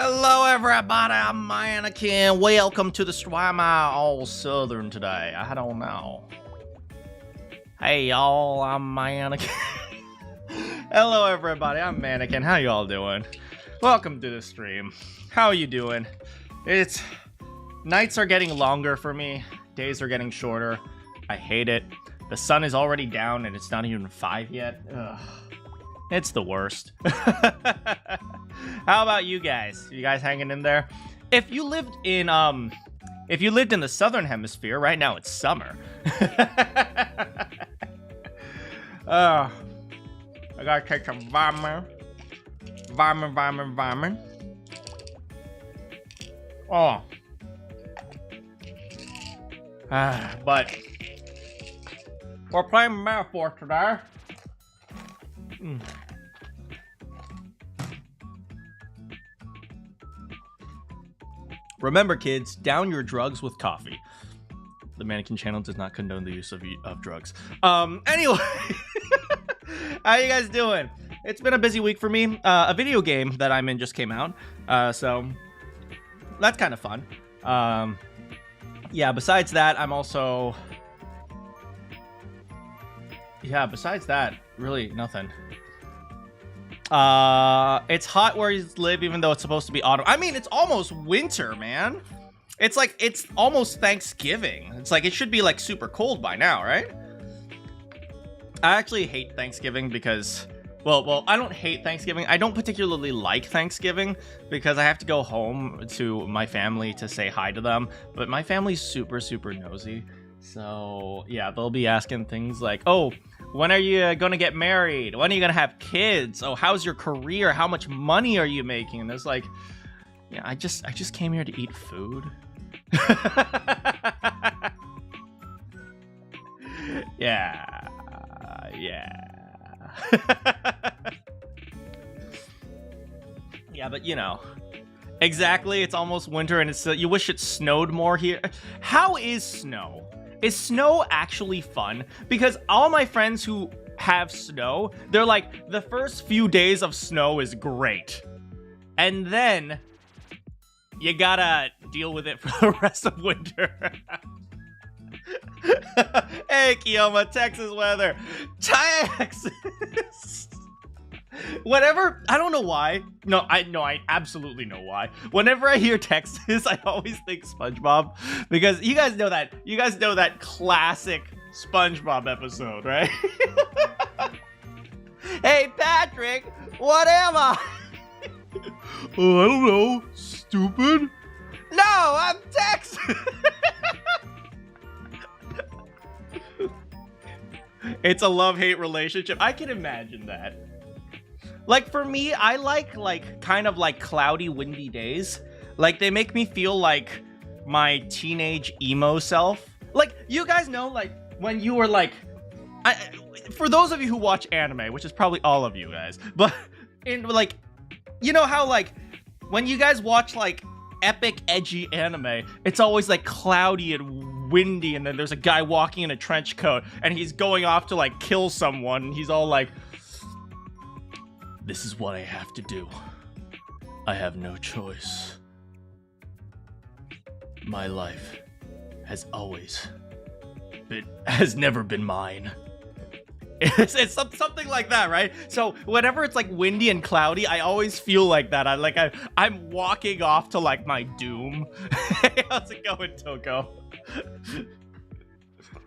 Hello everybody, I'm Manakyn. Welcome to the stream. Why am I all southern today? I don't know. Hey y'all, I'm Manakyn. Hello everybody, I'm Manakyn. How y'all doing? Welcome to the stream. How are you doing? Nights are getting longer for me. Days are getting shorter. I hate it. The sun is already down and it's not even 5 yet. Ugh. It's the worst. How about you guys? You guys hanging in there? If you lived in the southern hemisphere, right now it's summer. I gotta take some vitamin. Oh. But we're playing metaphor today. Remember, kids, down your drugs with coffee. The Manakyn channel does not condone the use of drugs. Anyway, how you guys doing? It's been a busy week for me. A video game that I'm in just came out, so that's kind of fun. Yeah, besides that, I'm also... Yeah, besides that, really nothing. It's hot where you live, even though it's supposed to be autumn. I mean, it's almost winter, man. It's like, it's almost Thanksgiving. It's like, it should be like super cold by now, right? I actually hate Thanksgiving because, well, I don't hate Thanksgiving. I don't particularly like Thanksgiving because I have to go home to my family to say hi to them. But my family's super, super nosy. So yeah, they'll be asking things like, oh, when are you gonna get married? When are you gonna have kids? Oh, how's your career? How much money are you making? And there's like, yeah, I just came here to eat food. Yeah. Yeah, but you know, exactly. It's almost winter, and it's you wish it snowed more here. How is snow? Is snow actually fun? Because all my friends who have snow, they're like, the first few days of snow is great. And then you gotta deal with it for the rest of winter. Hey, Kioma, Texas weather. Texas! Whenever, I don't know why. No, I absolutely know why. Whenever I hear Texas, I always think SpongeBob, because you guys know that classic SpongeBob episode, right? Hey, Patrick, what am I? Oh, I don't know. Stupid? No, I'm Texas. It's a love-hate relationship. I can imagine that. Like, for me, I like kind of like cloudy, windy days. Like, they make me feel like my teenage emo self. Like, you guys know, like, when you were like... for those of you who watch anime, which is probably all of you guys, but, like, you know how, like, when you guys watch, like, epic, edgy anime, it's always, like, cloudy and windy, and then there's a guy walking in a trench coat, and he's going off to, like, kill someone, and he's all like... This is what I have to do. I have no choice. My life has never been mine. It's something like that, right? So whenever it's like windy and cloudy, I always feel like that. I'm walking off to like my doom. Hey, how's it going, Toko?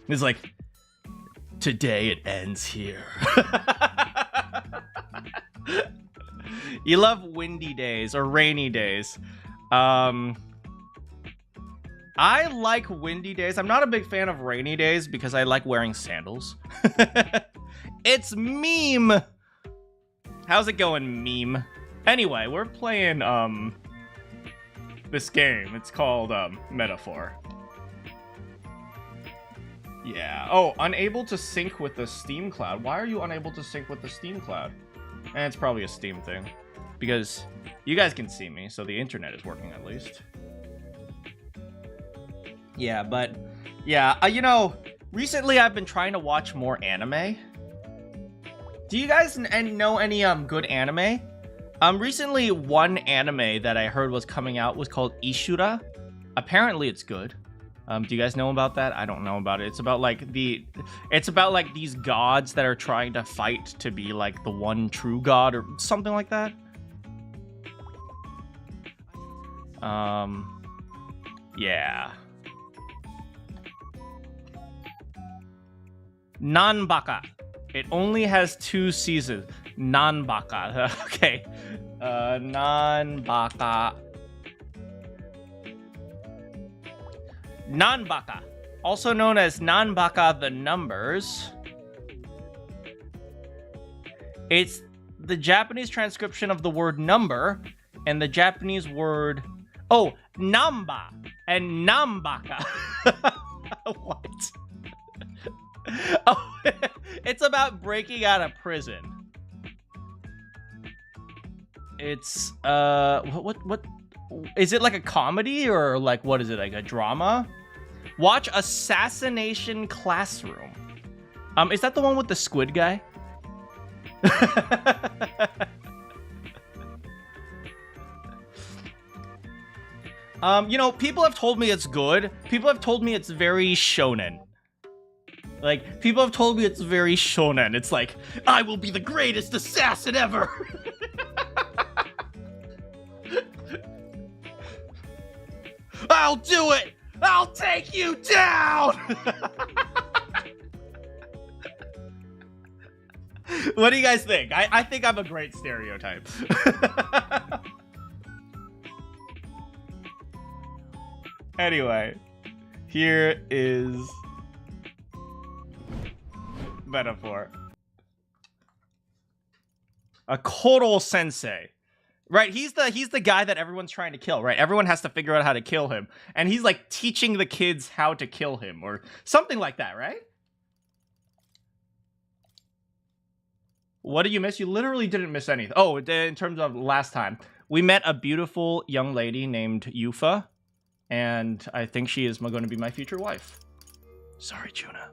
It's like, today it ends here. You love windy days or rainy days. I like windy days. I'm not a big fan of rainy days because I like wearing sandals. It's meme. How's it going, meme? Anyway, we're playing this game. It's called Metaphor. Yeah. Oh, unable to sync with the Steam cloud. Why are you unable to sync with the Steam cloud? And it's probably a Steam thing. Because you guys can see me, so the internet is working at least. Yeah, but... Yeah, you know, recently I've been trying to watch more anime. Do you guys know any good anime? Recently, one anime that I heard was coming out was called Ishura. Apparently, it's good. Do you guys know about that? I don't know about it. It's about like these gods that are trying to fight to be like the one true god or something like that. Yeah. Nanbaka. It only has 2 seasons. Nanbaka. Okay. Nanbaka. Nanbaka. Also known as Nanbaka the Numbers. It's the Japanese transcription of the word number and the Japanese word... Oh, Namba and Nambaka. What? Oh, it's about breaking out of prison. It's what is it, like a comedy or like what is it, like a drama? Watch Assassination Classroom. Is that the one with the squid guy? You know, people have told me it's good. People have told me it's very shonen. Like, people have told me it's very shonen. It's like, I will be the greatest assassin ever. I'll do it. I'll take you down. What do you guys think? I think I'm a great stereotype. Anyway, here is metaphor. A Koro sensei. Right, he's the guy that everyone's trying to kill, right? Everyone has to figure out how to kill him. And he's like teaching the kids how to kill him or something like that, right? What did you miss? You literally didn't miss anything. Oh, in terms of last time, we met a beautiful young lady named Yufa. And I think she is going to be my future wife. Sorry, Juna.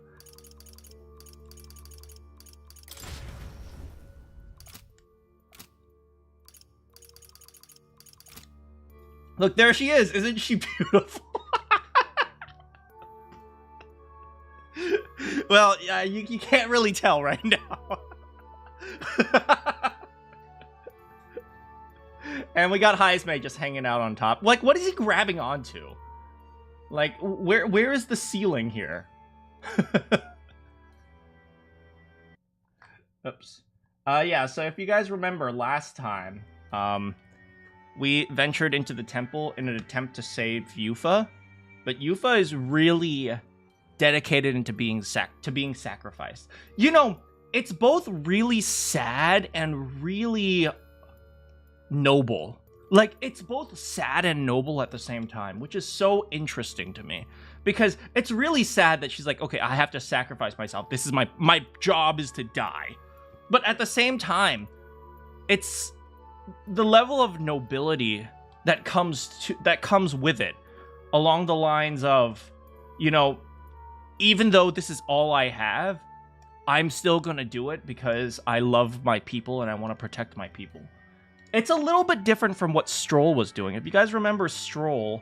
Look, there she is. Isn't she beautiful? Well, you can't really tell right now. And we got Heismay just hanging out on top. Like, what is he grabbing onto? Like, where is the ceiling here? Oops. Yeah, so if you guys remember last time, we ventured into the temple in an attempt to save Yufa. But Yufa is really dedicated into being sacrificed. You know, it's both really sad and really noble. Like, it's both sad and noble at the same time, which is so interesting to me. Because it's really sad that she's like, okay, I have to sacrifice myself. This is my job is to die. But at the same time, it's the level of nobility that comes with it, along the lines of, you know, even though this is all I have, I'm still gonna do it because I love my people and I want to protect my people. It's a little bit different from what Stroll was doing. If you guys remember Stroll,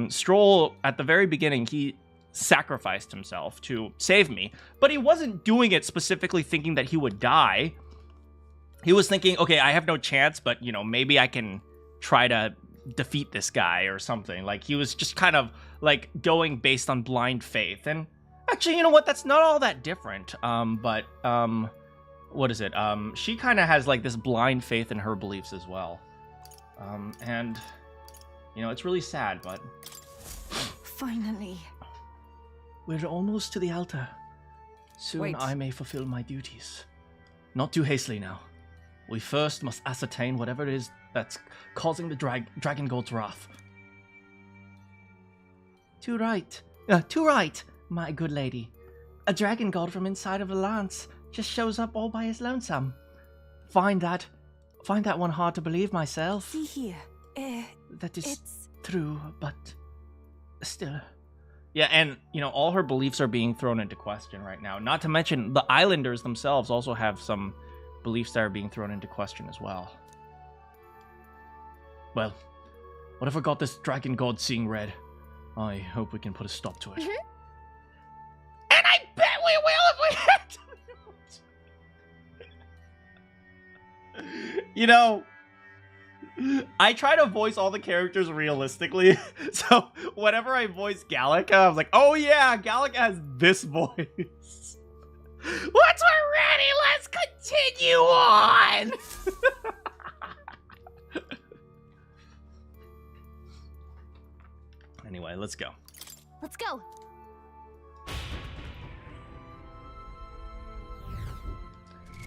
Stroll, at the very beginning, he sacrificed himself to save me. But he wasn't doing it specifically thinking that he would die. He was thinking, okay, I have no chance, but, you know, maybe I can try to defeat this guy or something. Like, he was just kind of, like, going based on blind faith. And actually, you know what? That's not all that different. What is it? She kind of has like this blind faith in her beliefs as well. And, you know, it's really sad, but... Finally. We're almost to the altar. Soon Wait. I may fulfill my duties. Not too hastily now. We first must ascertain whatever it is that's causing the Dragon God's wrath. Too right, my good lady. A Dragon God from inside of a lance just shows up all by his lonesome. Find that one hard to believe myself. See here. That is It's... true, but still. Yeah, and, you know, all her beliefs are being thrown into question right now. Not to mention, the Islanders themselves also have some beliefs that are being thrown into question as well. Well, whatever got this dragon god seeing red, I hope we can put a stop to it. And I bet we will if we have to. You know, I try to voice all the characters realistically, so whenever I voice Gallica, I was like, oh yeah, Gallica has this voice. Once we're ready, let's continue on! Anyway, let's go. Let's go.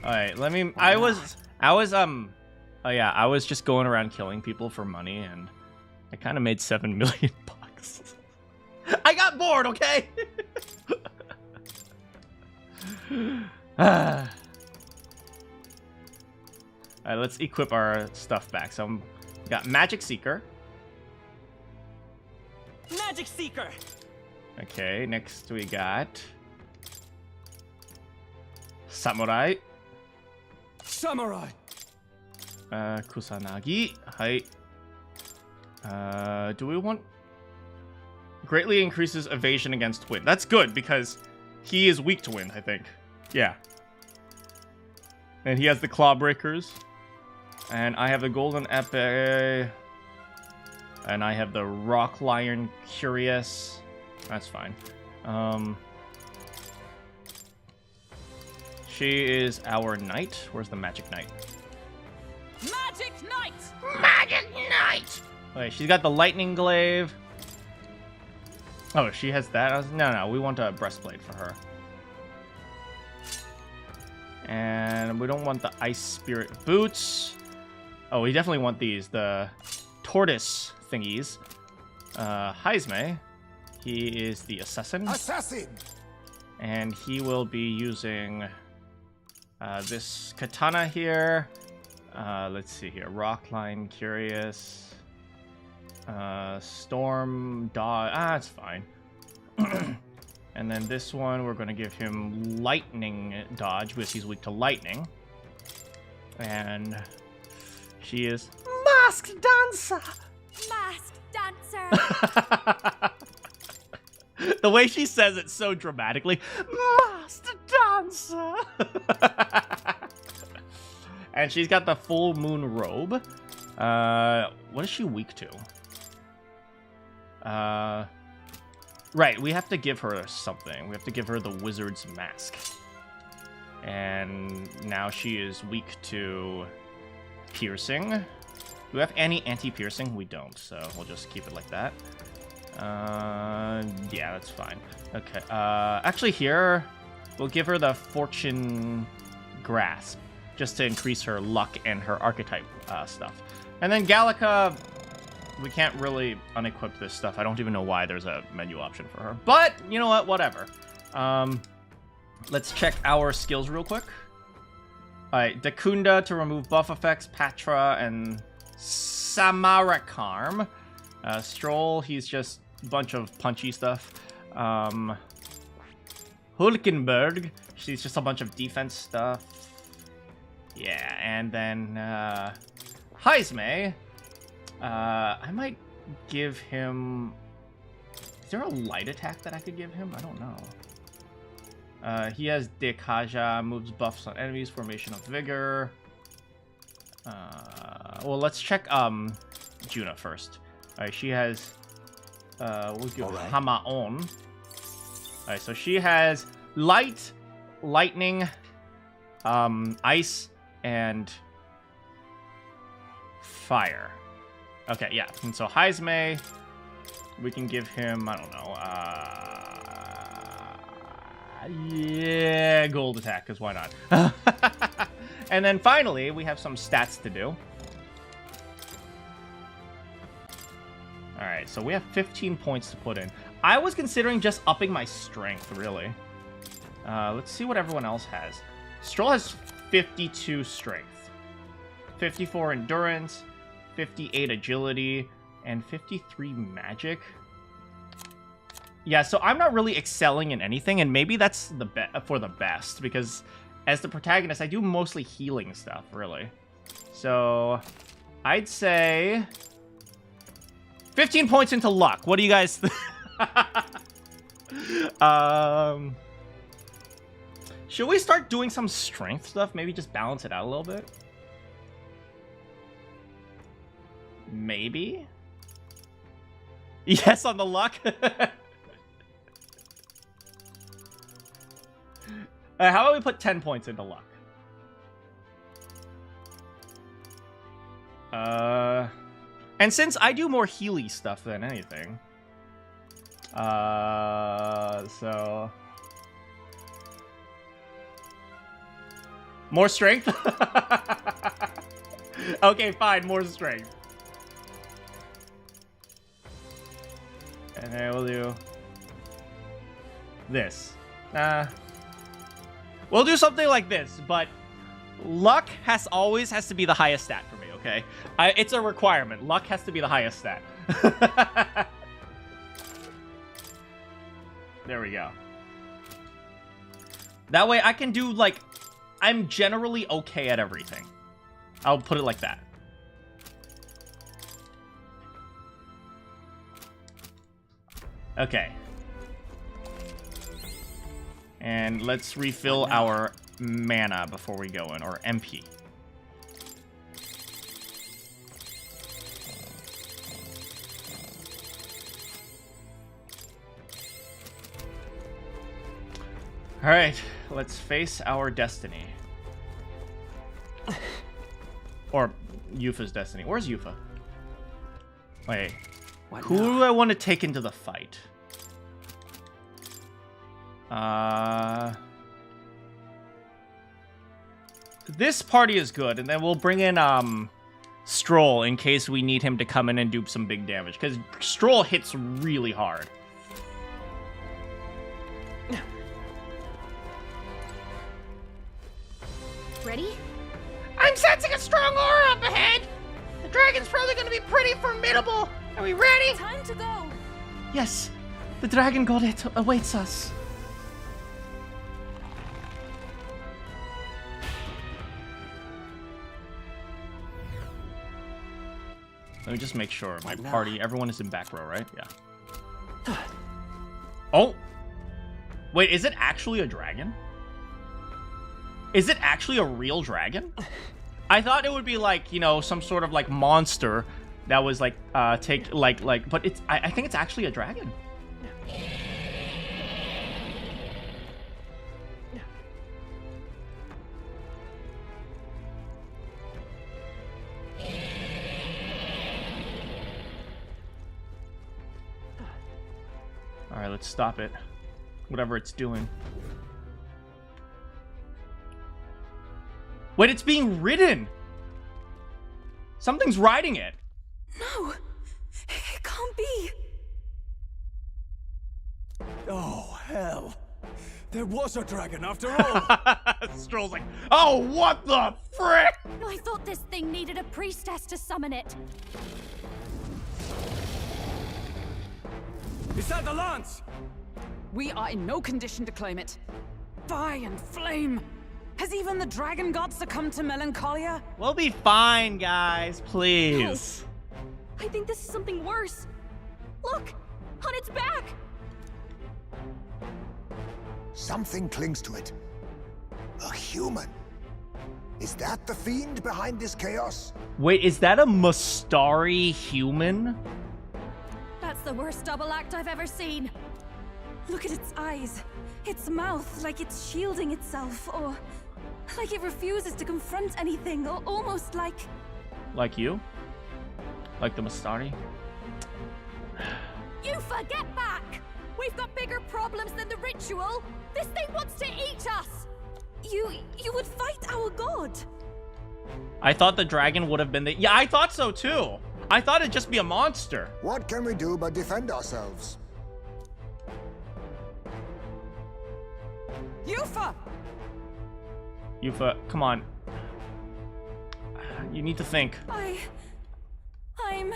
Alright, let me... I was oh yeah, I was just going around killing people for money, and I kind of made $7 million bucks. I got bored, okay? Alright, let's equip our stuff back. So we got Magic Seeker. Magic Seeker! Okay, next we got Samurai. Samurai! Kusanagi. Hi. Do we want... Greatly increases evasion against wind. That's good, because he is weak to wind, I think. Yeah. And he has the claw breakers. And I have the golden epee. And I have the rock lion curious. That's fine. She is our knight. Where's the magic knight? Magic Knight! Magic knight! Okay, she's got the lightning glaive. Oh, she has that? No, we want a breastplate for her. And we don't want the ice spirit boots. Oh, we definitely want these, the tortoise thingies. Heisme, he is the assassin. Assassin! And he will be using this katana here. Let's see here. Rockline, Curious. Storm, Dodge. It's fine. And then this one, we're going to give him Lightning Dodge because he's weak to lightning. And she is Masked Dancer! Masked dancer. The way she says it so dramatically. Masked Dancer! And she's got the full moon robe. What is she weak to? Right, we have to give her something. We have to give her the wizard's mask. And now she is weak to piercing. Do we have any anti-piercing? We don't, so we'll just keep it like that. Yeah, that's fine. Okay, actually here, we'll give her the fortune grasp, just to increase her luck and her archetype stuff. And then Gallica, we can't really unequip this stuff. I don't even know why there's a menu option for her. But, you know what, whatever. Let's check our skills real quick. Alright, Dakunda to remove buff effects, Patra, and Samarakarm. Stroll, he's just a bunch of punchy stuff. Hulkenberg, she's just a bunch of defense stuff. Yeah, and then Heisme, I might give him... Is there a light attack that I could give him? I don't know. He has Dekaja, moves buffs on enemies, formation of vigor. Well, let's check Juna first. Alright, she has... we'll give Hamaon. Alright, so she has light, lightning, ice, and fire. Okay, yeah. And so Heisme, we can give him, I don't know, yeah, gold attack, because why not? And then finally, we have some stats to do. Alright, so we have 15 points to put in. I was considering just upping my strength, really. Let's see what everyone else has. Stroll has 52 strength, 54 endurance, 58 agility, and 53 magic. Yeah, so I'm not really excelling in anything, and maybe that's for the best, because as the protagonist, I do mostly healing stuff, really. So I'd say 15 points into luck. What do you guys should we start doing some strength stuff? Maybe just balance it out a little bit? Maybe? Yes, on the luck. How about we put 10 points into luck? And since I do more Healy stuff than anything, so more strength. Okay, fine, more strength. And then we'll do this. We'll do something like this, but luck always has to be the highest stat for me, okay? It's a requirement. Luck has to be the highest stat. There we go. That way I can do, like, I'm generally okay at everything. I'll put it like that. Okay. And let's refill our mana before we go in, or MP. All right, let's face our destiny. Or Yufa's destiny. Where's Yufa? Wait. Who do I want to take into the fight? This party is good, and then we'll bring in Stroll in case we need him to come in and do some big damage, because Stroll hits really hard. Ready? I'm sensing a strong aura up ahead! The dragon's probably gonna be pretty formidable! Are we ready? Time to go. Yes, the dragon god awaits us. Let me just make sure. My party, everyone is in back row, right? Yeah. Oh! Wait, is it actually a dragon? Is it actually a real dragon? I thought it would be like, you know, some sort of like monster that was like, but it's, I think it's actually a dragon. All right, let's stop it. Whatever it's doing. Wait, it's being ridden! Something's riding it. No, it can't be. Oh, hell. There was a dragon after all. Stroll's like, oh, what the frick? I thought this thing needed a priestess to summon it. Is that the lance? We are in no condition to claim it. Fire and flame! Has even the dragon god succumbed to melancholia? We'll be fine, guys, please. I think this is something worse. Look, on its back. Something clings to it. A human. Is that the fiend behind this chaos? Wait, is that a Mustari human? That's the worst double act I've ever seen. Look at its eyes, its mouth, like it's shielding itself, or like it refuses to confront anything, or almost like... Like you? Like the Mustari? Yufa, get back! We've got bigger problems than the ritual. This thing wants to eat us. You would fight our god. I thought the dragon would have been the... Yeah, I thought so too. I thought it'd just be a monster. What can we do but defend ourselves? Yufa! Yufa, come on. You need to think. I'm...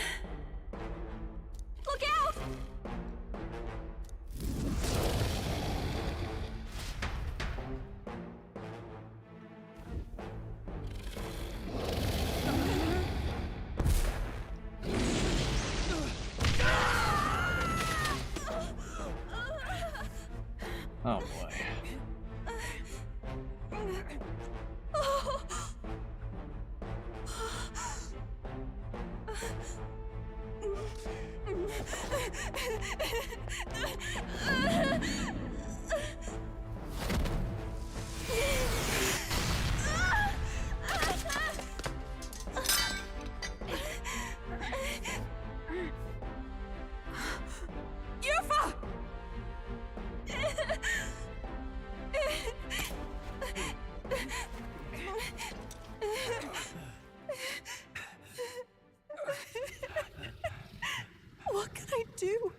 Look out! Oh boy. What can I do?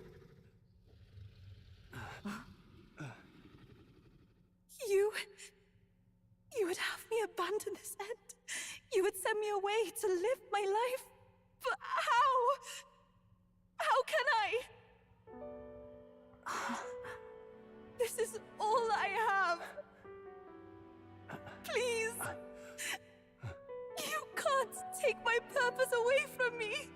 You would have me abandon this end. You would send me away to live my life. But how? How can I? This is all I have. Please. You can't take my purpose away from me.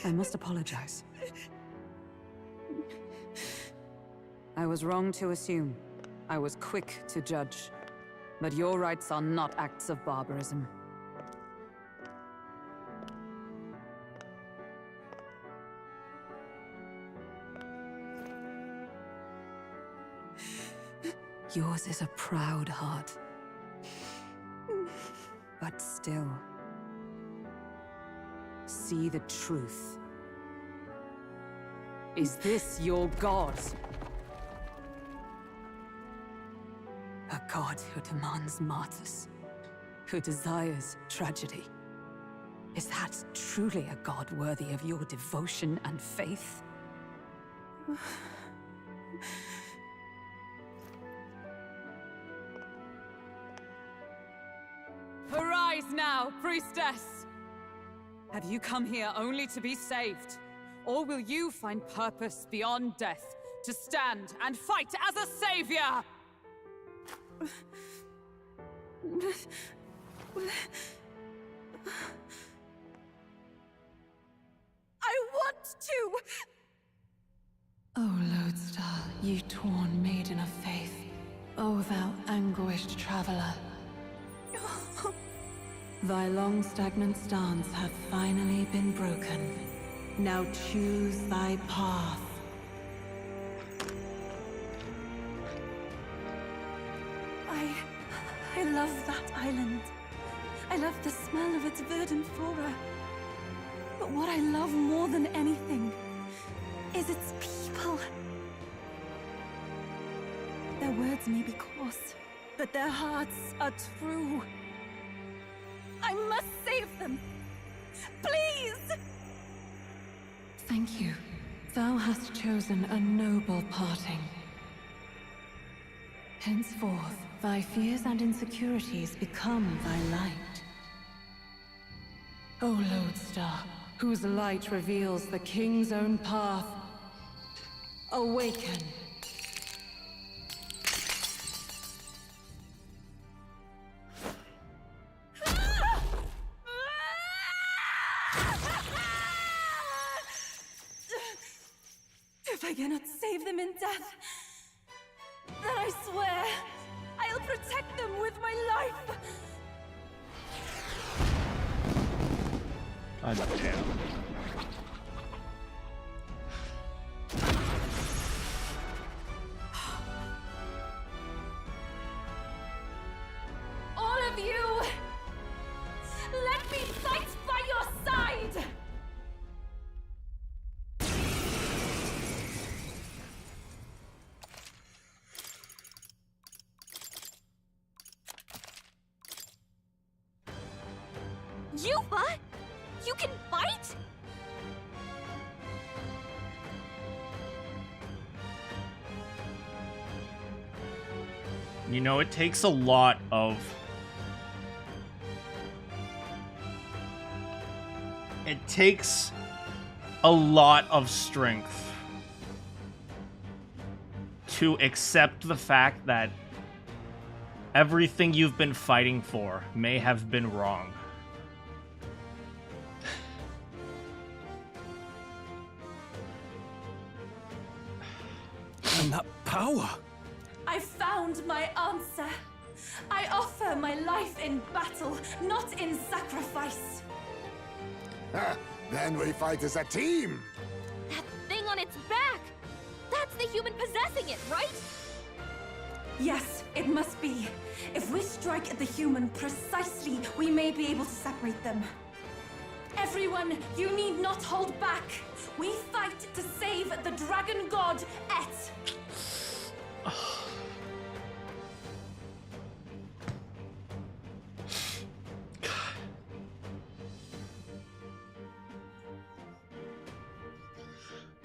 I must apologize. I was wrong to assume. I was quick to judge. But your rights are not acts of barbarism. Yours is a proud heart. But still, see the truth. Is this your god? A god who demands martyrs, who desires tragedy. Is that truly a god worthy of your devotion and faith? Arise now, priestess! Have you come here only to be saved? Or will you find purpose beyond death, to stand and fight as a savior? I want to! O Lodestar, ye torn maiden of faith, O thou anguished traveler. Thy long stagnant stance hath finally been broken. Now choose thy path. I love that island. I love the smell of its verdant flora. But what I love more than anything is its people. Their words may be coarse, but their hearts are true. I must save them. Please! Thank you. Thou hast chosen a noble parting. Henceforth, thy fears and insecurities become thy light. O Lodestar, whose light reveals the king's own path, awaken. If I cannot save them in death, then I swear I'll protect them with my life. I'm down. All of you, let me fight by your side. You what? You can fight? You know, it takes a lot of... It takes a lot of strength to accept the fact that everything you've been fighting for may have been wrong. And that power. I found my answer. I offer my life in battle, not in sacrifice. Then we fight as a team. That thing on its back! That's the human possessing it, right? Yes, it must be. If we strike at the human precisely, we may be able to separate them. Everyone, you need not hold back. We fight to save the dragon god, Et.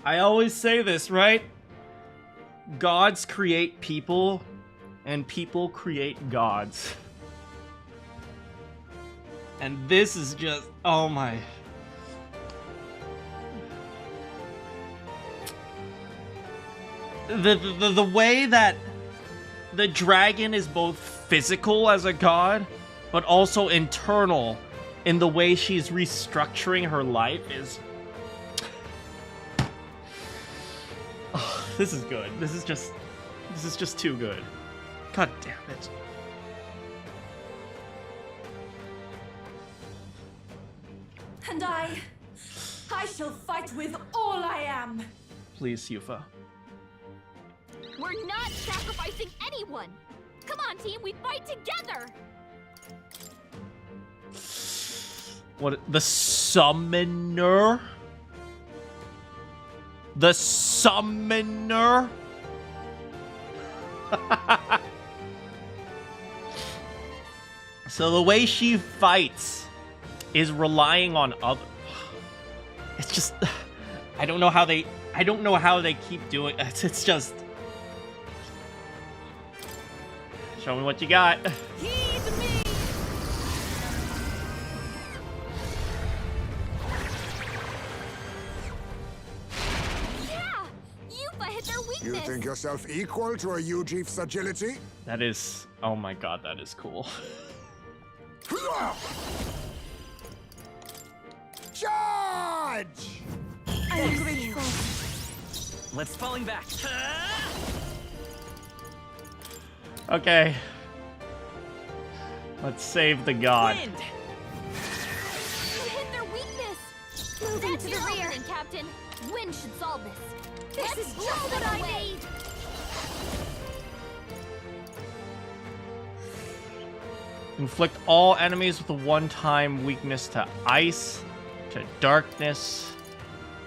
I always say this, right? Gods create people, and people create gods. And this is just, oh my. The way that the dragon is both physical as a god, but also internal in the way she's restructuring her life is... Oh, this is good. This is just too good. God damn it. And I shall fight with all I am. Please, Yufa. We're not sacrificing anyone! Come on, team, we fight together! What? The summoner? The summoner? So the way she fights is relying on others. It's just, I don't know how they keep doing it. It's just, show me what you got. Heed me! Yeah! Yufa hit their weakness! You think yourself equal to a Ujief's agility? That is, oh my god, that is cool. Charge! I'm grateful. Let's falling back. Okay. Let's save the god. You hit their weakness! Moving That's to your the rear, opening, Captain. Wind should solve this. This is just what I need. Inflict all enemies with a one-time weakness to ice, to darkness,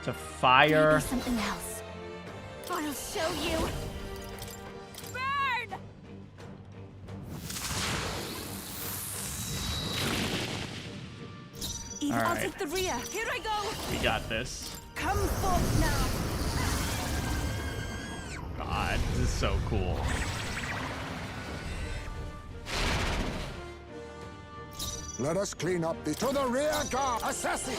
to fire. Maybe something else. I'll show you. Burn! Eve, All I'll right. take the rear. Here I go. We got this. Come forth now. God, this is so cool. Let us clean up the... To the rear guard! Assassin!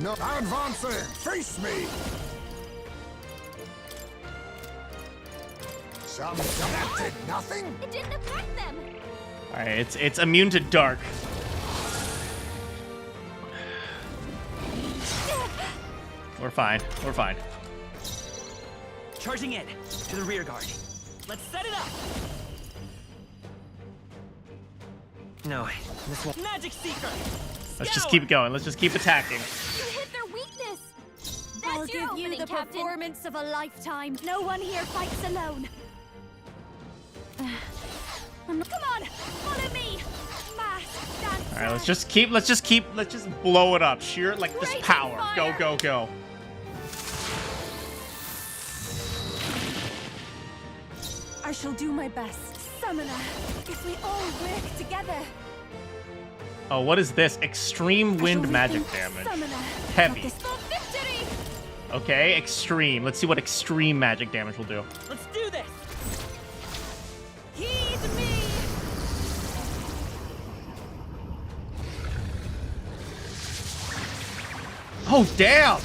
No, advancing! Face me! That did nothing? It didn't affect them. All right, it's immune to dark. We're fine. We're fine. Charging in to the rear guard. Let's set it up. No, this won't. Magic Seeker. Let's just keep going. Let's just keep attacking. You hit their weakness. That's I'll your give you opening, the Captain. performance of a lifetime. No one here fights alone. Come on, follow me. Mass dance. All right, let's just blow it up. Sheer like this Raging power. Go, fire. go, go. I shall do my best. Summoner, if we all work together. Oh, what is this? Extreme wind magic damage. Heavy. For victory. Okay, extreme. Let's see what extreme magic damage will do. Let's do this. Heed me. Oh, damn!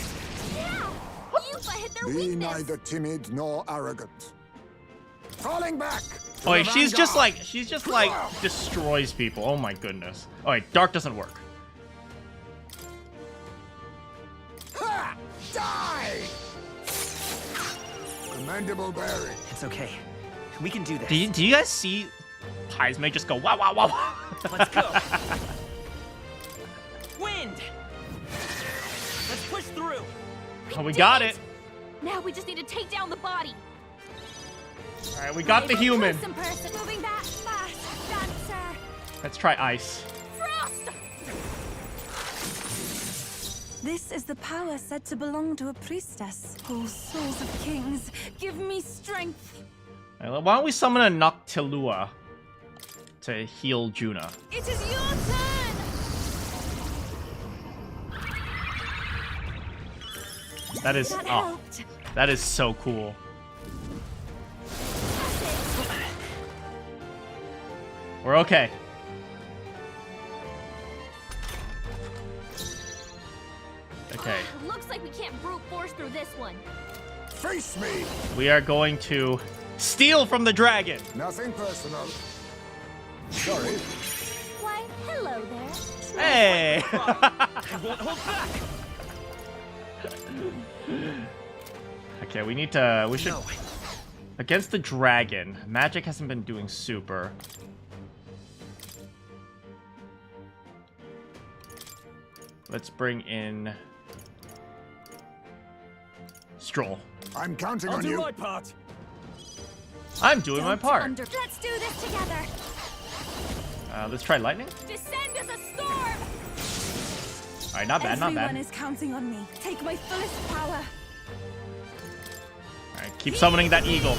Yeah. Yufa hit their Be weakness. neither timid nor arrogant. Falling back! Oh, wait, she's just like destroys people. Oh my goodness. Oh wait, dark doesn't work. Commendable bearing. It's okay. We can do this. Do you guys see Heisman just go wow wow wow? Wow. Let's go. Wind. Let's push through. Oh, we got it. Now we just need to take down the body. All right, we got the human. Some person moving that fast, dancer. Let's try ice. Frost. This is the power said to belong to a priestess. Oh, souls of kings, give me strength. All right, why don't we summon a Noctilua to heal Juna? It is your turn. That is That oh, helped. that is so cool. We're okay. Okay. Looks like we can't brute force through this one. Face me! We are going to steal from the dragon. Nothing personal. Sorry. Why, hello there. Hey! I won't hold back. Okay, we need to. We should. No. Against the dragon, magic hasn't been doing super. Let's bring in Stroll. I'm counting I'll on do you. my part. I'm doing my part. Let's do this together. Let's try lightning. Descend as a storm. All right, not bad, not Everyone bad. is counting on me. Take my fullest power. All right, keep summoning that eagle.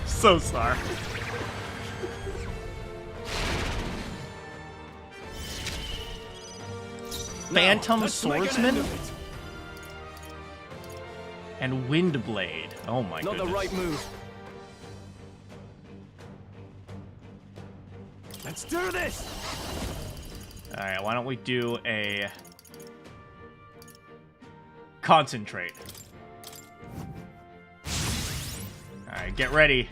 So sorry. Phantom Let's make an end Swordsman of it. and Windblade. Oh my Not goodness. the right move. Let's do this. All right, why don't we do a concentrate? All right, get ready.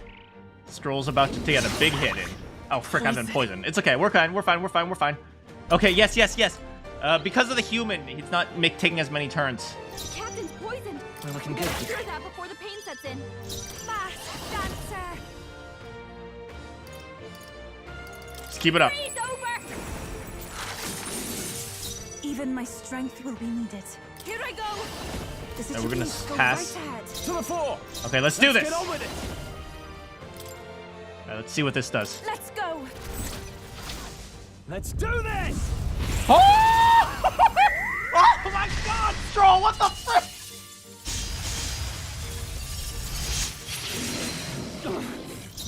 Stroll's about to get a big hit in. Oh, frick, I've been poisoned. It's okay, we're fine, we're fine, we're fine, we're fine. Okay, yes, yes, yes. Because of the human, he's not taking as many turns. The captain's poisoned. We're looking We good gotta here. cure that before the pain sets in. Fast, dancer. Just keep it up. Freeze over. Even my strength will be needed. Here I go. The And we're gonna citizens go pass. right ahead. To the fore. Okay, let's do this. Get on with it. All right, let's see what this does. Let's go. Let's do this. Oh! Oh my God, Stroll! What the frick?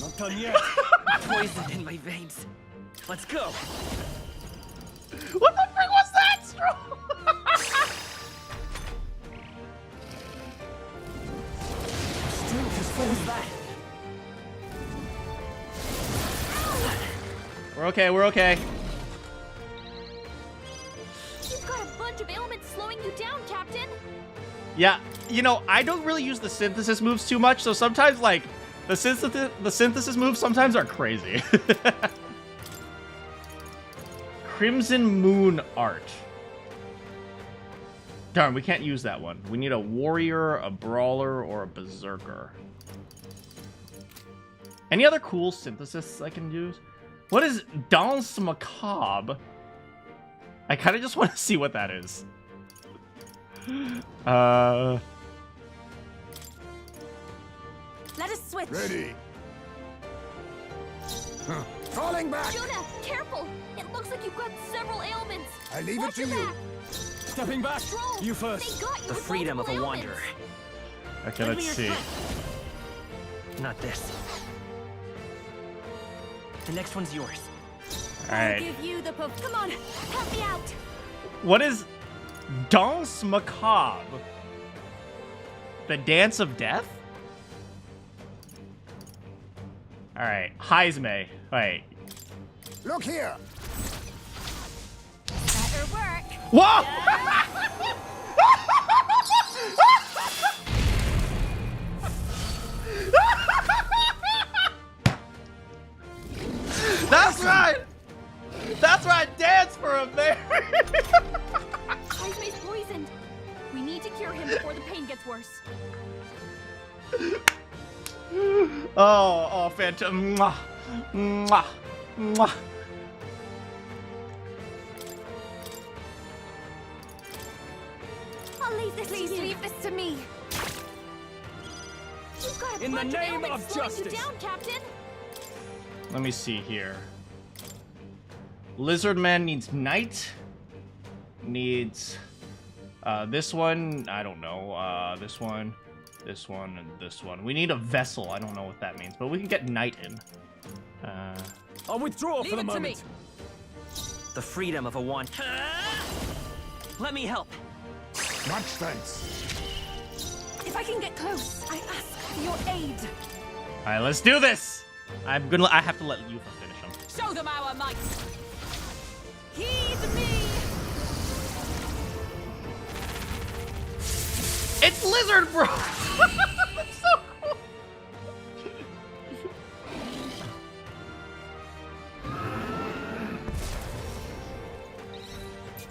Not done yet. Poison in my veins. Let's go. What the frick was that, Stroll? What was that? We're okay, we're okay. You've got a bunch of ailments slowing you down, Captain. Yeah, you know, I don't really use the synthesis moves too much, so sometimes, like, the synthesis moves sometimes are crazy. Crimson Moon Art. Darn, we can't use that one. We need a warrior, a brawler, or a berserker. Any other cool synthesis I can use? What is Danse Macabre? I kind of just want to see what that is. Let us switch. Ready. Falling back. Jonah, careful. It looks like you've got several ailments. I leave it Watch to your you. back. Stepping back. Stroll. You first. They got you The with freedom of a multiple wanderer. ailments. Okay, Lend me let's your see. strength. Not this. The next one's yours. All right. Give you the puff. Come on, help me out. What is Danse Macabre? The Dance of Death? All right, Heisme. Wait. Look here. Better work. Whoa! That's right. That's right. Dance for him there. Heisme's poisoned. We need to cure him before the pain gets Oh, Phantom. Mwah. Mwah. Mwah. I'll leave this Please to you. leave this to me. You've got a In the bunch name ailments of slowing justice. you down, Captain. Let me see here. Lizard Man needs Knight. Needs this one. I don't know. This one, and this one. We need a vessel. I don't know what that means, but we can get Knight in. I'll withdraw Leave for the it to moment. me. The freedom of a wand. Let me help. Much thanks. If I can get close, I ask for your aid. All right, let's do this. I have to let you finish him. Show them our might. Heed me. It's Lizard, bro. That's so cool.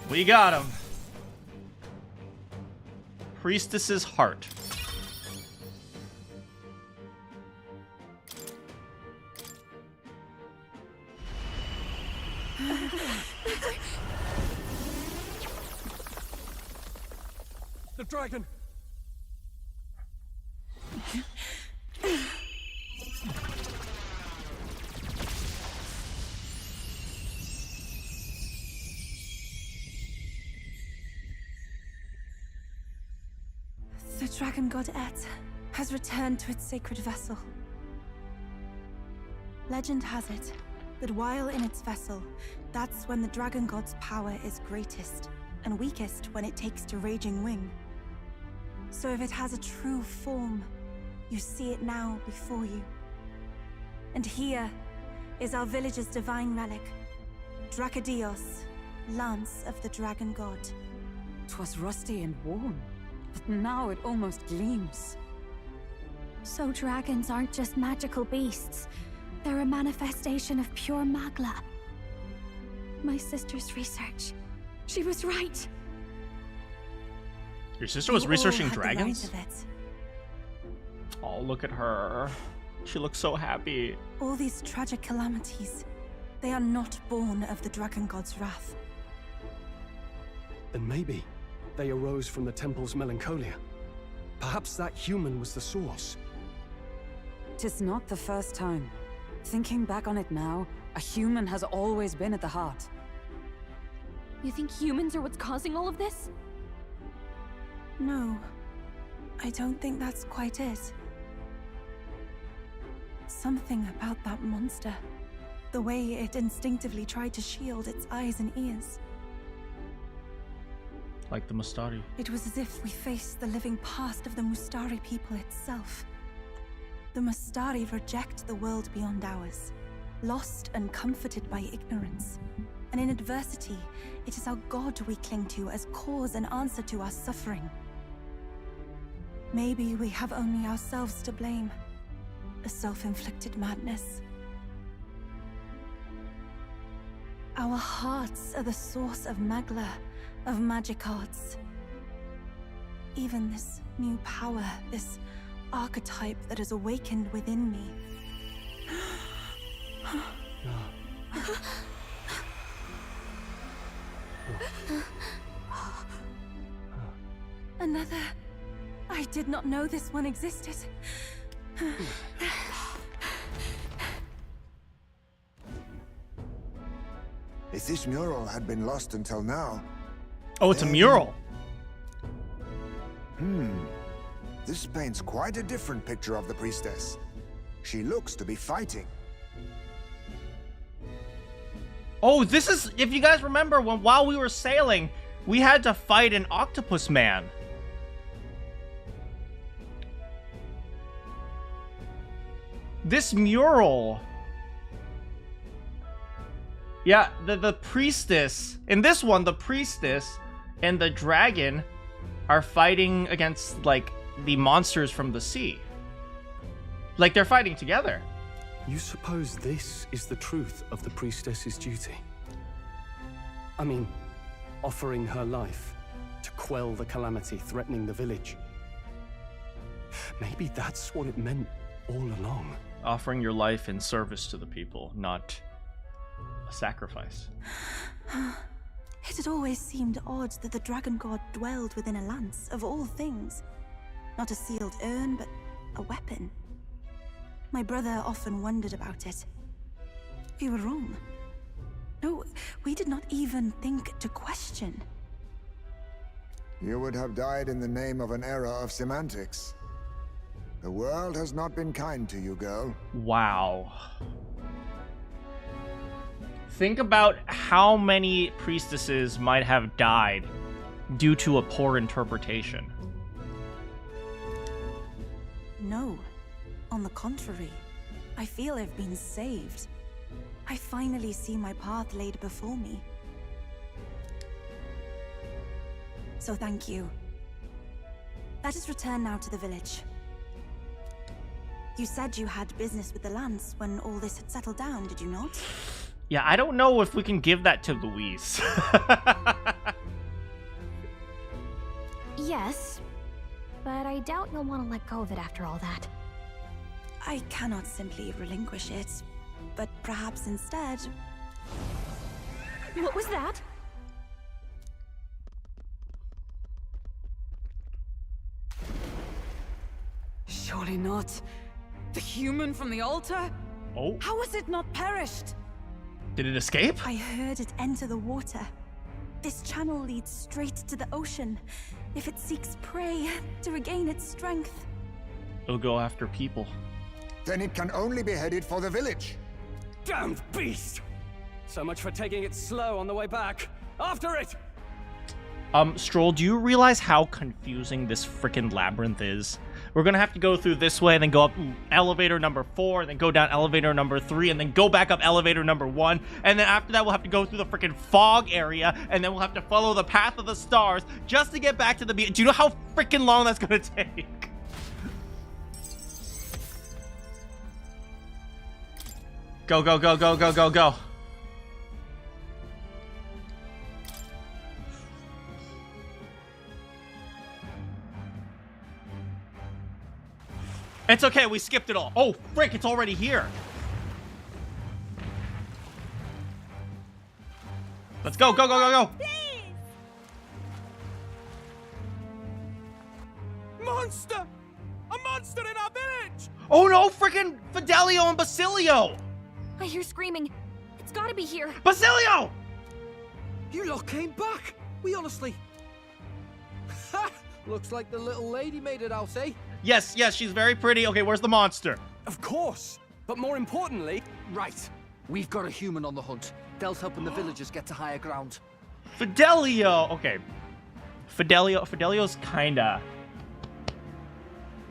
We got him. Priestess's heart. The dragon. The dragon god Et has returned to its sacred vessel. Legend has it that while in its vessel, that's when the dragon god's power is greatest, and weakest when it takes to raging wing. So if it has a true form, you see it now before you. And here is our village's divine relic, Dracodios, Lance of the Dragon God. 'Twas rusty and worn, but now it almost gleams. So dragons aren't just magical beasts. They're a manifestation of pure magla. My sister's research. She was right. Your sister was You all researching had the right dragons? of it. Oh, look at her. She looks so happy. All these tragic calamities, they are not born of the dragon god's wrath. Then maybe they arose from the temple's melancholia. Perhaps that human was the source. 'Tis not the first time. Thinking back on it now, a human has always been at the heart. You think humans are what's causing all of this? No, I don't think that's quite it. Something about that monster. The way it instinctively tried to shield its eyes and ears. Like the Mustari. It was as if we faced the living past of the Mustari people itself. The Mustari reject the world beyond ours, lost and comforted by ignorance. And in adversity, it is our God we cling to as cause and answer to our suffering. Maybe we have only ourselves to blame. A self-inflicted madness. Our hearts are the source of magla, of magic arts. Even this new power, this archetype that has awakened within me. Another. I did not know this one existed. If this mural had been lost until now... Oh, it's a mural. This paints quite a different picture of the priestess. She looks to be fighting. Oh, this is, if you guys remember, while we were sailing, we had to fight an octopus man. This mural. Yeah, the priestess. In this one, the priestess and the dragon are fighting against, like, the monsters from the sea. Like, they're fighting together. You suppose this is the truth of the priestess's duty? I mean, offering her life to quell the calamity threatening the village. Maybe that's what it meant all along. Offering your life in service to the people, not a sacrifice. It had always seemed odd that the dragon god dwelled within a lance, of all things. Not a sealed urn, but a weapon. My brother often wondered about it. We were wrong. No, we did not even think to question. You would have died in the name of an era of semantics. The world has not been kind to you, girl. Wow. Think about how many priestesses might have died due to a poor interpretation. No. On the contrary, I feel I've been saved. I finally see my path laid before me. So thank you. Let us return now to the village. You said you had business with the lance when all this had settled down, did you not? Yeah, I don't know if we can give that to Louise. Yes, but I doubt you'll want to let go of it after all that. I cannot simply relinquish it, but perhaps instead... What was that? Surely not. The human from the altar? Oh, How was it not perished? did it escape? I heard it enter the water. This channel leads straight to the ocean. If it seeks prey, to regain its strength. It'll go after people. Then it can only be headed for the village. Damned beast! So much for taking it slow on the way back. After it! Stroll, do you realize how confusing this freaking labyrinth is? We're gonna have to go through this way and then go up elevator number 4, and then go down elevator number 3, and then go back up elevator number 1, and then after that we'll have to go through the freaking fog area, and then we'll have to follow the path of the stars just to get back to the beach. Do you know how freaking long that's gonna take? Go, go, go, go, go, go, go. It's okay, we skipped it all. Oh, frick, it's already here. Let's go, go, go, go, go. Monster! A monster in our village! Oh no, freaking Fidelio and Basilio. I hear screaming. It's gotta be here. Basilio! You lot came back! We honestly... Ha! Looks like the little lady made it out, eh? Yes, yes, she's very pretty. Okay, where's the monster? Of course! But more importantly... Right. We've got a human on the hunt. Del's helping the villagers get to higher ground. Fidelio! Okay. Fidelio's kinda...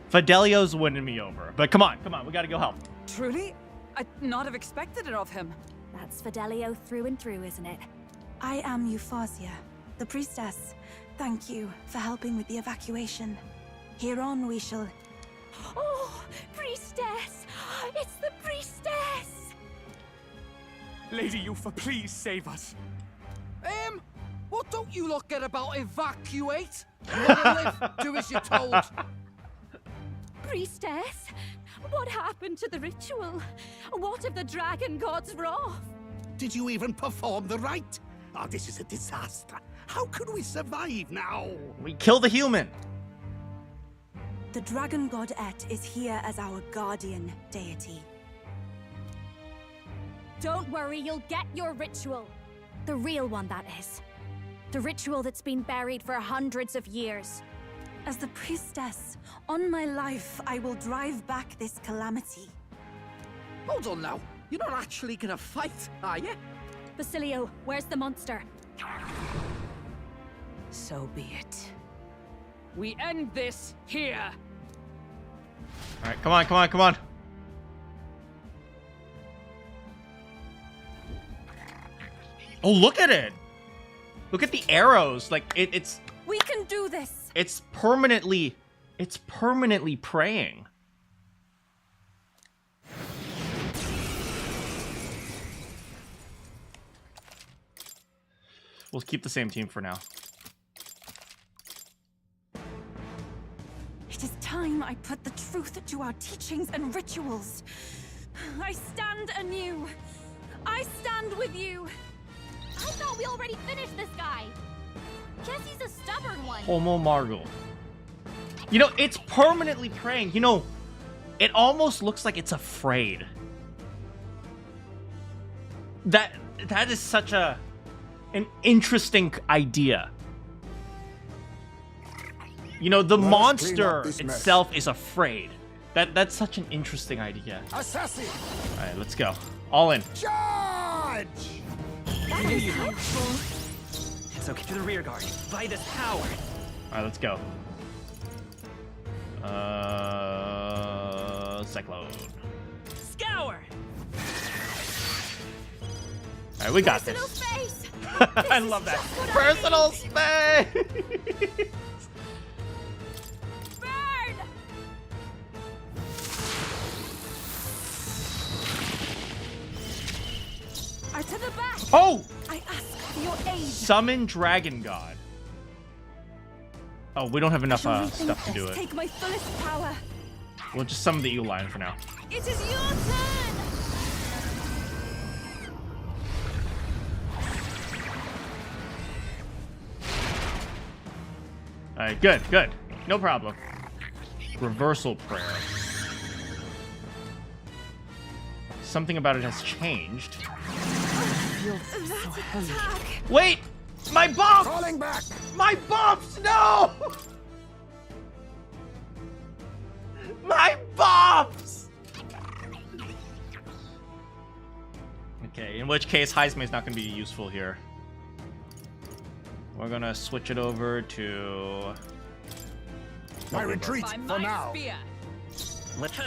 Fidelio's winning me over. But come on, we gotta go help. Truly? I'd not have expected it of him. That's Fidelio through and through, isn't it? I am Euphausia, the priestess. Thank you for helping with the evacuation. Here on we shall... Oh, priestess! It's the priestess! Lady Eupha, please save us. What don't you lot get about evacuate? Live, do as you're told. Priestess, what happened to the ritual? What of the dragon god's wrath? Did you even perform the rite? Oh, this is a disaster. How can we survive now? We kill the human. The dragon god Et is here as our guardian deity. Don't worry, you'll get your ritual. The real one, that is. The ritual that's been buried for hundreds of years. As the priestess, on my life, I will drive back this calamity. Hold on now. You're not actually gonna fight, are you? Basilio, where's the monster? So be it. We end this here. All right, come on, come on, come on. Oh, look at it. Look at the arrows. Like, it's... We can do this! It's permanently praying. We'll keep the same team for now. It is time. time I put the truth to our teachings and rituals. I stand anew. I stand with you. I thought we already finished this guy. Guess he's a stubborn one. Homo Margle. You know, it's permanently praying. You know, it almost looks like it's afraid. That is such an interesting idea. You know, the monster itself is afraid. That's such an interesting idea. Assassin! All right, let's go. All in. Charge! I knew you'd helpful. It's okay. To the rear guard. By this power. All right, let's go. Cyclone. Scour. All right, we got this. Space. I love that. Personal space. Burn. To the back. Oh! I ask for your aid. Summon Dragon God. Oh, we don't have enough stuff to do it. Take my fullest power. We'll just summon the Eagle Lion for now. It is your turn. Alright, good, good. No problem. Reversal prayer. Something about it has changed. Wait! My buffs! Falling back! My buffs! No! My buffs! Okay, in which case Heisman is not going to be useful here. We're gonna switch it over to... I retreat for now. Let's...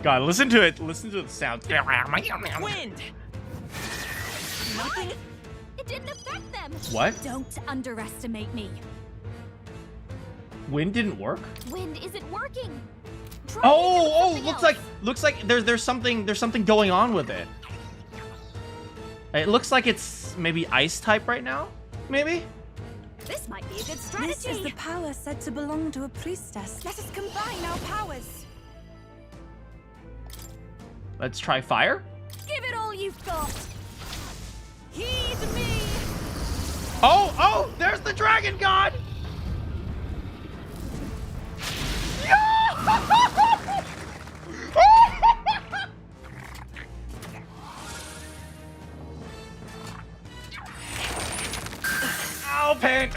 God, listen to it. Listen to the sound. Wind! Nothing. It didn't affect them. What? Don't underestimate me. Wind didn't work? Wind isn't working. Try Oh, something looks like there's something going on with it. It looks like it's maybe ice type right now. Maybe? This might be a good strategy. This is the power said to belong to a priestess. Let us combine our powers. Let's try fire. Give it all you've got. Heed me. Oh, there's the Dragon God. Ow, pain.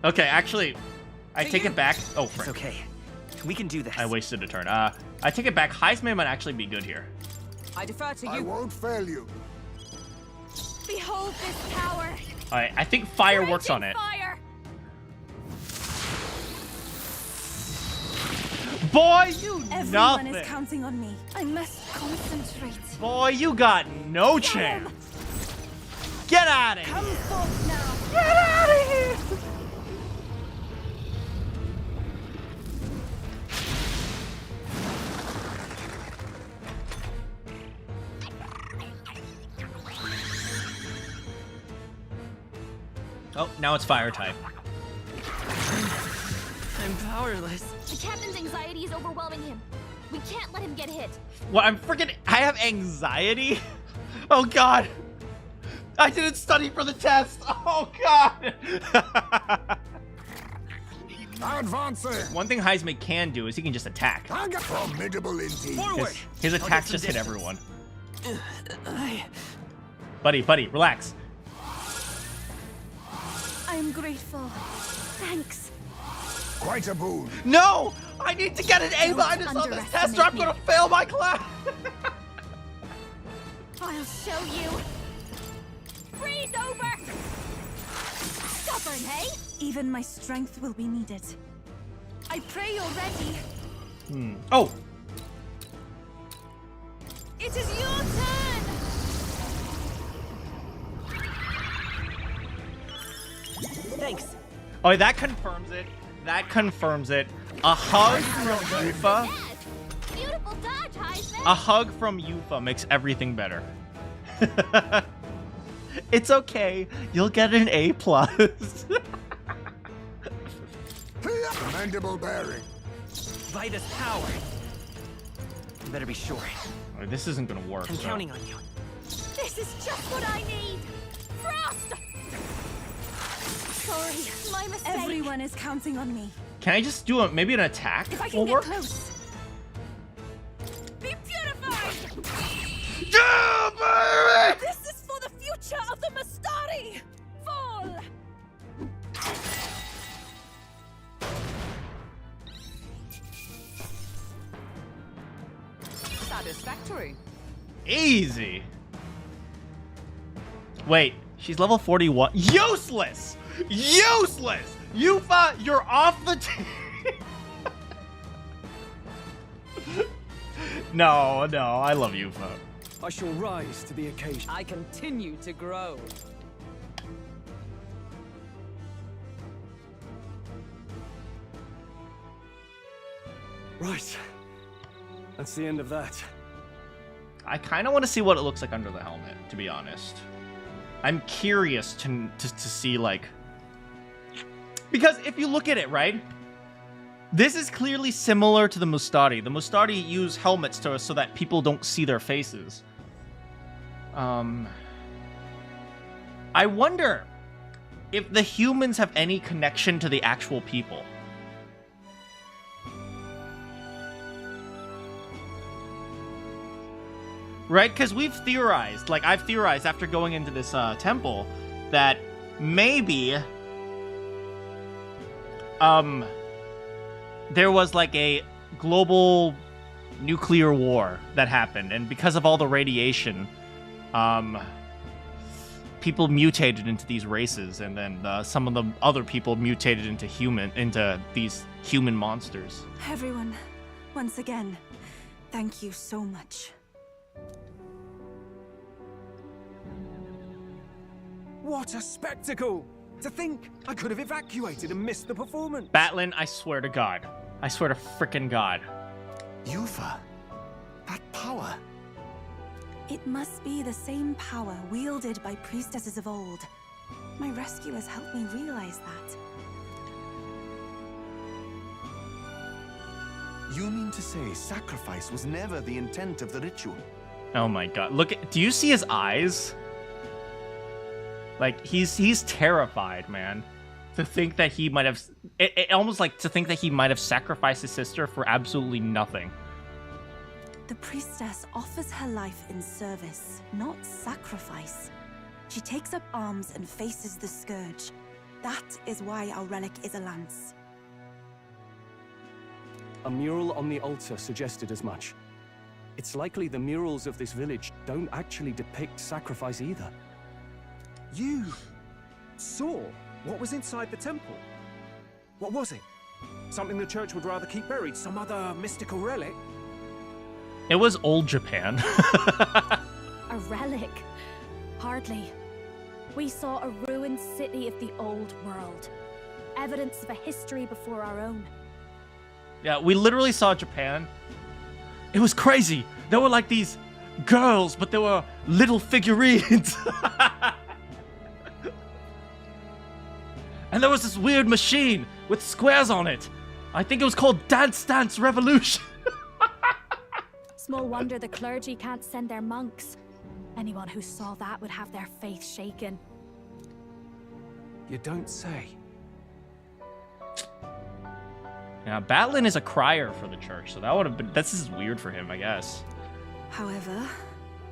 Okay, actually, I take it back. Oh, frick. It's okay. We can do this. I wasted a turn. I take it back. Heisman might actually be good here. I defer to you. I won't fail you. Behold this power. All right, I think fire works on it. Fire. Boy, you Everyone nothing. is counting on me. I must concentrate. Boy, you got no chance. Get out of here. Come forth now. Get out of here. Oh, now it's fire type. I'm powerless. The captain's anxiety is overwhelming him. We can't let him get hit. What? I have anxiety? Oh, God. I didn't study for the test. Oh, God. Advancing. One thing Heisman can do is he can just attack. Formidable indeed. Forward. His attacks some just hit distance. everyone. Buddy, relax. I am grateful. Thanks. Quite a boon. No! I need to get an A Don't minus on this test or I'm underestimate gonna fail my class! I'll show you. Freeze over. Stubborn, hey? Even my strength will be needed. I pray you're ready. Oh! It is your turn. Thanks. Oh, that confirms it. That confirms it. A hug from Yufa. Yes. Beautiful dodge, Heisman. A hug from Yufa makes everything better. It's okay. You'll get an A+. Commendable bearing. Vitus power. You better be sure. Oh, this isn't gonna work. I'm counting on you. This is just what I need! Frost! Sorry, my mistake. Everyone is counting on me. Can I just do maybe an attack? If I can will get work? close. Be purified! This is for the future of the Mastari! Fall! Satisfactory. Easy. Wait, she's level 41. Useless! Useless! Yufa, you're off the team. No, I love Yufa. I shall rise to the occasion. I continue to grow. Right. That's the end of that. I kind of want to see what it looks like under the helmet, to be honest. I'm curious to see, like... Because if you look at it, right? This is clearly similar to the Mustari. The Mustari use helmets so that people don't see their faces. I wonder if the humans have any connection to the actual people. Right? Because we've theorized, like I've theorized after going into this temple, that maybe there was like a global nuclear war that happened, and because of all the radiation, people mutated into these races, and then some of the other people mutated into these human monsters. Everyone, once again, thank you so much. What a spectacle! To think I could have evacuated and missed the performance. Batlin, I swear to God. I swear to frickin' God. Yufa, that power. It must be the same power wielded by priestesses of old. My rescuers helped me realize that. You mean to say sacrifice was never the intent of the ritual? Oh my God. Look at, do you see his eyes? Like, he's terrified, man. To think that he might have... It almost like to think that he might have sacrificed his sister for absolutely nothing. The priestess offers her life in service, not sacrifice. She takes up arms and faces the scourge. That is why our relic is a lance. A mural on the altar suggested as much. It's likely the murals of this village don't actually depict sacrifice either. You saw what was inside the temple? What was it? Something the church would rather keep buried? Some other mystical relic? It was old Japan. A relic? Hardly. We saw a ruined city of the old world. Evidence of a history before our own. Yeah, we literally saw Japan. It was crazy. There were like these girls, but there were little figurines. And there was this weird machine with squares on it. I think it was called Dance Dance Revolution. Small wonder the clergy can't send their monks. Anyone who saw that would have their faith shaken. You don't say. Yeah, Batlin is a crier for the church, so that would have been... This is weird for him, I guess. However,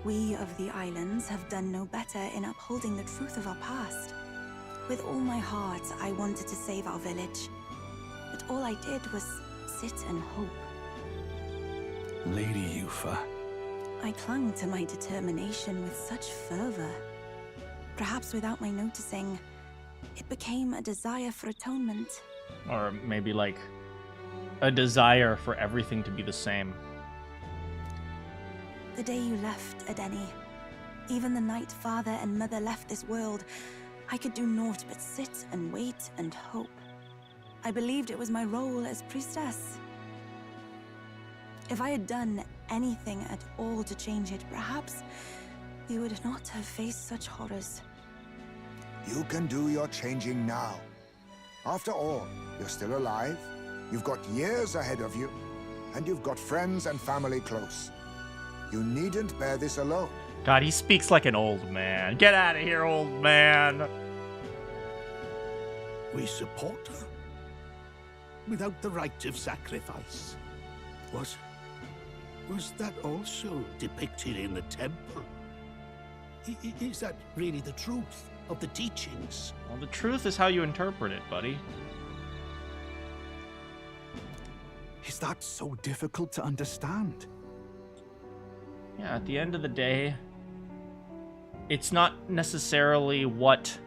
we of the islands have done no better in upholding the truth of our past. With all my heart, I wanted to save our village. But all I did was sit and hope. Lady Yufa. I clung to my determination with such fervor. Perhaps without my noticing, it became a desire for atonement. Or maybe like a desire for everything to be the same. The day you left, Adeni, even the night father and mother left this world, I could do naught but sit and wait and hope. I believed it was my role as priestess. If I had done anything at all to change it, perhaps we would not have faced such horrors. You can do your changing now. After all, you're still alive, you've got years ahead of you, and you've got friends and family close. You needn't bear this alone. God, he speaks like an old man. Get out of here, old man. We support her. Without the rite of sacrifice. Was that also depicted in the temple? Is that really the truth of the teachings? Well, the truth is how you interpret it, buddy. Is that so difficult to understand? Yeah, at the end of the day, it's not necessarily what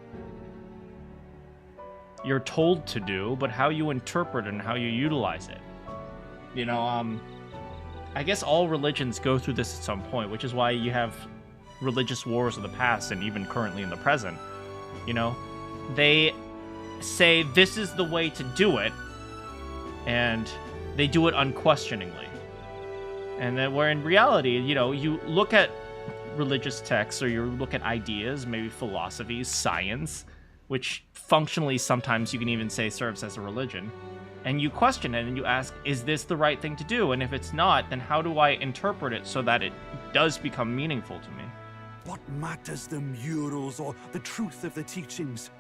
you're told to do, but how you interpret it and how you utilize it. You know, I guess all religions go through this at some point, which is why you have religious wars of the past and even currently in the present. You know, they say this is the way to do it, and they do it unquestioningly. And then where in reality, you know, you look at religious texts or you look at ideas, maybe philosophies, science, which functionally sometimes you can even say serves as a religion, and you question it and you ask, is this the right thing to do? And if it's not, then how do I interpret it so that it does become meaningful to me? What matters the murals or the truth of the teachings?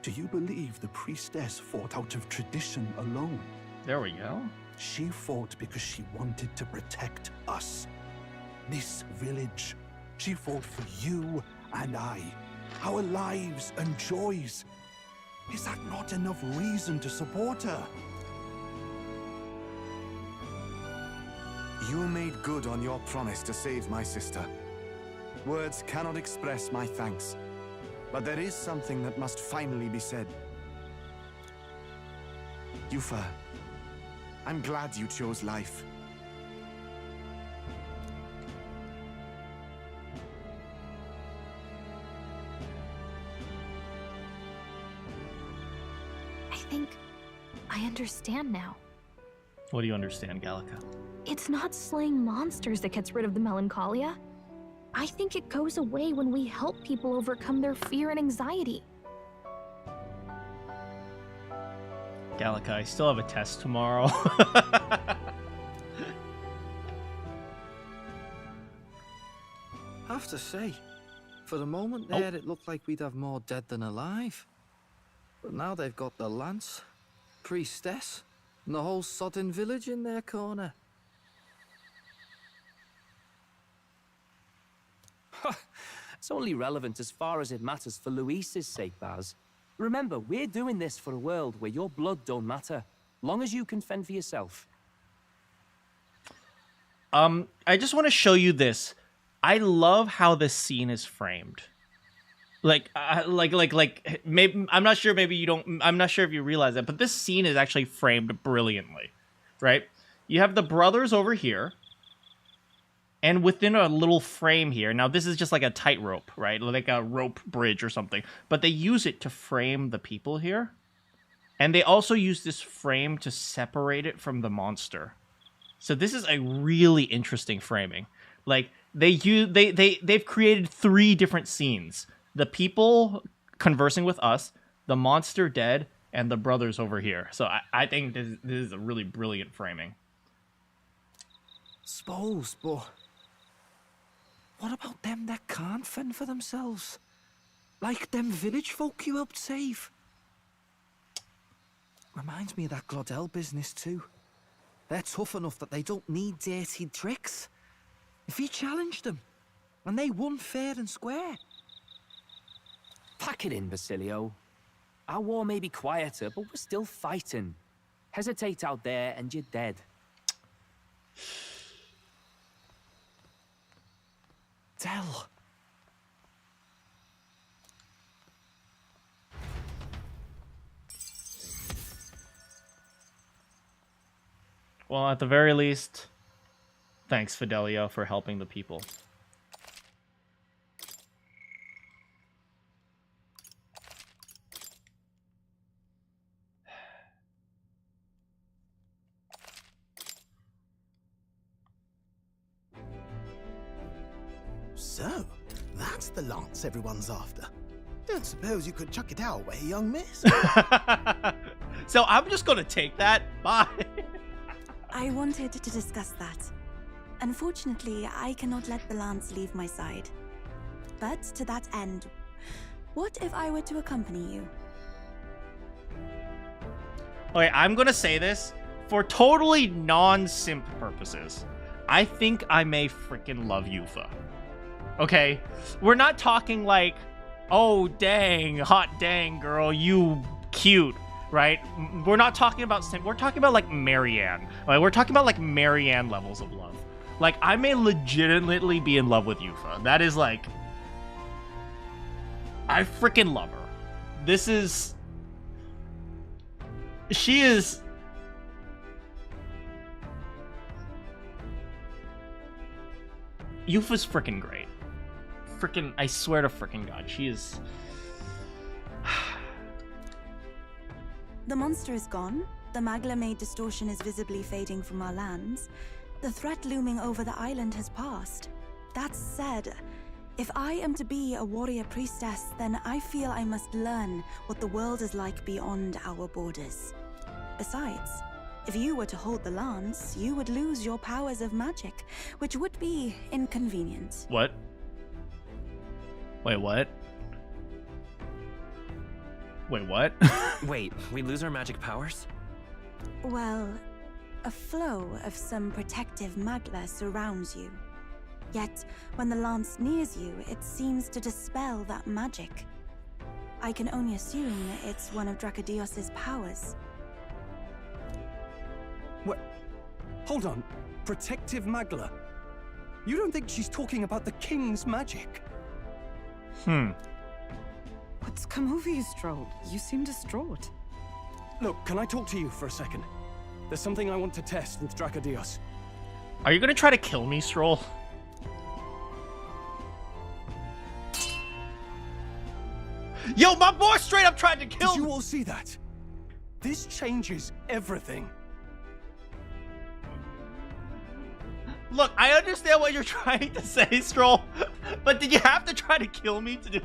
Do you believe the priestess fought out of tradition alone? There we go. She fought because she wanted to protect us. This village. She fought for you and I. Our lives and joys. Is that not enough reason to support her? You made good on your promise to save my sister. Words cannot express my thanks. But there is something that must finally be said. Yufa, I'm glad you chose life. I think I understand now. What do you understand, Gallica? It's not slaying monsters that gets rid of the melancholia. I think it goes away when we help people overcome their fear and anxiety. Gallica, I still have a test tomorrow. Have to say, for the moment there, it looked like we'd have more dead than alive. But now they've got the lance, priestess, and the whole sodden village in their corner. It's only relevant as far as it matters for Luis's sake, Baz. Remember, we're doing this for a world where your blood don't matter, long as you can fend for yourself. I just want to show you this. I love how this scene is framed. Like maybe I'm not sure. Maybe you don't. I'm not sure if you realize that, but this scene is actually framed brilliantly, right? You have the brothers over here, and within a little frame here. Now this is just like a tightrope, right? Like a rope bridge or something. But they use it to frame the people here, and they also use this frame to separate it from the monster. So this is a really interesting framing. Like they've created 3 different scenes. The people conversing with us, the monster dead, and the brothers over here. So I think this is a really brilliant framing. Suppose, but what about them that can't fend for themselves? Like them village folk you helped save? Reminds me of that Glodell business too. They're tough enough that they don't need dirty tricks. If he challenged them, and they won fair and square. Pack it in, Basilio. Our war may be quieter, but we're still fighting. Hesitate out there and you're dead. Del. Well, at the very least, thanks, Fidelio, for helping the people. So, that's the lance everyone's after. Don't suppose you could chuck it our way, young miss? So I'm just gonna take that. Bye. I wanted to discuss that. Unfortunately, I cannot let the lance leave my side. But to that end, what if I were to accompany you? Okay, I'm gonna say this for totally non-simp purposes. I think I may freaking love Yufa. Okay? We're not talking like, oh dang, hot dang girl, you cute, right? We're not talking about simp, we're talking about like Marianne. Like, we're talking about like Marianne levels of love. Like, I may legitimately be in love with Yufa. That is like, I freaking love her. This is, she is, Yufa's freaking great. Freaking, I swear to freaking God, she is. The monster is gone. The Magla-made distortion is visibly fading from our lands. The threat looming over the island has passed. That said, if I am to be a warrior priestess, then I feel I must learn what the world is like beyond our borders. Besides, if you were to hold the lance, you would lose your powers of magic, which would be inconvenient. What? Wait, what? Wait, what? Wait, we lose our magic powers? Well, a flow of some protective magla surrounds you. Yet, when the lance nears you, it seems to dispel that magic. I can only assume it's one of Dracodios's powers. What? Hold on. Protective magla? You don't think she's talking about the king's magic? What's come over you, Stroll? You seem distraught. Look, can I talk to you for a second? There's something I want to test with Dracodios. Are you gonna try to kill me, Stroll? Yo, my boy straight up tried to kill me! Did you all see that? This changes everything. Look, I understand what you're trying to say, Stroll, but did you have to try to kill me to do?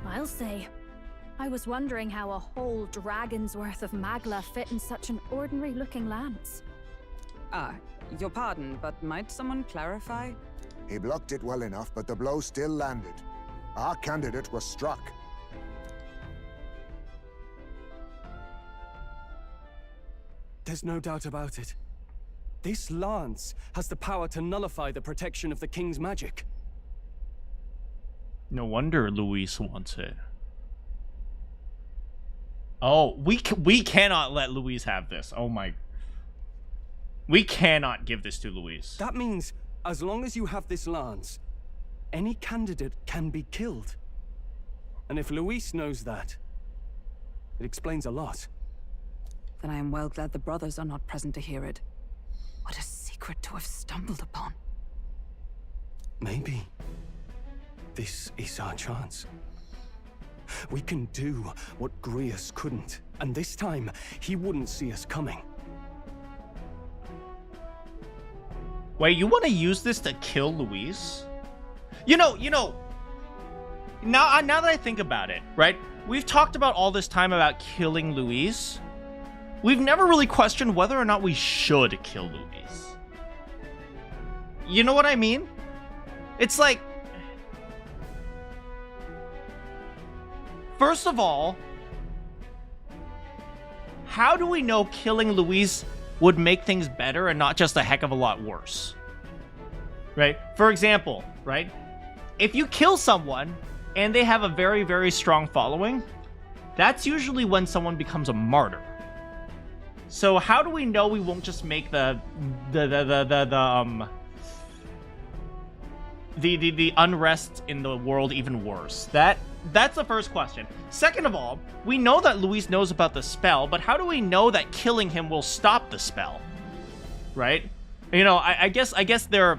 I'll say. I was wondering how a whole dragon's worth of magla fit in such an ordinary-looking lance. Your pardon, but might someone clarify? He blocked it well enough, but the blow still landed. Our candidate was struck. There's no doubt about it. This lance has the power to nullify the protection of the king's magic. No wonder Luis wants it. Oh, we cannot let Luis have this. Oh my. We cannot give this to Luis. That means, as long as you have this lance, any candidate can be killed. And if Luis knows that, it explains a lot. Then I am well glad the brothers are not present to hear it. What a secret to have stumbled upon. Maybe this is our chance. We can do what Grius couldn't, and this time he wouldn't see us coming. Wait, you want to use this to kill Luis? You know, now that I think about it, right? We've talked about all this time about killing Luis. We've never really questioned whether or not we should kill Luis. You know what I mean? It's like, first of all, how do we know killing Luis would make things better and not just a heck of a lot worse? Right? For example, right? If you kill someone and they have a very, very strong following, that's usually when someone becomes a martyr. So how do we know we won't just make the unrest in the world even worse? That's the first question. Second of all, we know that Luis knows about the spell, but how do we know that killing him will stop the spell? Right? You know, I guess their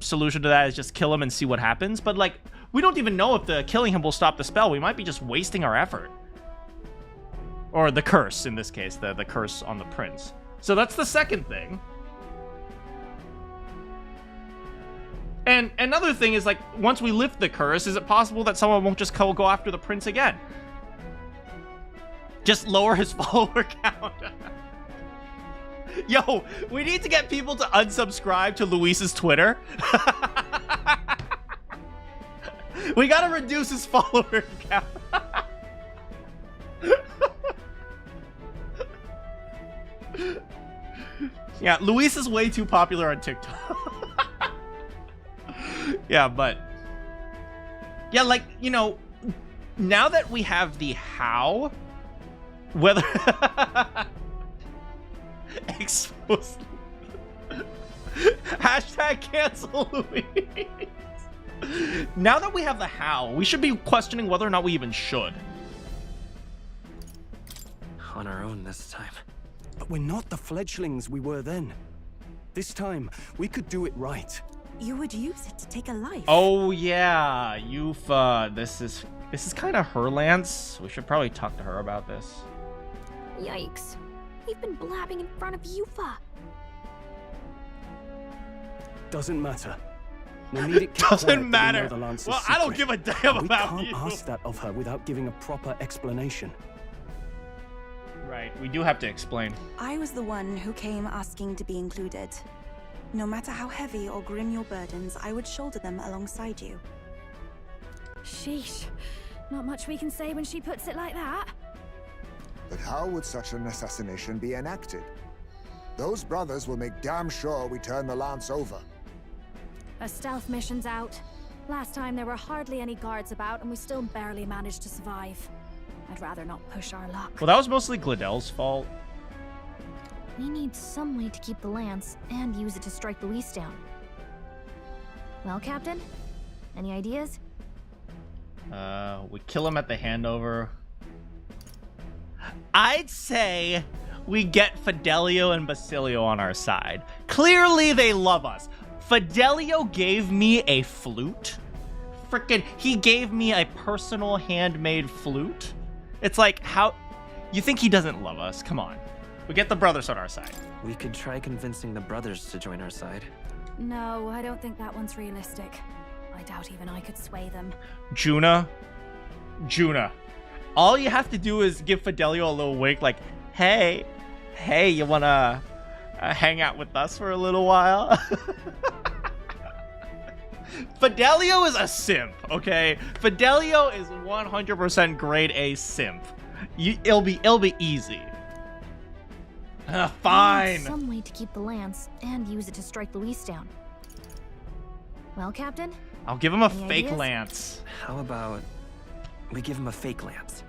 solution to that is just kill him and see what happens. But like, we don't even know if the killing him will stop the spell. We might be just wasting our effort. Or the curse, in this case, the curse on the prince. So that's the second thing. And another thing is, like, once we lift the curse, is it possible that someone won't just go after the prince again? Just lower his follower count. Yo, we need to get people to unsubscribe to Luis's Twitter. We gotta reduce his follower count. Yeah, Luis is way too popular on TikTok. Yeah, but... yeah, like, you know, now that we have the how... whether... exposed... Hashtag cancel Luis. Now that we have the how, we should be questioning whether or not we even should. On our own this time. But we're not the fledglings we were then. This time, we could do it right. You would use it to take a life. Oh yeah, this is kind of her lance. We should probably talk to her about this. Yikes. We've been blabbing in front of Yufa. Doesn't matter. We'll need it kept Doesn't quiet that we matter. know the Lance's Well, I don't secret. give a damn We about can't you. ask that of her without giving a proper explanation. Right, we do have to explain. I was the one who came asking to be included. No matter how heavy or grim your burdens, I would shoulder them alongside you. Sheesh. Not much we can say when she puts it like that. But how would such an assassination be enacted? Those brothers will make damn sure we turn the lance over. A stealth mission's out. Last time there were hardly any guards about and we still barely managed to survive. I'd rather not push our luck. Well, that was mostly Gladel's fault. We need some way to keep the lance and use it to strike Luis down. Well, Captain? Any ideas? We kill him at the handover. I'd say we get Fidelio and Basilio on our side. Clearly they love us. Fidelio gave me a flute. He gave me a personal handmade flute. It's like, how... you think he doesn't love us? Come on. We get the brothers on our side. We could try convincing the brothers to join our side. No, I don't think that one's realistic. I doubt even I could sway them. Juna. All you have to do is give Fidelio a little wink, like, hey, you wanna hang out with us for a little while? Fidelio is a simp, okay? Fidelio is 100% grade A simp. It'll be easy. Fine. Some way to keep the lance and use it to strike Luis down. Well, Captain? I'll give him a Any fake ideas? lance. How about we give him a fake lance?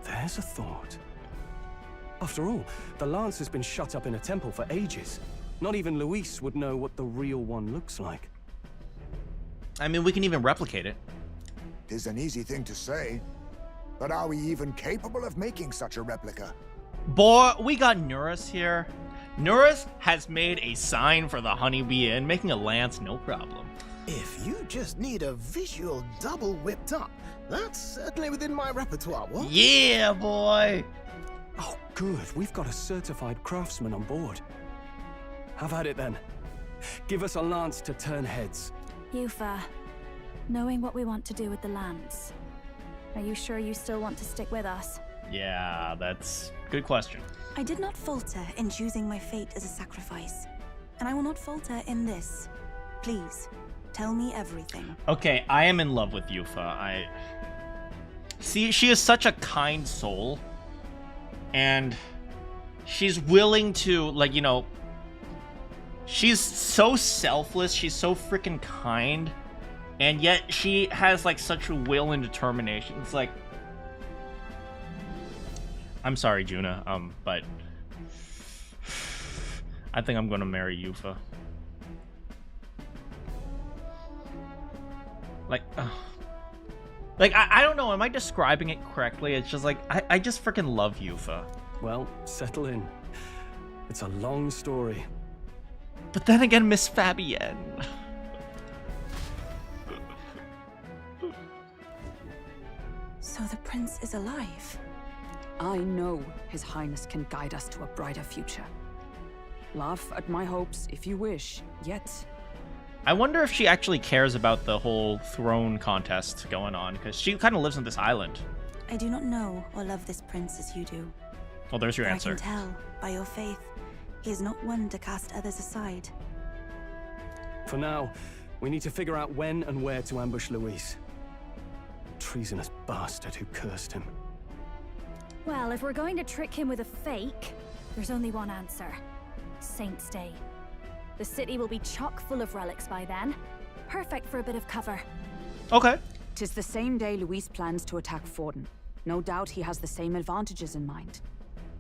There's a thought. After all, the lance has been shut up in a temple for ages. Not even Luis would know what the real one looks like. I mean, we can even replicate it. Tis an easy thing to say, but are we even capable of making such a replica? Boy, we got Nuris here. Nuris has made a sign for the honeybee inn, making a lance no problem. If you just need a visual double whipped up, that's certainly within my repertoire, what? Yeah, boy! Oh, good. We've got a certified craftsman on board. Have at it then. Give us a lance to turn heads. Yufa, knowing what we want to do with the lance, are you sure you still want to stick with us? Yeah, that's a good question. I did not falter in choosing my fate as a sacrifice, and I will not falter in this. Please, tell me everything. Okay, I am in love with Yufa. See, she is such a kind soul, and she's willing to, like, you know, she's so selfless, she's so freaking kind, and yet she has, like, such a will and determination. It's like, I'm sorry, Juna, but I think I'm gonna marry Yufa. Like, I don't know, am I describing it correctly? It's just like, I just freaking love Yufa. Well, settle in. It's a long story. But then again, Miss Fabienne. So the prince is alive? I know His Highness can guide us to a brighter future. Laugh at my hopes if you wish, yet I wonder if she actually cares about the whole throne contest going on, because she kind of lives on this island. I do not know or love this prince as you do. Well, there's your But answer. I can tell, by your faith, he is not one to cast others aside. For now, we need to figure out when and where to ambush Luis. Treasonous bastard who cursed him. Well, if we're going to trick him with a fake, there's only one answer. Saint's Day. The city will be chock full of relics by then. Perfect for a bit of cover. Okay. 'Tis the same day Luis plans to attack Forden. No doubt he has the same advantages in mind.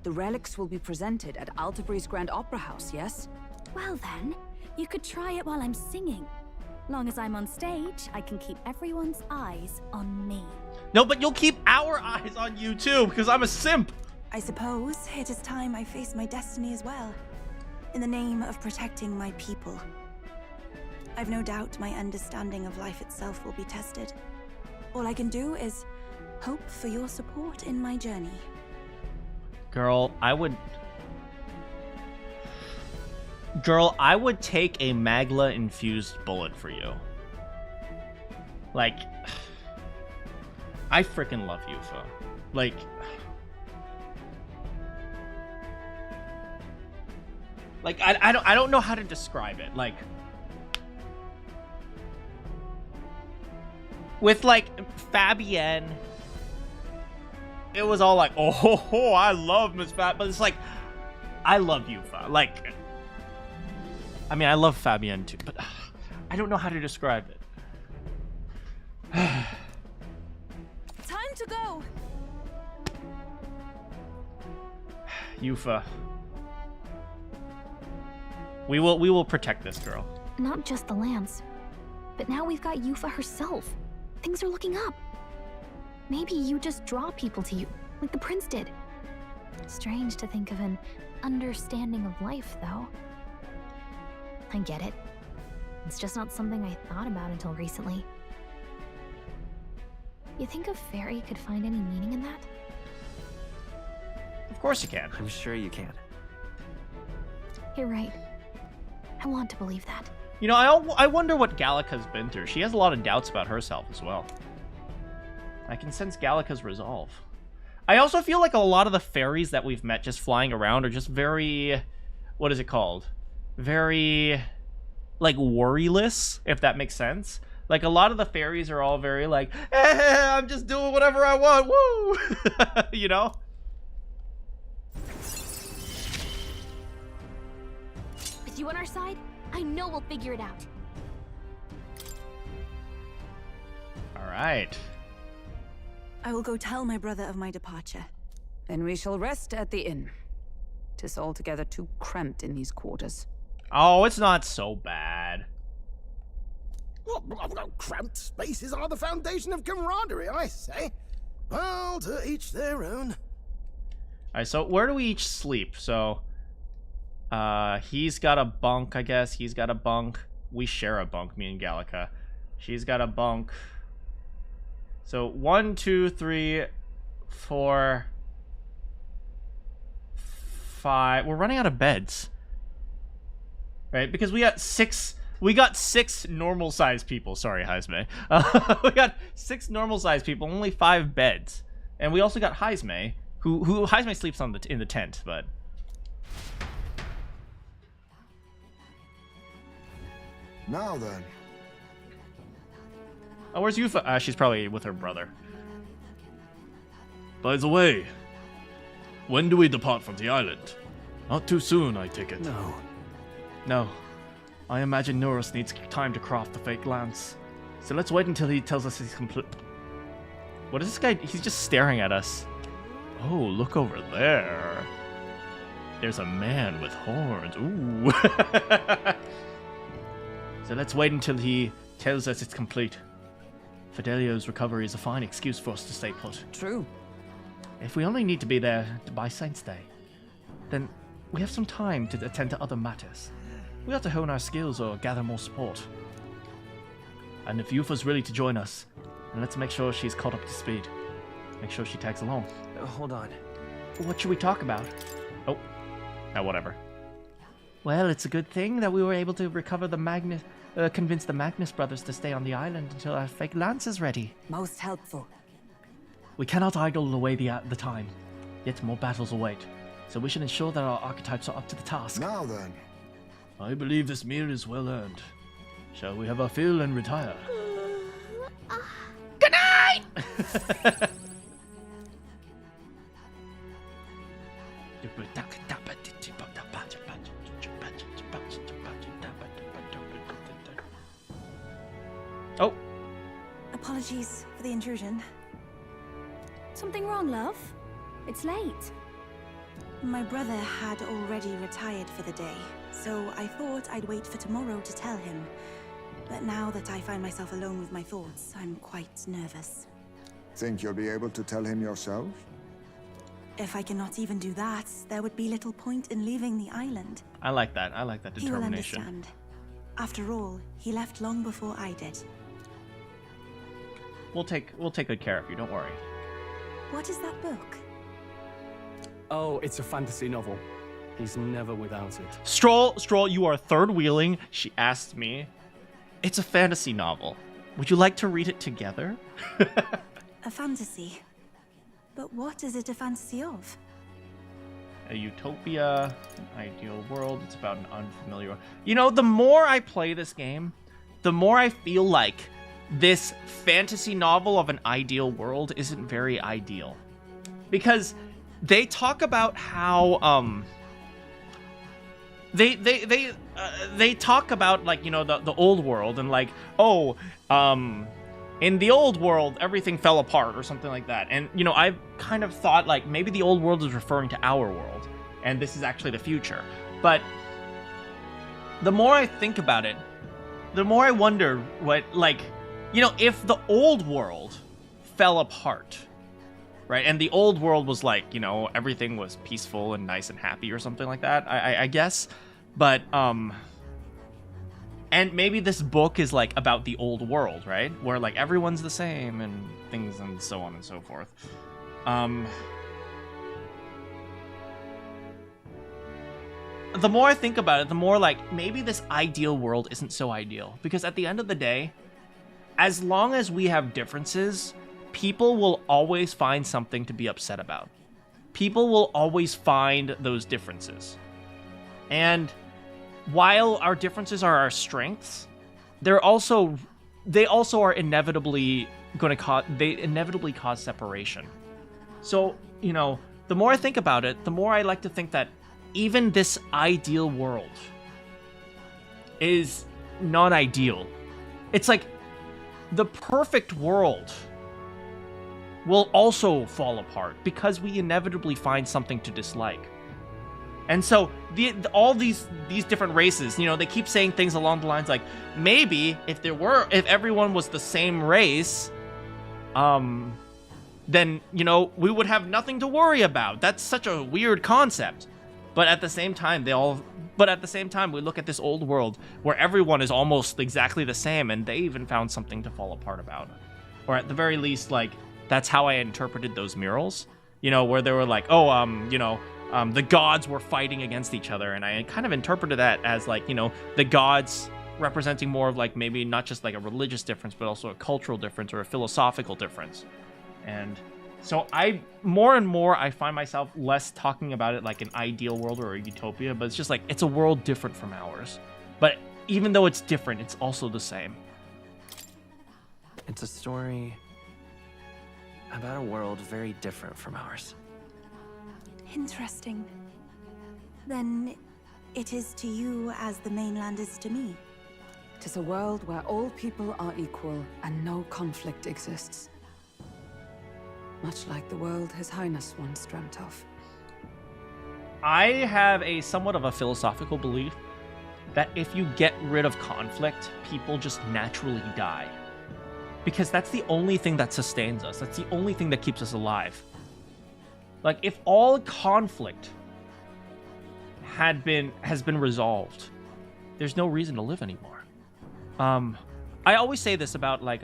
The relics will be presented at Altabri's Grand Opera House, yes? Well then, you could try it while I'm singing. Long as I'm on stage, I can keep everyone's eyes on me. No, but you'll keep our eyes on you too, because I'm a simp. I suppose it is time I face my destiny as well, in the name of protecting my people. I've no doubt my understanding of life itself will be tested. All I can do is hope for your support in my journey. Girl, I would take a Magla-infused bullet for you. Like, I freaking love Yufa. Like, I don't know how to describe it. Like, with like Fabienne, it was all like, oh, I love Miss Fab, but it's like, I love Yufa. Like, I mean, I love Fabienne too, but I don't know how to describe it. Time to go. Yufa. We will protect this girl. Not just the lance, but now we've got Yufa herself. Things are looking up. Maybe you just draw people to you, like the prince did. Strange to think of an understanding of life, though. I get it. It's just not something I thought about until recently. You think a fairy could find any meaning in that? Of course you can. I'm sure you can. You're right. I want to believe that. You know, I wonder what Gallica's been through. She has a lot of doubts about herself as well. I can sense Gallica's resolve. I also feel like a lot of the fairies that we've met just flying around are just very... What is it called? Very... like, worryless, if that makes sense. Like, a lot of the fairies are all very like, I'm just doing whatever I want, woo! You know? With you on our side, I know we'll figure it out. Alright. I will go tell my brother of my departure. Then we shall rest at the inn. 'Tis altogether too cramped in these quarters. Oh, it's not so bad. Well, cramped spaces are the foundation of camaraderie, I say. Well, to each their own. Alright, so where do we each sleep? So, he's got a bunk, I guess. He's got a bunk. We share a bunk, me and Gallica. She's got a bunk. So, 1, 2, 3, 4, 5. We're running out of beds. Right? Because we got six normal-sized people. Sorry, Heisme. We got 6 normal-sized people, only 5 beds. And we also got Heisme, who Heisme sleeps in the tent, but... Now then. Oh, where's Yufa? She's probably with her brother. By the way, when do we depart from the island? Not too soon, I take it. No. I imagine Norris needs time to craft the fake lance. So let's wait until he tells us he's complete. What is this guy? He's just staring at us. Oh, look over there. There's a man with horns. Ooh. So let's wait until he tells us it's complete. Fidelio's recovery is a fine excuse for us to stay put. True. If we only need to be there by Saint's Day, then we have some time to attend to other matters. We have to hone our skills or gather more support. And if Yufa's ready to join us, then let's make sure she's caught up to speed. Make sure she tags along. Hold on. What should we talk about? Oh, whatever. Well, it's a good thing that we were able to recover the convince the Magnus brothers to stay on the island until our fake lance is ready. Most helpful. We cannot idle away the time, yet more battles await. So we should ensure that our archetypes are up to the task. Now then. I believe this meal is well earned. Shall we have our fill and retire? Good night! Oh. Apologies for the intrusion. Something wrong, love? It's late. My brother had already retired for the day, so I thought I'd wait for tomorrow to tell him. But now that I find myself alone with my thoughts, I'm quite nervous. Think you'll be able to tell him yourself? If I cannot even do that, there would be little point in leaving the island. I like that. I like that determination. He will understand. After all, he left long before I did. We'll take good care of you, don't worry. What is that book? Oh, it's a fantasy novel. He's never without it. Stroll, you are third wheeling. She asked me. It's a fantasy novel. Would you like to read it together? A fantasy? But what is it a fantasy of? A utopia, an ideal world. It's about an unfamiliar world. You know, the more I play this game, the more I feel like this fantasy novel of an ideal world isn't very ideal. Because they talk about how they talk about, like, you know, the old world, and like, oh, in the old world everything fell apart or something like that. And you know, I've kind of thought like maybe the old world is referring to our world and this is actually the future. But the more I think about it, the more I wonder what, like, you know, if the old world fell apart, right? And the old world was like, you know, everything was peaceful and nice and happy or something like that, I guess. But, and maybe this book is like about the old world, right? Where like everyone's the same and things and so on and so forth. The more I think about it, the more like maybe this ideal world isn't so ideal. Because at the end of the day, as long as we have differences, people will always find something to be upset about. People will always find those differences. And while our differences are our strengths, they also are inevitably going to cause separation. So, you know, the more I think about it, the more I like to think that even this ideal world is not ideal. It's like the perfect world will also fall apart because we inevitably find something to dislike. And so all these different races, you know, they keep saying things along the lines like, maybe if everyone was the same race, then, you know, we would have nothing to worry about. That's such a weird concept. But at the same time, we look at this old world where everyone is almost exactly the same, and they even found something to fall apart about. Or at the very least, like, that's how I interpreted those murals, you know, where they were like, oh, you know, the gods were fighting against each other. And I kind of interpreted that as like, you know, the gods representing more of like maybe not just like a religious difference, but also a cultural difference or a philosophical difference. And so more and more I find myself less talking about it like an ideal world or a utopia, but it's just like, it's a world different from ours. But even though it's different, it's also the same. It's a story about a world very different from ours. Interesting. Then it is to you as the mainland is to me. 'Tis a world where all people are equal and no conflict exists. Much like the world His Highness once dreamt of. I have a somewhat of a philosophical belief that if you get rid of conflict, people just naturally die. Because that's the only thing that sustains us. That's the only thing that keeps us alive. Like, if all conflict has been resolved, there's no reason to live anymore. I always say this about, like,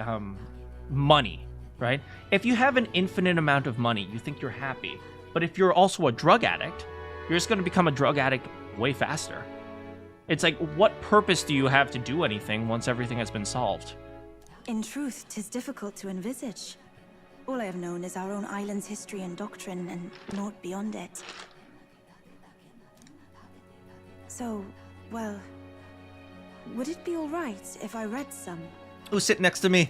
money, right? If you have an infinite amount of money, you think you're happy. But if you're also a drug addict, you're just going to become a drug addict way faster. It's like, what purpose do you have to do anything once everything has been solved? In truth, 'tis difficult to envisage. All I have known is our own island's history and doctrine, and naught beyond it. So, well, would it be all right if I read some? Who's sitting next to me?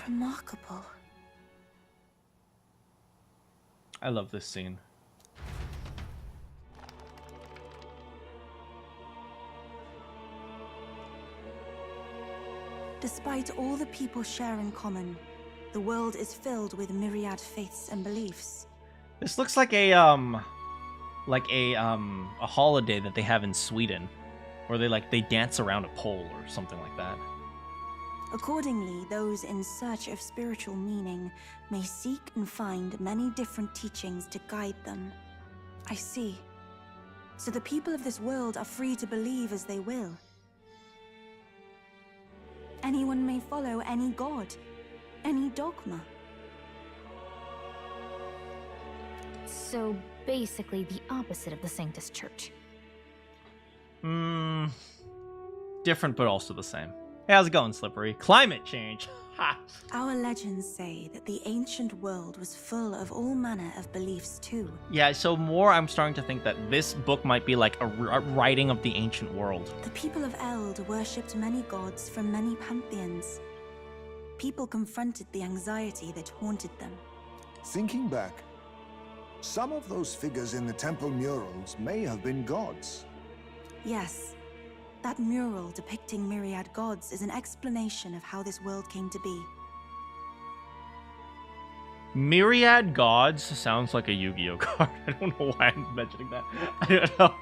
Remarkable. I love this scene. Despite all the people share in common, the world is filled with myriad faiths and beliefs. This looks like a holiday that they have in Sweden, where they dance around a pole or something like that. Accordingly, those in search of spiritual meaning may seek and find many different teachings to guide them. I see. So the people of this world are free to believe as they will. Anyone may follow any god, any dogma. So basically the opposite of the Sanctus Church. Different, but also the same. Hey, how's it going, Slippery? Climate change. Ha! Our legends say that the ancient world was full of all manner of beliefs too. Yeah, so more I'm starting to think that this book might be like a writing of the ancient world. The people of Eld worshipped many gods from many pantheons. People confronted the anxiety that haunted them. Thinking back, some of those figures in the temple murals may have been gods. Yes. That mural depicting myriad gods is an explanation of how this world came to be. Myriad gods sounds like a Yu-Gi-Oh card. I don't know why I'm mentioning that. I don't know.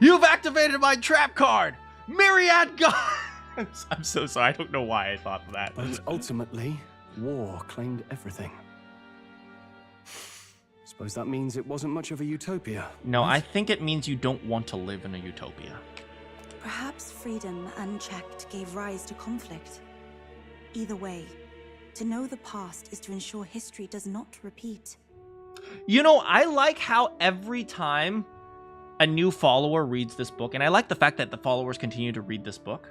You've activated my trap card! Myriad gods! I'm so sorry. I don't know why I thought that. But ultimately, war claimed everything. Suppose that means it wasn't much of a utopia. No, I think it means you don't want to live in a utopia. Perhaps freedom unchecked gave rise to conflict. Either way, to know the past is to ensure history does not repeat. You know, I like how every time a new follower reads this book, and I like the fact that the followers continue to read this book,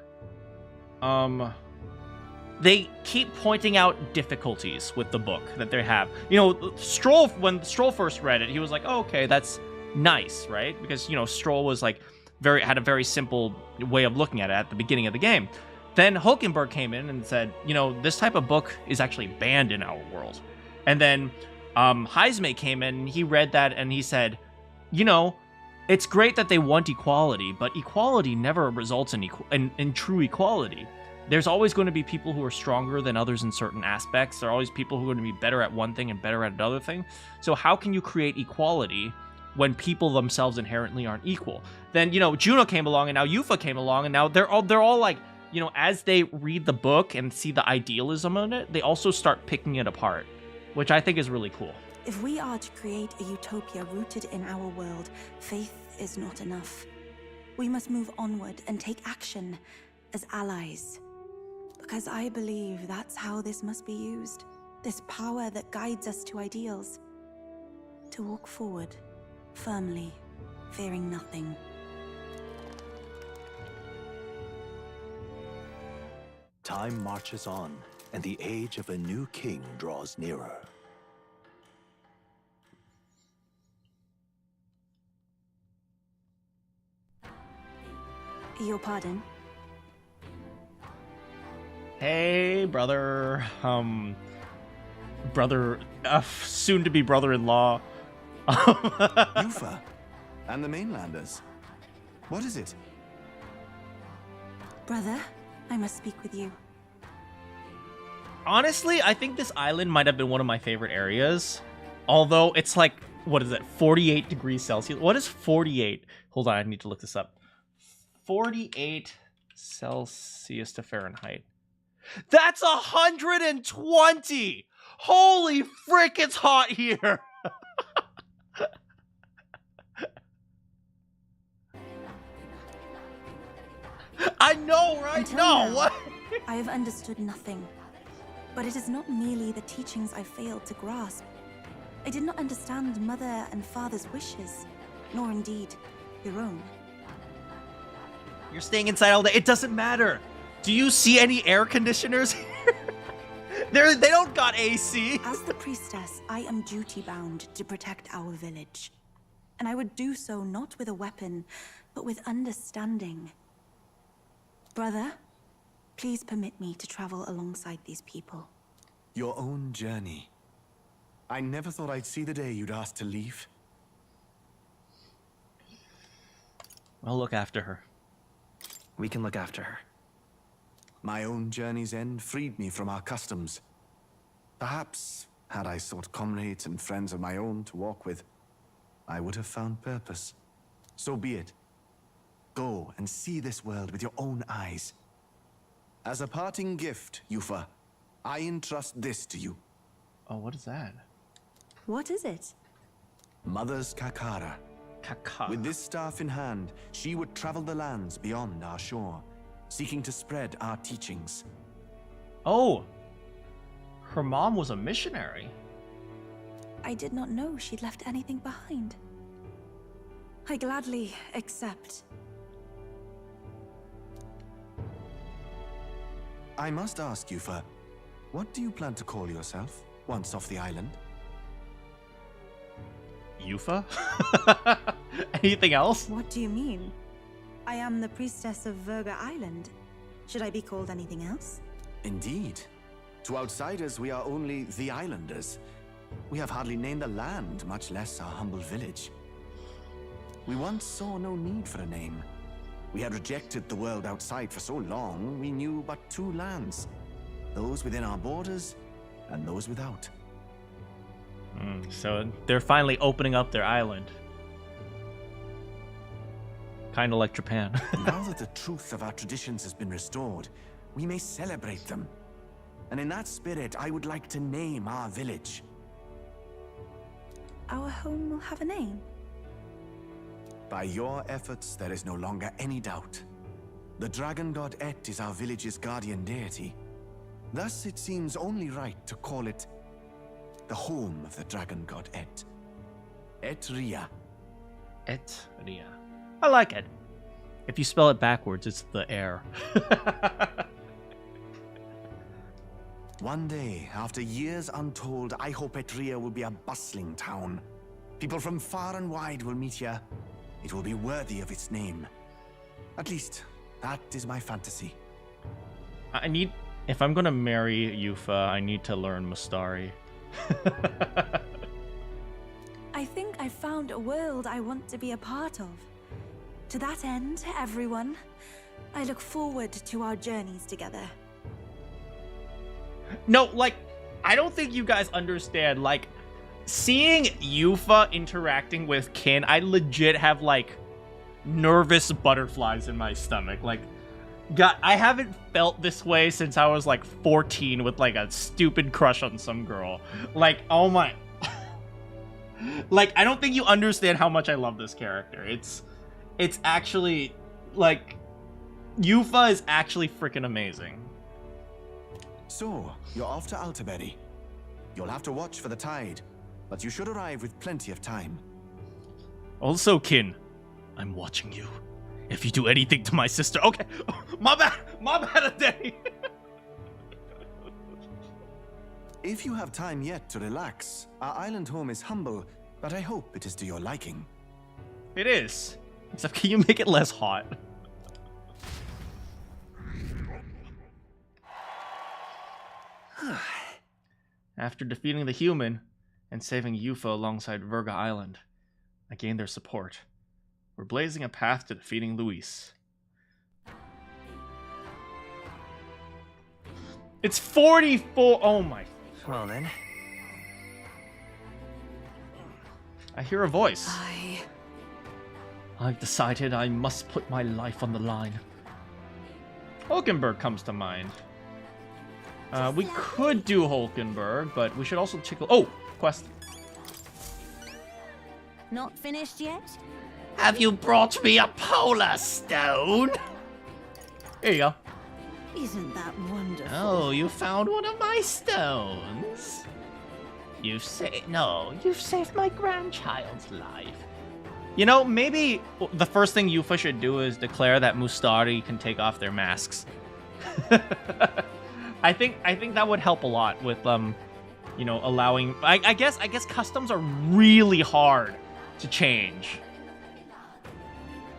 they keep pointing out difficulties with the book that they have. You know, Stroll, when Stroll first read it, he was like, oh, okay, that's nice, right? Because, you know, Stroll was like, had a very simple way of looking at it at the beginning of the game. Then Hulkenberg came in and said, you know, this type of book is actually banned in our world. And then Heisme came in and he read that and he said, you know, it's great that they want equality, but equality never results in true equality. There's always going to be people who are stronger than others in certain aspects. There are always people who are going to be better at one thing and better at another thing. So how can you create equality when people themselves inherently aren't equal? Then, you know, Juno came along and now Yufa came along and now they're all like, you know, as they read the book and see the idealism in it, they also start picking it apart, which I think is really cool. If we are to create a utopia rooted in our world, faith is not enough. We must move onward and take action as allies. Because I believe that's how this must be used. This power that guides us to ideals. To walk forward, firmly, fearing nothing. Time marches on, and the age of a new king draws nearer. Your pardon? Hey, brother. Soon to be brother-in-law. Yufa and the mainlanders. What is it? Brother, I must speak with you. Honestly, I think this island might have been one of my favorite areas. Although it's like, what is it, 48 degrees Celsius? What is 48? Hold on, I need to look this up. 48 Celsius to Fahrenheit. That's 120! Holy frick, it's hot here! I know, right? Until No, now, what? I have understood nothing. But it is not merely the teachings I failed to grasp. I did not understand Mother and Father's wishes. nor indeed your own. You're staying inside all day. It doesn't matter. Do you see any air conditioners here? They don't got AC. As the priestess, I am duty-bound to protect our village. And I would do so not with a weapon, but with understanding. Brother, please permit me to travel alongside these people. Your own journey. I never thought I'd see the day you'd ask to leave. I'll look after her. We can look after her. My own journey's end freed me from our customs. Perhaps, had I sought comrades and friends of my own to walk with, I would have found purpose. So be it. Go and see this world with your own eyes. As a parting gift, Yufa, I entrust this to you. Oh, what is that? What is it? Mother's Kakara. Kakara. With this staff in hand, she would travel the lands beyond our shore, seeking to spread our teachings. Oh, her mom was a missionary. I did not know she'd left anything behind. I gladly accept. I must ask, Yufa, what do you plan to call yourself once off the island? Yufa? Anything else? What do you mean? I am the priestess of Verga Island. Should I be called anything else? Indeed. To outsiders, we are only the islanders. We have hardly named the land, much less our humble village. We once saw no need for a name. We had rejected the world outside for so long, we knew but two lands. Those within our borders, and those without. So they're finally opening up their island. Kind of like Japan. Now that the truth of our traditions has been restored, we may celebrate them. And in that spirit, I would like to name our village. Our home will have a name. By your efforts, there is no longer any doubt. The dragon god Et is our village's guardian deity. Thus, it seems only right to call it the home of the dragon god Et. Etria. Etria. I like it. If you spell it backwards, it's the air. One day, after years untold, I hope Etria will be a bustling town. People from far and wide will meet here. It will be worthy of its name. At least, that is my fantasy. If I'm gonna marry Yufa, I need to learn Mustari. I think I found a world I want to be a part of. To that end, everyone, I look forward to our journeys together. No, like, I don't think you guys understand, like, seeing Yufa interacting with Kin, I legit have, like, nervous butterflies in my stomach. Like, God, I haven't felt this way since I was, like, 14 with, like, a stupid crush on some girl. Like, oh my... Like, I don't think you understand how much I love this character. It's actually, like, Yufa is actually freaking amazing. So, you're off to Altaberry. You'll have to watch for the tide, but you should arrive with plenty of time. Also, Kin, I'm watching you. If you do anything to my sister... Okay, my bad a day. If you have time yet to relax, our island home is humble, but I hope it is to your liking. It is. Except, can you make it less hot? After defeating the human and saving Yufa alongside Verga Island, I gained their support. We're blazing a path to defeating Luis. It's 44. Oh my. Well then. I hear a voice. I've decided I must put my life on the line. Hulkenberg comes to mind. We could do Hulkenberg, but we should also tickle... Oh! Quest. Not finished yet? Have you brought me a polar stone? Here you go. Isn't that wonderful? Oh, you found one of my stones. You've saved my grandchild's life. You know, maybe the first thing Yufa should do is declare that Mustari can take off their masks. I think that would help a lot with you know, allowing. I guess customs are really hard to change.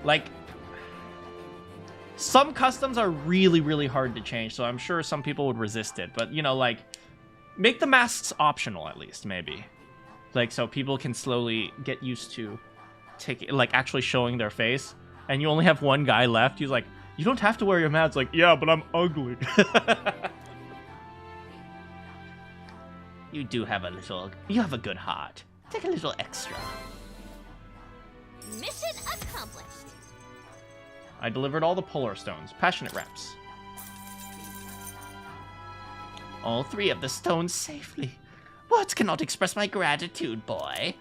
Like, some customs are really hard to change, so I'm sure some people would resist it. But you know, like, make the masks optional at least, maybe. Like, so people can slowly get used to like actually showing their face. And you only have one guy left. He's like, you don't have to wear your mask. Like, yeah, but I'm ugly. You do have you have a good heart. Take a little extra. Mission accomplished. I delivered all the polar stones. Passionate reps. All 3 of the stones safely. Words cannot express my gratitude, boy.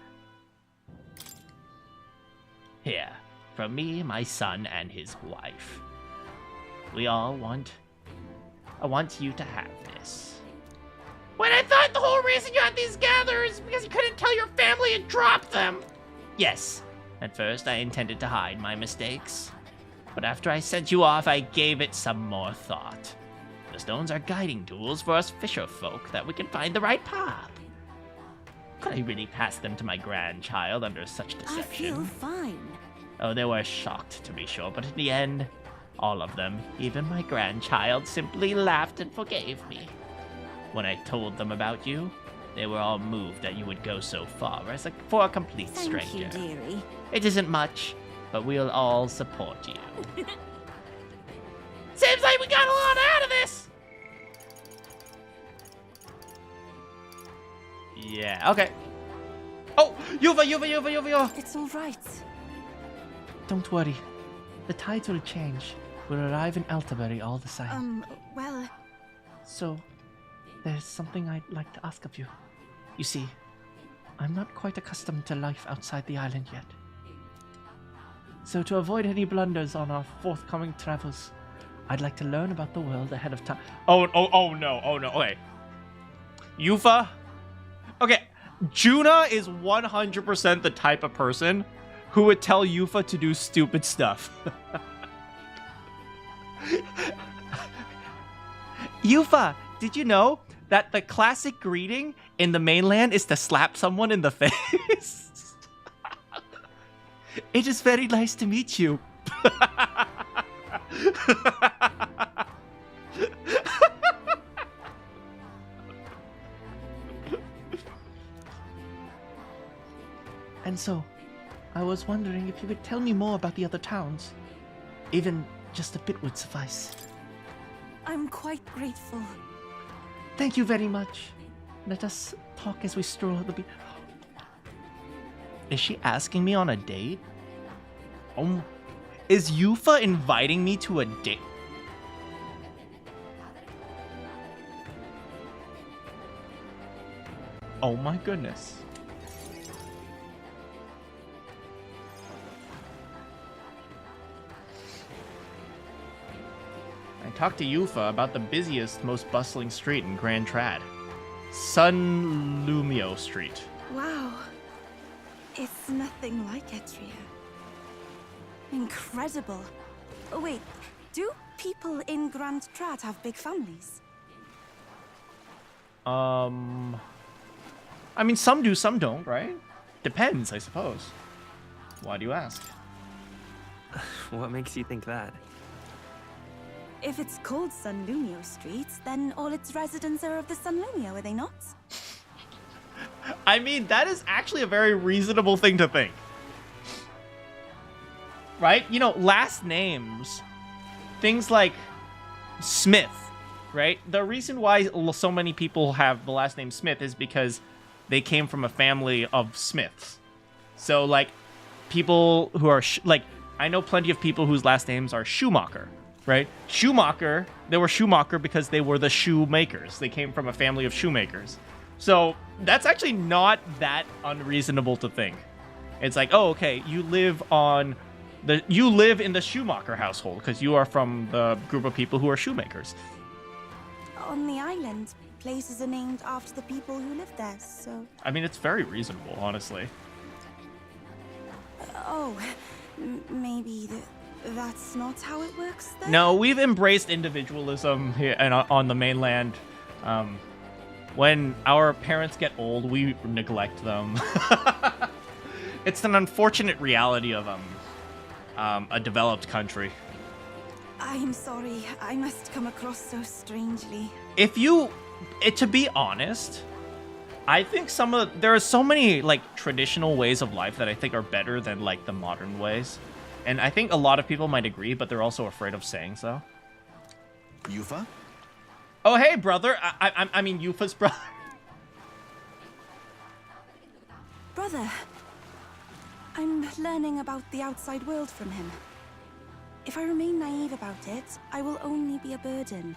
Here, from me, my son, and his wife. I want you to have this. When I thought the whole reason you had these gatherers is because you couldn't tell your family and drop them. Yes, at first I intended to hide my mistakes. But after I sent you off, I gave it some more thought. The stones are guiding tools for us fisher folk that we can find the right path. Could I really pass them to my grandchild under such deception? I feel fine. Oh, they were shocked, to be sure, but in the end, all of them, even my grandchild, simply laughed and forgave me. When I told them about you, they were all moved that you would go so far for a complete stranger. Thank you, dearie. It isn't much, but we'll all support you. Seems like we got a lot out of this. Yeah, okay. Oh, Yuva! It's all right. Don't worry. The tides will change. We'll arrive in Altabury all the same. Well... So, there's something I'd like to ask of you. You see, I'm not quite accustomed to life outside the island yet. So to avoid any blunders on our forthcoming travels, I'd like to learn about the world ahead of time. Oh no. Okay. Yufa? Okay, Juna is 100% the type of person who would tell Yufa to do stupid stuff. Yufa, did you know that the classic greeting in the mainland is to slap someone in the face? It is very nice to meet you. And so, I was wondering if you could tell me more about the other towns. Even just a bit would suffice. I'm quite grateful. Thank you very much. Let us talk as we stroll the beach. Is she asking me on a date? Is Yufa inviting me to a date? Oh my goodness. I talked to Yufa about the busiest, most bustling street in Grand Trad. Sun Lumio Street. Wow. It's nothing like Etria. Incredible. Oh, wait, do people in Grand Trad have big families? I mean, some do, some don't, right? Depends, I suppose. Why do you ask? What makes you think that? If it's called Sun Lumio Street, then all its residents are of the Sun Lumio, are they not? I mean, that is actually a very reasonable thing to think. Right? You know, last names, things like Smith, right? The reason why so many people have the last name Smith is because they came from a family of Smiths. So, like, people who are, I know plenty of people whose last names are Schumacher, right? Schumacher, they were Schumacher because they were the shoemakers. They came from a family of shoemakers. So, that's actually not that unreasonable to think. It's like, oh, okay, you live in the Schumacher household because you are from the group of people who are shoemakers. On the island, places are named after the people who live there, so... I mean, it's very reasonable, honestly. Oh, maybe that's not how it works then? No, we've embraced individualism here and on the mainland. When our parents get old, we neglect them. It's an unfortunate reality of a developed country. I'm sorry. I must come across so strangely. To be honest, I think there are so many like traditional ways of life that I think are better than like the modern ways. And I think a lot of people might agree, but they're also afraid of saying so. Yufa? Oh, hey, brother. I mean, Yufa's brother. Brother, I'm learning about the outside world from him. If I remain naive about it, I will only be a burden.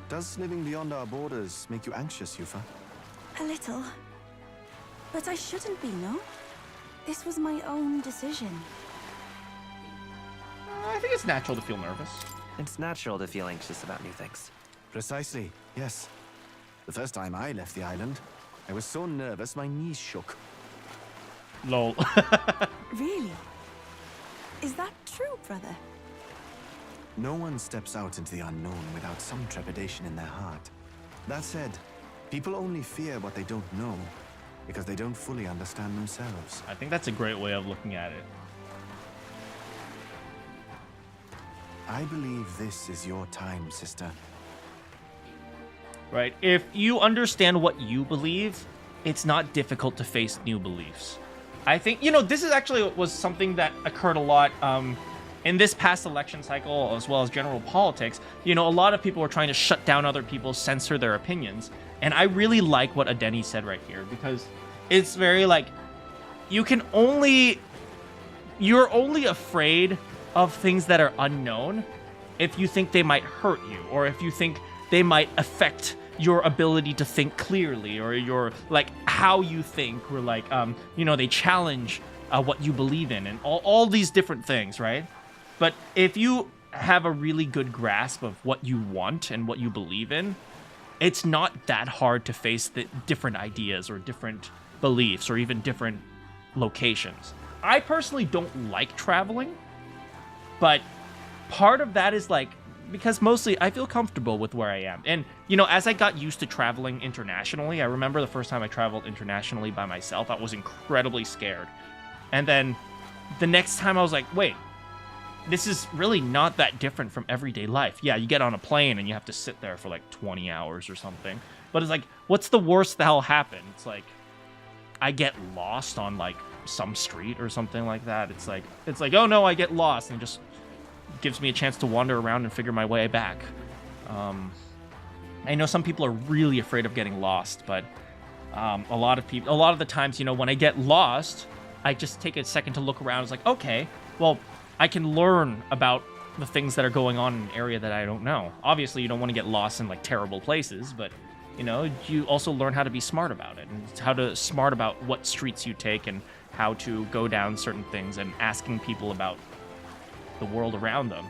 Does living beyond our borders make you anxious, Yufa? A little. But I shouldn't be, no? This was my own decision. I think it's natural to feel nervous. It's natural to feel anxious about new things. Precisely, yes. The first time I left the island, I was so nervous my knees shook. Lol. Really? Is that true, brother? No one steps out into the unknown without some trepidation in their heart. That said, people only fear what they don't know because they don't fully understand themselves. I think that's a great way of looking at it. I believe this is your time, sister. Right? If you understand what you believe, it's not difficult to face new beliefs. I think, this is actually was something that occurred a lot in this past election cycle, as well as general politics. A lot of people were trying to shut down other people, censor their opinions. And I really like what Adeni said right here, because it's very like, you're only afraid of things that are unknown if you think they might hurt you, or if you think they might affect your ability to think clearly, or your like how you think, or like they challenge what you believe in, and all these different things, right? But if you have a really good grasp of what you want and what you believe in, it's not that hard to face the different ideas or different beliefs or even different locations. I personally don't like traveling, but part of that is like, because mostly I feel comfortable with where I am. And, as I got used to traveling internationally, I remember the first time I traveled internationally by myself, I was incredibly scared. And then the next time I was like, wait, this is really not that different from everyday life. Yeah, you get on a plane and you have to sit there for like 20 hours or something. But it's like, what's the worst that'll happen? It's like, I get lost on like some street or something like that. It's like, oh no, I get lost, and it just gives me a chance to wander around and figure my way back. I know some people are really afraid of getting lost, but a lot of the times, when I get lost, I just take a second to look around. It's like, okay, well, I can learn about the things that are going on in an area that I don't know. Obviously, you don't want to get lost in like terrible places, but you also learn how to be smart about it, and how to smart about what streets you take and how to go down certain things, and asking people about the world around them,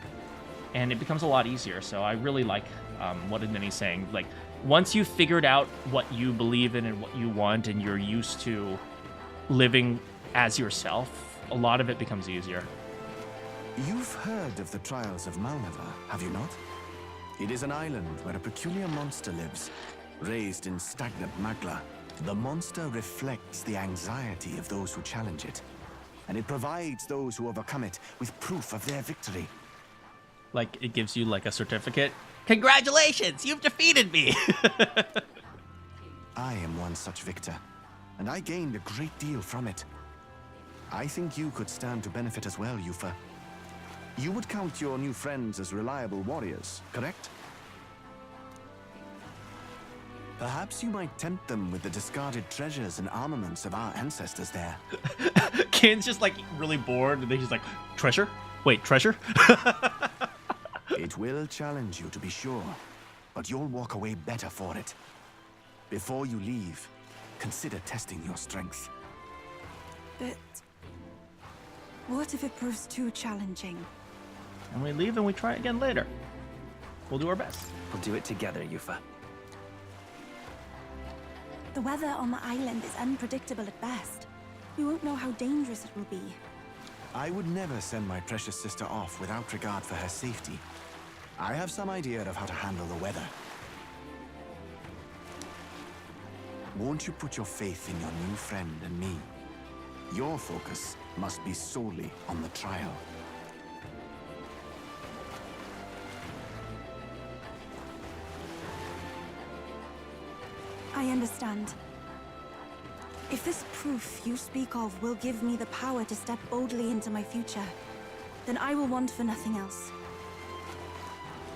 and it becomes a lot easier. So I really like what Adeni's saying. Like, once you've figured out what you believe in and what you want, and you're used to living as yourself, a lot of it becomes easier. You've heard of the trials of Malnever, have you not? It is an island where a peculiar monster lives, raised in stagnant magma. The monster reflects the anxiety of those who challenge it, and it provides those who overcome it with proof of their victory. Like, it gives you like a certificate. Congratulations, you've defeated me! I am one such victor, and I gained a great deal from it. I think you could stand to benefit as well, Yufa. You would count your new friends as reliable warriors, correct? Perhaps you might tempt them with the discarded treasures and armaments of our ancestors there. Kin's just like really bored, and then he's like, treasure? Wait, treasure? It will challenge you, to be sure, but you'll walk away better for it. Before you leave, consider testing your strength. But what if it proves too challenging? And we leave and we try again later. We'll do our best. We'll do it together, Yufa. The weather on the island is unpredictable at best. We won't know how dangerous it will be. I would never send my precious sister off without regard for her safety. I have some idea of how to handle the weather. Won't you put your faith in your new friend and me? Your focus must be solely on the trial. I understand. If this proof you speak of will give me the power to step boldly into my future, then I will want for nothing else.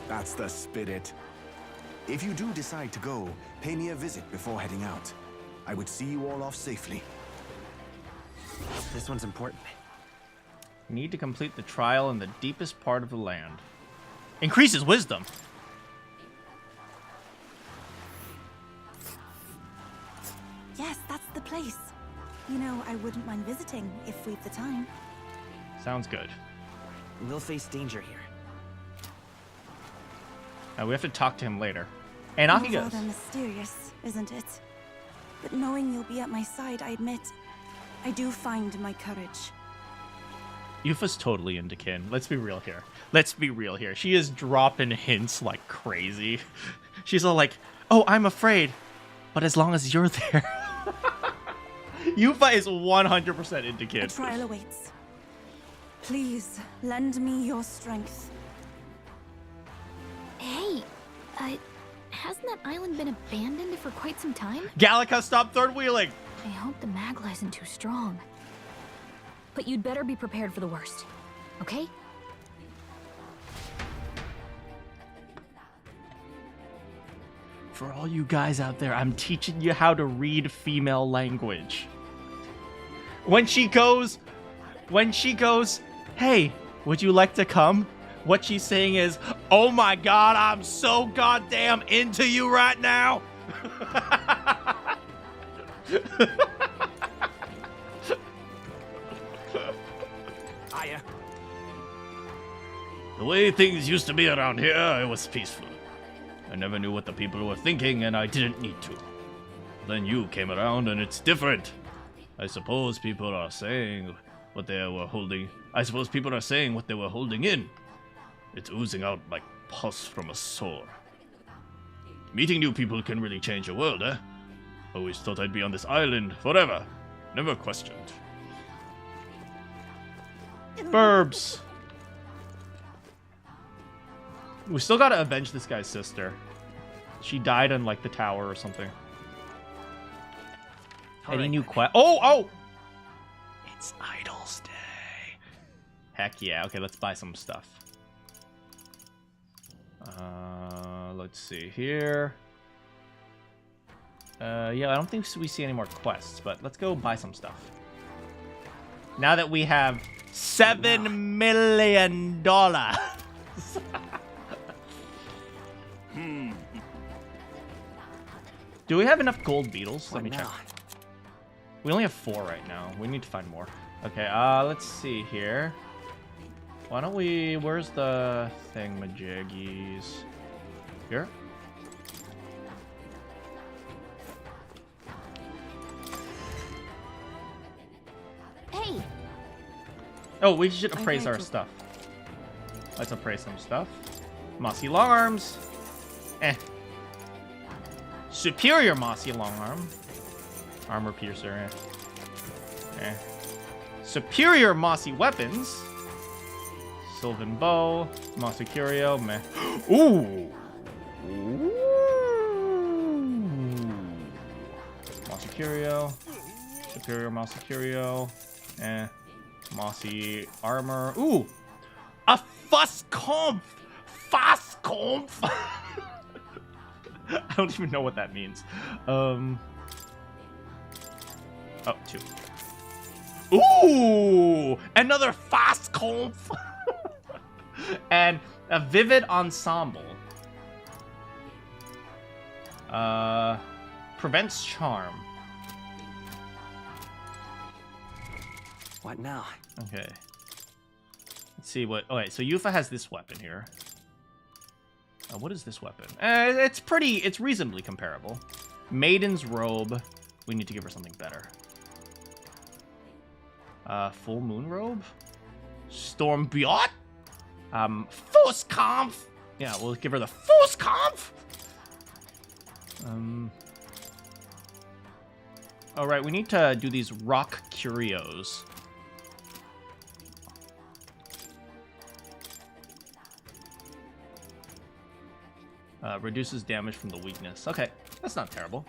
That's the spirit. If you do decide to go, pay me a visit before heading out. I would see you all off safely. This one's important. Need to complete the trial in the deepest part of the land. Increases wisdom. Yes, that's the place. You know, I wouldn't mind visiting if we've the time. Sounds good. We'll face danger here. We have to talk to him later. And off he goes. Rather mysterious, isn't it? But knowing you'll be at my side, I admit, I do find my courage. Yufa's totally into kin. Let's be real here. Let's be real here. She is dropping hints like crazy. She's all like, oh, I'm afraid. But as long as you're there. Yufa is 100% into kin. A trial awaits. Please, lend me your strength. Hey, hasn't that island been abandoned for quite some time? Gallica, stop third wheeling! I hope the Magla isn't too strong. But you'd better be prepared for the worst, okay? For all you guys out there, I'm teaching you how to read female language. When she goes, hey, would you like to come? What she's saying is, oh my god, I'm so goddamn into you right now. Hiya. The way things used to be around here, it was peaceful. I never knew what the people were thinking, and I didn't need to. Then you came around, and it's different. I suppose people are saying what they were holding. I suppose people are saying what they were holding in. It's oozing out like pus from a sore. Meeting new people can really change your world, eh? Always thought I'd be on this island forever. Never questioned. Burbs. We still gotta avenge this guy's sister. She died in, like, the tower or something. Any new quest? Oh! It's Idol's Day. Heck yeah. Okay, let's buy some stuff. Let's see here. Yeah, I don't think we see any more quests, but let's go buy some stuff. Now that we have $7 million. Do we have enough gold beetles? Let me check. We only have 4 right now. We need to find more. Okay, let's see here. Why don't we... Where's the thingamajiggies? Here? Hey! Oh, we should appraise our stuff. Let's appraise some stuff. Mossy longarms. Superior mossy longarm. Armor piercer. Superior mossy weapons. Sylvan bow. Mossy curio. Meh. Ooh. Mossy curio. Superior mossy curio. Mossy armor. Ooh. A Fusconf. Fusconf. I don't even know what that means. Oh, 2. Ooh! Another Fusconf. And a vivid ensemble. Prevents charm. What now? Okay. Let's see what... Okay, so Yufa has this weapon here. What is this weapon? It's reasonably comparable. Maiden's robe. We need to give her something better. Full moon robe? Stormbiot? Faustkampf! Yeah, we'll give her the Faustkampf! Alright, we need to do these rock curios. Reduces damage from the weakness. Okay, that's not terrible.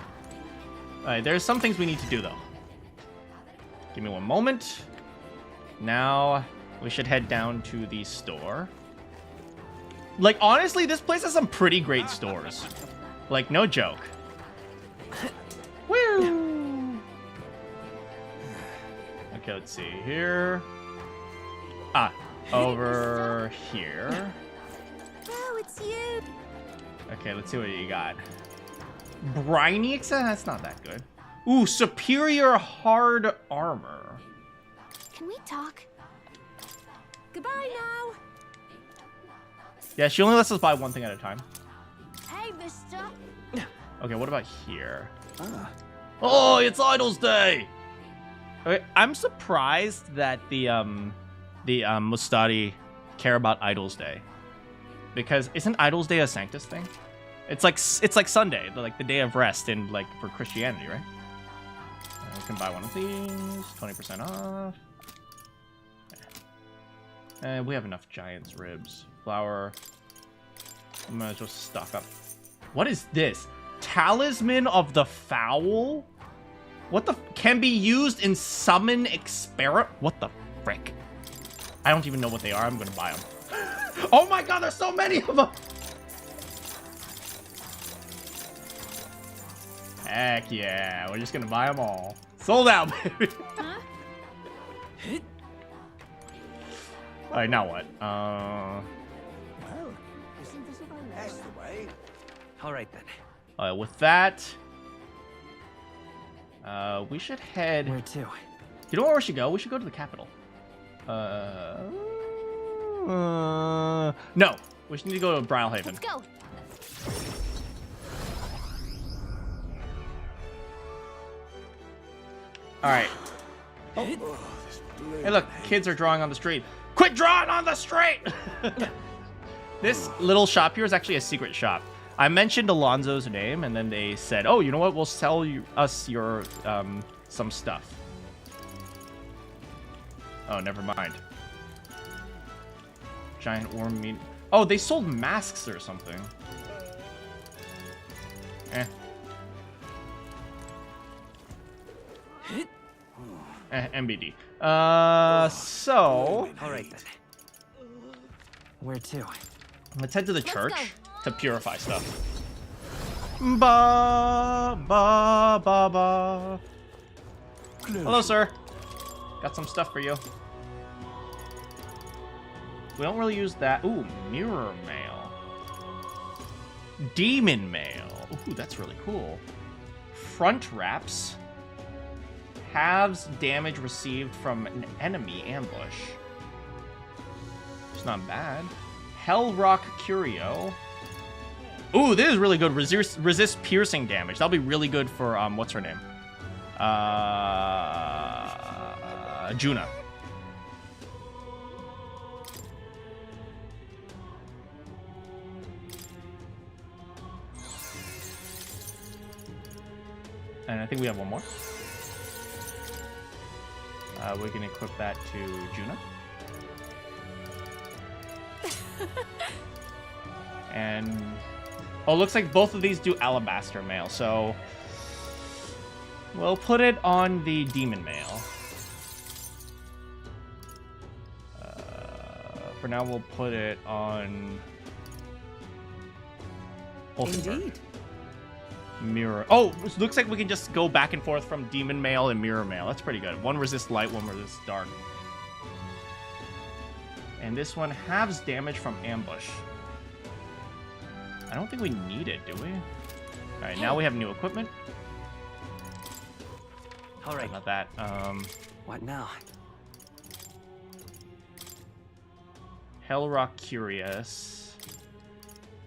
Alright, there's some things we need to do, though. Give me one moment. Now, we should head down to the store. Like, honestly, this place has some pretty great stores. Like, no joke. Woo! Okay, let's see here. Ah, over here. Oh, it's you. Okay, let's see what you got. Briny accent? That's not that good. Ooh, superior hard armor. Can we talk? Goodbye now. Yeah, she only lets us buy one thing at a time. Hey, mister. Okay, what about here? Oh, it's Idols Day! Okay, I'm surprised that the Mustadi care about Idols Day. Because isn't Idols Day a Sanctus thing? It's like Sunday, like the day of rest in like for Christianity, right? We can buy one of these, 20% off. And we have enough giant's ribs. Flour. I might as well stock up. What is this? Talisman of the Fowl? What the can be used in summon experiment? What the frick? I don't even know what they are. I'm gonna buy them. Oh my god, there's so many of them! Heck yeah, we're just gonna buy them all. Sold out, baby. Alright, now what? Well, isn't this about that's the way? All right then. Alright, with that, we should head. Where to? You know where we should go? We should go to the capital. No, we should need to go to Brilhaven. Let's go. All right. Oh. Hey, look, kids are drawing on the street. Quit drawing on the street! This little shop here is actually a secret shop. I mentioned Alonzo's name, and then they said, "Oh, you know what? We'll sell us your some stuff." Oh, never mind. Giant worm meat. Oh, they sold masks or something. MBD. So. All right then. Where to? Let's head to the church to purify stuff. Ba ba ba ba. Hello, sir. Got some stuff for you. We don't really use that. Ooh, mirror mail. Demon mail. Ooh, that's really cool. Front wraps. Halves damage received from an enemy ambush. It's not bad. Hell Rock Curio. Ooh, this is really good. Resist piercing damage. That'll be really good for what's her name? Juna. And I think we have one more. We can equip that to Juna. And oh, looks like both of these do alabaster mail, so we'll put it on the demon mail. For now, we'll put it on. Indeed. Mirror. Oh, it looks like we can just go back and forth from demon mail and mirror mail. That's pretty good. One resists light, one resists dark. And this one halves damage from ambush. I don't think we need it, do we? All right, now we have new equipment. All right. About that. What now? Hellrock Curious.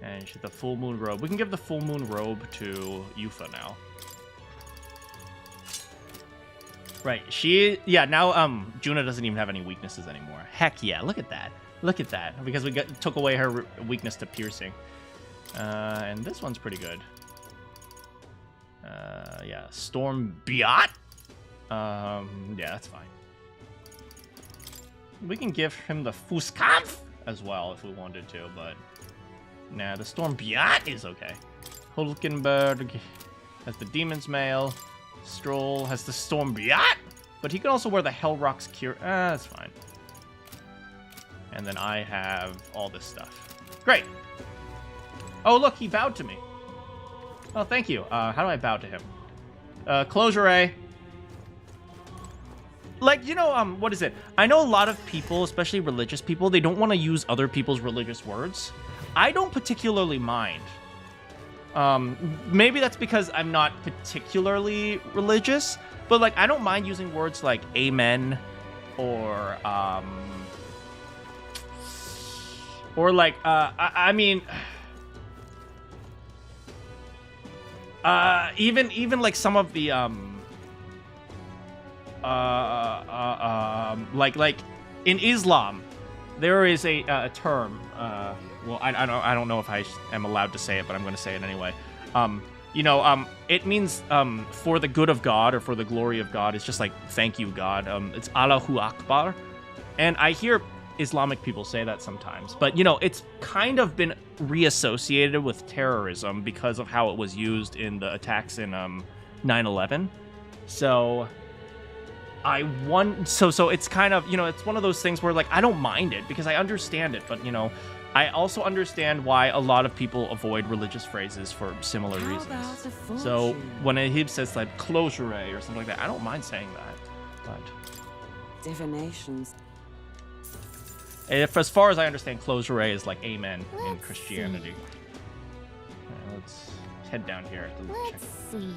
And the full moon robe. We can give the full moon robe to Yufa now. Right. Yeah, now Juna doesn't even have any weaknesses anymore. Heck yeah, look at that. Look at that. Because we took away her weakness to piercing. And this one's pretty good. Yeah, Storm Biot. Yeah, that's fine. We can give him the Fuskampf as well if we wanted to, but nah, the Storm Biot is okay. Hulkenberg has the Demon's Mail. Stroll has the Storm Biot, but he can also wear the Hellrock's Cure. That's fine. And then I have all this stuff. Great. Oh, look, he bowed to me. Oh, thank you. How do I bow to him? Closure A. Like, you know, what is it? I know a lot of people, especially religious people, they don't want to use other people's religious words. I don't particularly mind. Maybe that's because I'm not particularly religious, but like, I don't mind using words like amen or like, I mean, even like some of the, like in Islam, there is a term, well, I don't know if I am allowed to say it, but I'm going to say it anyway. You know, it means for the good of God or for the glory of God. It's just like, thank you, God. It's Allahu Akbar. And I hear Islamic people say that sometimes. But, you know, it's kind of been reassociated with terrorism because of how it was used in the attacks in 9/11. So so it's kind of, you know, it's one of those things where, like, I don't mind it because I understand it, but, you know, I also understand why a lot of people avoid religious phrases for similar reasons. So when he says like closure or something like that, I don't mind saying that. But divinations. If, as far as I understand, closure is like amen in Christianity. Right, let's head down here. Let's see.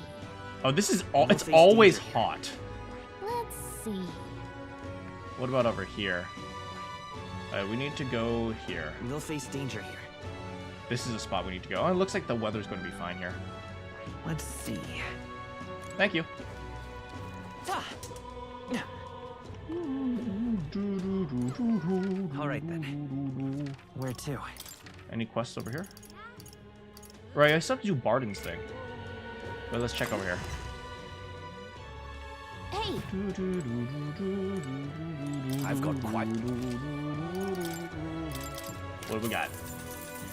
Oh, this is all. It's always hot. Let's see. What about over here? We need to go here. We'll face danger here. This is a spot we need to go. Oh, it looks like the weather's going to be fine here. Let's see. Thank you. All right then. Where to? Any quests over here? Right, I still have to do Barden's thing. But let's check over here. Hey. I've got quite. What do we got?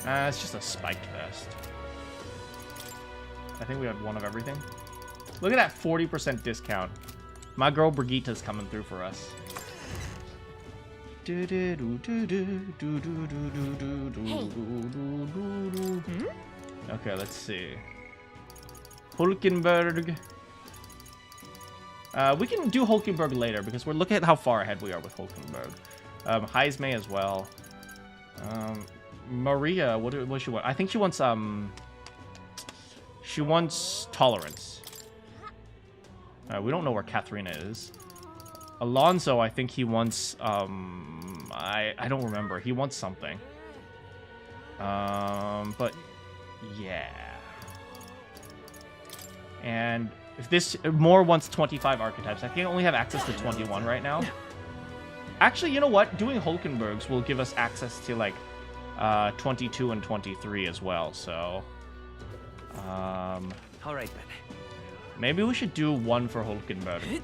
It's just a spiked vest. I think we have one of everything. Look at that 40% discount. My girl Brigitta's coming through for us. Hey. Okay, let's see. Hulkenberg. We can do Hulkenberg later because we're looking at how far ahead we are with Hulkenberg. Heisme as well. Maria, what does she want? I think she wants tolerance. We don't know where Katharina is. Alonso, I think he wants I don't remember. He wants something. But yeah. And if this Moore wants 25 archetypes, I can only have access to 21 right now. Actually, you know what? Doing Hulkenbergs will give us access to like 22 and 23 as well. So, all right then. Maybe we should do one for Hulkenberg.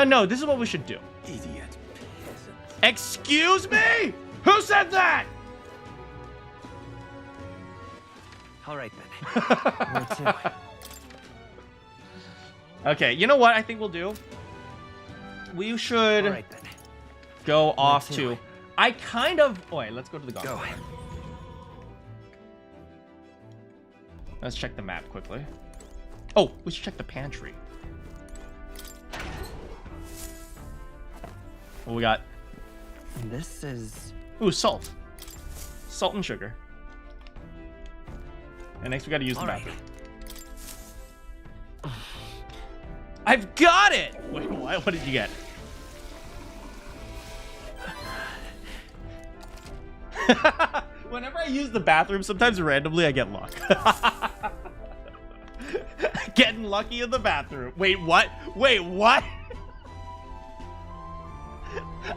No, this is what we should do. Idiot. Excuse me? Who said that? All right then. Where to? Okay, you know what I think we'll do? We should go off to... I kind of... Oh, wait, let's go to the golf. Let's check the map quickly. Oh, we should check the pantry. What we got? This is... Ooh, salt. Salt and sugar. And next we gotta use the bathroom. I've got it! Wait, what did you get? Whenever I use the bathroom, sometimes randomly I get luck. Getting lucky in the bathroom. Wait, what? Wait, what?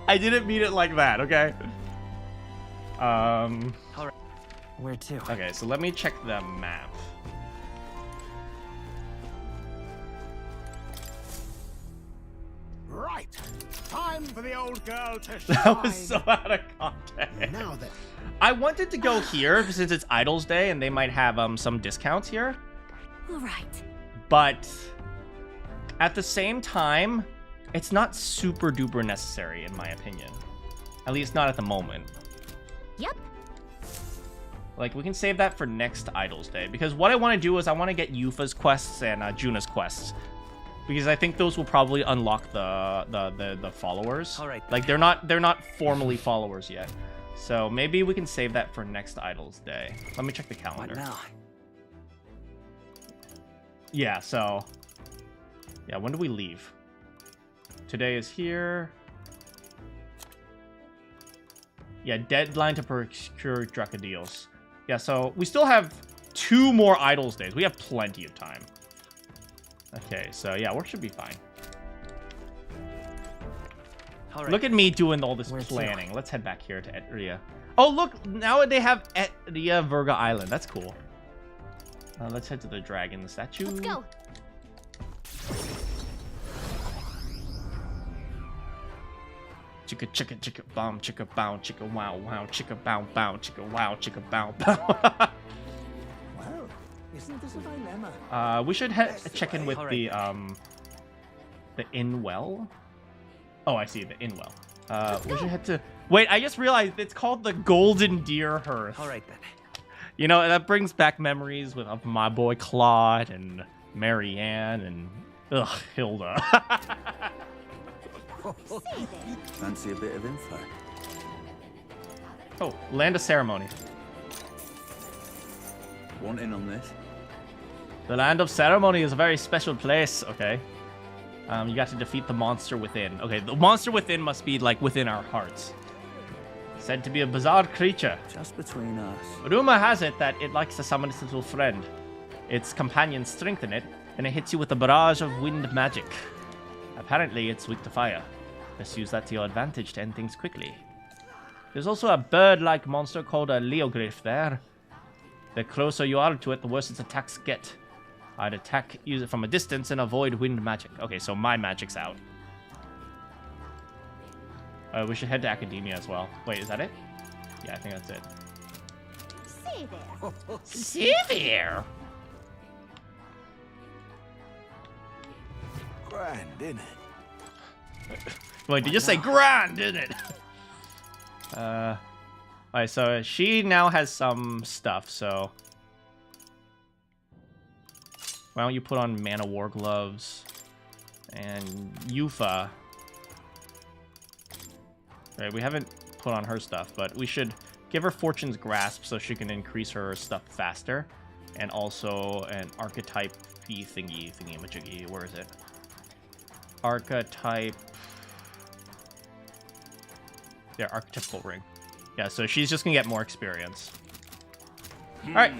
I didn't mean it like that, okay? All right. Where to? Okay, so let me check the map. Right. Time for the old girl to shine. That was so out of context. Now then. I wanted to go here since it's Idols Day and they might have some discounts here. All right. But at the same time, it's not super duper necessary in my opinion. At least not at the moment. Yep. Like we can save that for next Idols Day because what I want to do is I want to get Yufa's quests and Juna's quests. Because I think those will probably unlock the followers. All right. Like they're not formally followers yet. So maybe we can save that for next Idols Day. Let me check the calendar. What now? Yeah, so yeah, when do we leave? Today is here. Yeah, deadline to procure Draka deals. Yeah, so we still have 2 more Idols Days. We have plenty of time. Okay, so yeah, work should be fine. Right. Look at me doing all this planning. Let's head back here to Etria. Oh, look, now they have Etria Virga Island. That's cool. Let's head to the dragon statue. Let's go. Chicka chicka chicka bomb chicka bow chicka wow wow chicka bow bow chicka wow chicka bow bow. Well, isn't this a dilemma? We should check in with the Inwell. Oh, I see, the Inwell. We should head to... Wait, I just realized it's called the Golden Deer Hearth. All right, then. You know, that brings back memories of my boy Claude and Marianne and... Ugh, Hilda. Fancy a bit of info? Oh, Land of Ceremony. Want in on this? The Land of Ceremony is a very special place. Okay. You got to defeat the monster within. Okay, the monster within must be, like, within our hearts. Said to be a bizarre creature. Just between us. Rumor has it that it likes to summon its little friend. Its companions strengthen it, and it hits you with a barrage of wind magic. Apparently, it's weak to fire. Let's use that to your advantage to end things quickly. There's also a bird-like monster called a Leogryph there. The closer you are to it, the worse its attacks get. I'd attack, use it from a distance, and avoid wind magic. Okay, so my magic's out. We should head to Academia as well. Wait, is that it? Yeah, I think that's it. See there. See there! Grand, isn't it? Wait, did you say grand, didn't it? Alright, so she now has some stuff, so... Why don't you put on Mana War Gloves and Yufa. Right, we haven't put on her stuff, but we should give her Fortune's Grasp so she can increase her stuff faster. And also an Archetype thingy-majiggy. Where is it? Archetype... Yeah, Archetypal Ring. Yeah, so she's just gonna get more experience. Alright.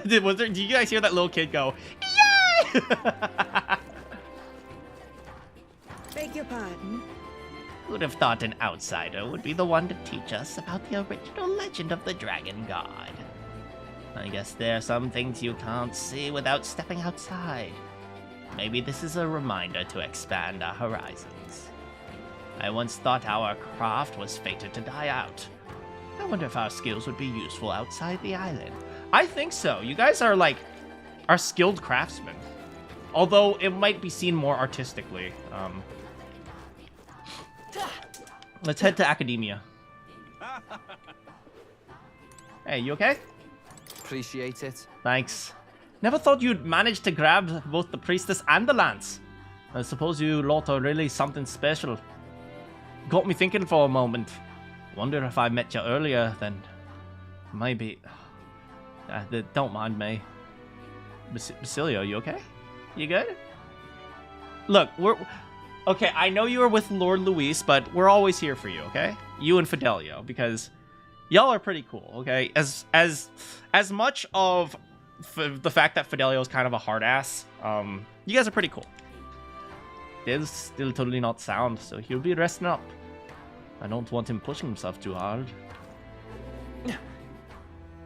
Did you guys hear that little kid go, yay? Beg your pardon? Who'd have thought an outsider would be the one to teach us about the original legend of the Dragon God? I guess there are some things you can't see without stepping outside. Maybe this is a reminder to expand our horizons. I once thought our craft was fated to die out. I wonder if our skills would be useful outside the island. I think so. You guys are skilled craftsmen. Although it might be seen more artistically. Let's head to Academia. Hey, you okay? Appreciate it. Thanks. Never thought you'd manage to grab both the priestess and the lance. I suppose you lot are really something special. Got me thinking for a moment. Wonder if I met you earlier, then maybe... don't mind me. Basilio, you okay? You good? Look, we're... Okay, I know you were with Lord Luis, but we're always here for you, okay? You and Fidelio, because y'all are pretty cool, okay? As much of the fact that Fidelio is kind of a hard ass, you guys are pretty cool. Dale's still totally not sound, so he'll be resting up. I don't want him pushing himself too hard.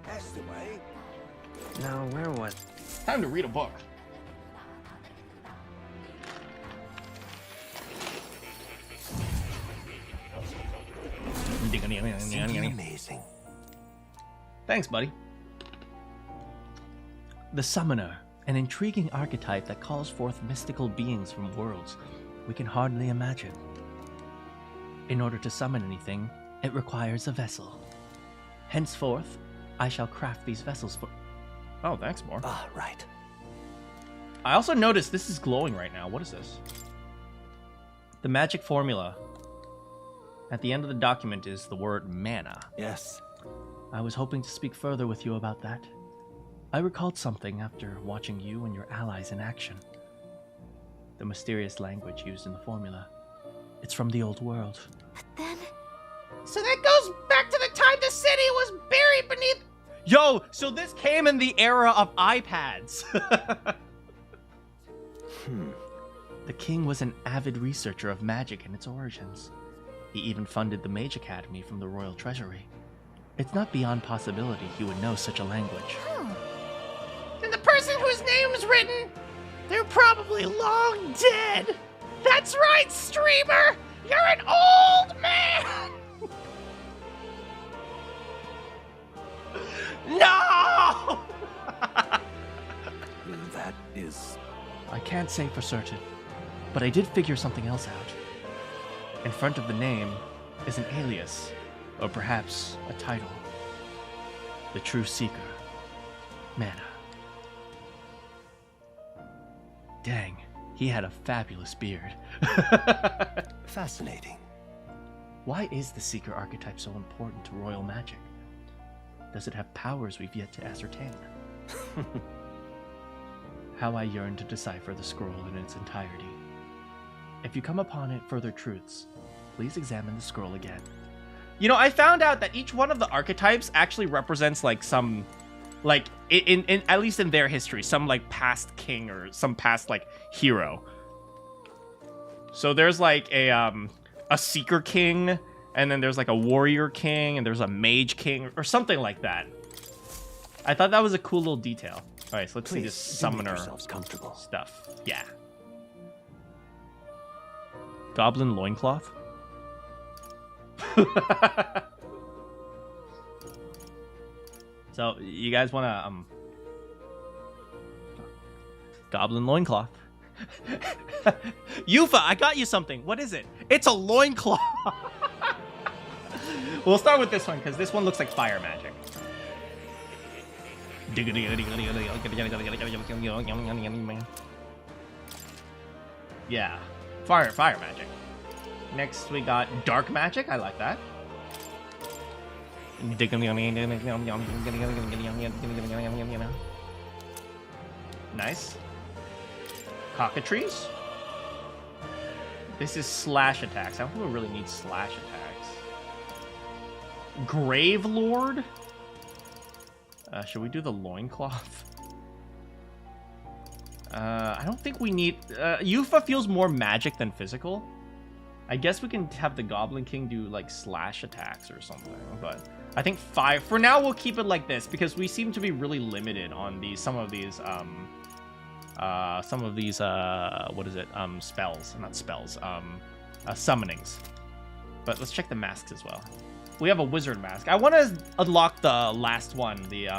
That's the way. Now, where was... Time to read a book. Amazing. Thanks, buddy. The Summoner, an intriguing archetype that calls forth mystical beings from worlds we can hardly imagine. In order to summon anything, it requires a vessel. Henceforth, I shall craft these vessels for... Oh, thanks, more. Ah, right. I also noticed this is glowing right now. What is this? The magic formula. At the end of the document is the word mana. Yes. I was hoping to speak further with you about that. I recalled something after watching you and your allies in action. The mysterious language used in the formula. It's from the old world. So that goes back to the time the city was buried beneath... Yo, so this came in the era of iPads. The king was an avid researcher of magic and its origins. He even funded the Mage Academy from the royal treasury. It's not beyond possibility he would know such a language. And the person whose name was written, they're probably long dead. That's right, streamer! You're an old man! No! That is... I can't say for certain, but I did figure something else out. In front of the name is an alias, or perhaps a title. The True Seeker. Mana. Dang, he had a fabulous beard. Fascinating. Why is the Seeker archetype so important to royal magic? Does it have powers we've yet to ascertain? How I yearn to decipher the scroll in its entirety. If you come upon it further truths, please examine the scroll again. You know, I found out that each one of the archetypes actually represents like some, like in at least in their history, some like past king or some past like hero. So there's like a seeker king, and then there's like a warrior king, and there's a mage king or something like that. I thought that was a cool little detail. All right, so let's see this summoner stuff. Yeah. Goblin loincloth. So you guys want to goblin loincloth. Yufa, I got you something. What is it? It's a loincloth. We'll start with this one because this one looks like fire magic. Yeah, fire magic. Next we got dark magic. I like that. Nice. Cockatrice. This is slash attacks. I don't think we really need slash attacks. Grave Lord. Should we do the loincloth? I don't think we need... Yufa feels more magic than physical. I guess we can have the Goblin King do like slash attacks or something, but I think 5 for now. We'll keep it like this because we seem to be really limited on these some of these what is it, spells, not spells, summonings. But let's check the masks as well. We have a wizard mask. I want to unlock the last one, the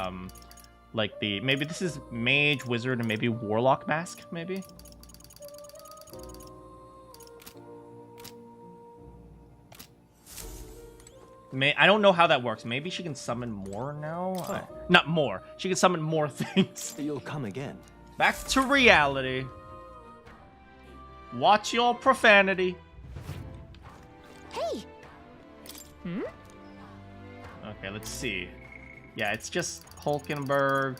like the, maybe this is mage, wizard, and maybe warlock mask, maybe. I don't know how that works. Maybe she can summon more now? Oh. Not more. She can summon more things. You'll come again. Back to reality. Watch your profanity. Hey. Okay, let's see. Yeah, it's just Hulkenberg.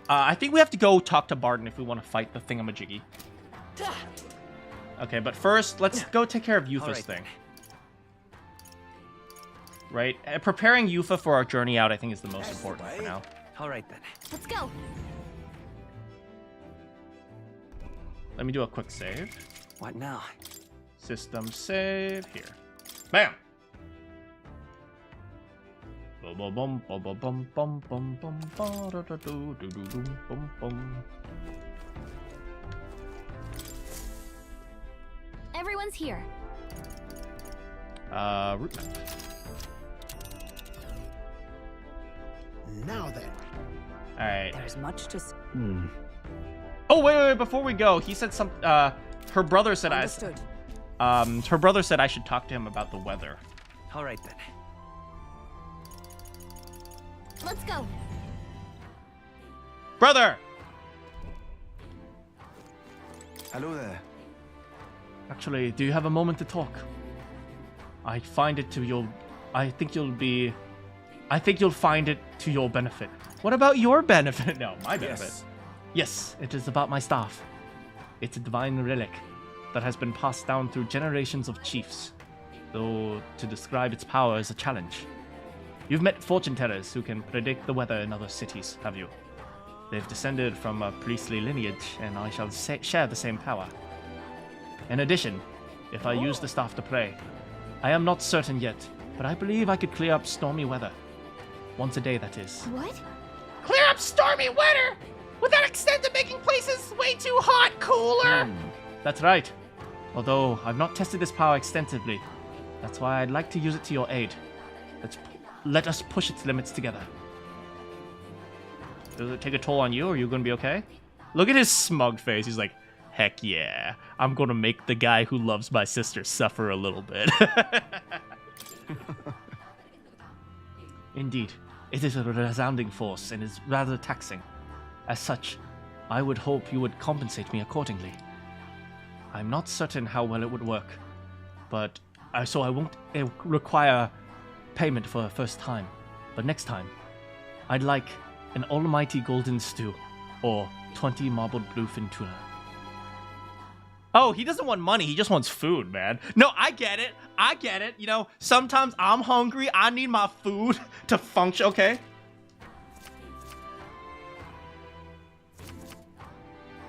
I think we have to go talk to Barton if we want to fight the thingamajiggy. Okay, but first, let's go take care of Yufa's thing. Right? Preparing Yufa for our journey out, I think, is the most important for now. All right, then. Let's go. Let me do a quick save. What now? System save here. Bam. Bum bum bum bum bum bum bum bum bum bum. Everyone's here. Route map. Now then. All right. There's much to. Oh wait! Before we go, he said some. Her brother said Understood. her brother said I should talk to him about the weather. All right then. Let's go. Brother. Hello there. Actually, do you have a moment to talk? I think you'll find it to your benefit. What about your benefit? No, my benefit. Yes, it is about my staff. It's a divine relic that has been passed down through generations of chiefs, though to describe its power is a challenge. You've met fortune tellers who can predict the weather in other cities, have you? They've descended from a priestly lineage, and I shall share the same power. In addition, if I use the staff to pray, I am not certain yet, but I believe I could clear up stormy weather. Once a day, that is. What? Clear up stormy weather? Would that extend to making places way too hot cooler? That's right. Although I've not tested this power extensively, that's why I'd like to use it to your aid. Let us push its limits together. Does it take a toll on you, or are you gonna be okay? Look at his smug face. He's like, heck yeah, I'm gonna make the guy who loves my sister suffer a little bit. Indeed, it is a resounding force and is rather taxing. As such, I would hope you would compensate me accordingly. I'm not certain how well it would work, but so I won't require payment for a first time. But next time, I'd like an almighty golden stew or 20 marbled bluefin tuna. Oh, he doesn't want money. He just wants food, man. No, I get it. I get it. You know, sometimes I'm hungry. I need my food to function. Okay.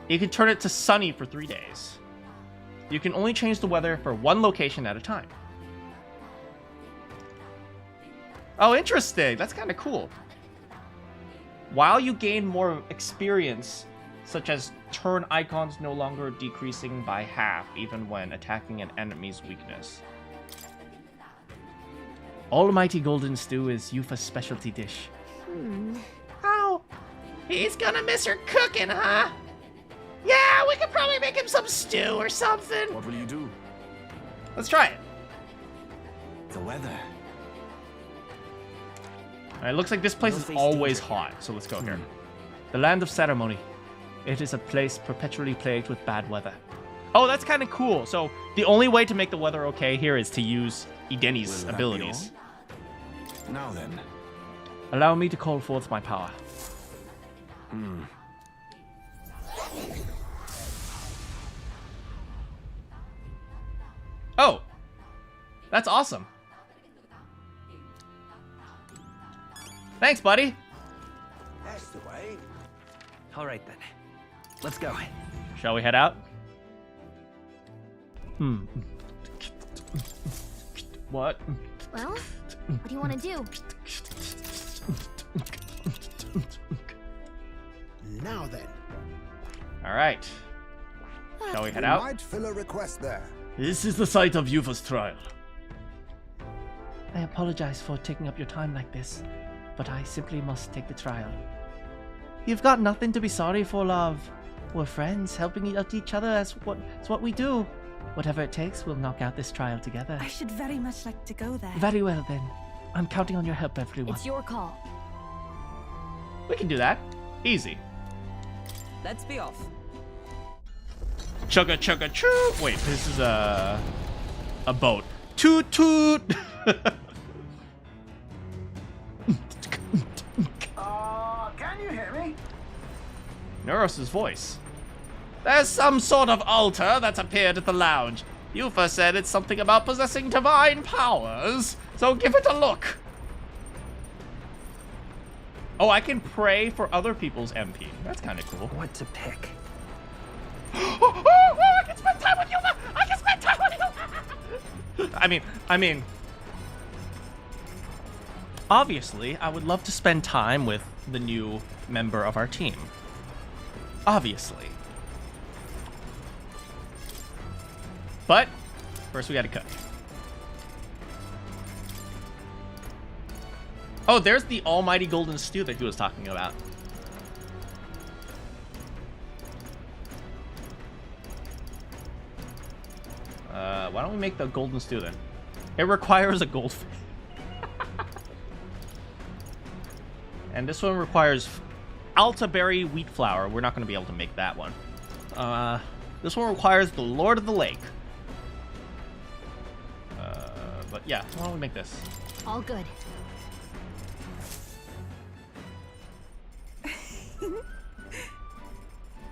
You can turn it to sunny for 3 days. You can only change the weather for one location at a time. Oh, interesting. That's kind of cool. While you gain more experience, such as turn icons no longer decreasing by half, even when attacking an enemy's weakness. Almighty Golden Stew is Yufa's specialty dish. Oh, he's gonna miss her cooking, huh? Yeah, we could probably make him some stew or something. What will you do? Let's try it. The weather. Alright, looks like this place is always hot, so let's go here. The Land of Ceremony. It is a place perpetually plagued with bad weather. Oh, that's kind of cool. So the only way to make the weather okay here is to use Ideni's abilities. Now then. Allow me to call forth my power. Oh, that's awesome. Thanks, buddy. That's the way. All right then. Let's go. Shall we head out? What? Well, what do you want to do? Now then. All right. Shall we head out? Might fill a request there. This is the site of Yufa's trial. I apologize for taking up your time like this, but I simply must take the trial. You've got nothing to be sorry for, love. We're friends, helping each other. That's what we do. Whatever it takes, we'll knock out this trial together. I should very much like to go there. Very well, then. I'm counting on your help, everyone. It's your call. We can do that. Easy. Let's be off. Chugga chugga choo. Wait, this is a boat. Toot toot. Can you hear me? Neuros' voice. There's some sort of altar that's appeared at the lounge. Yufa said it's something about possessing divine powers, so give it a look. Oh, I can pray for other people's MP. That's kind of cool. What to pick? I can spend time with Yufa. I mean, obviously, I would love to spend time with the new member of our team. Obviously. But first we gotta cook. Oh, there's the almighty golden stew that he was talking about. Why don't we make the golden stew then? It requires a goldfish. And this one requires Altaberry wheat flour. We're not going to be able to make that one. This one requires the Lord of the Lake. But yeah, why don't we make this? All good.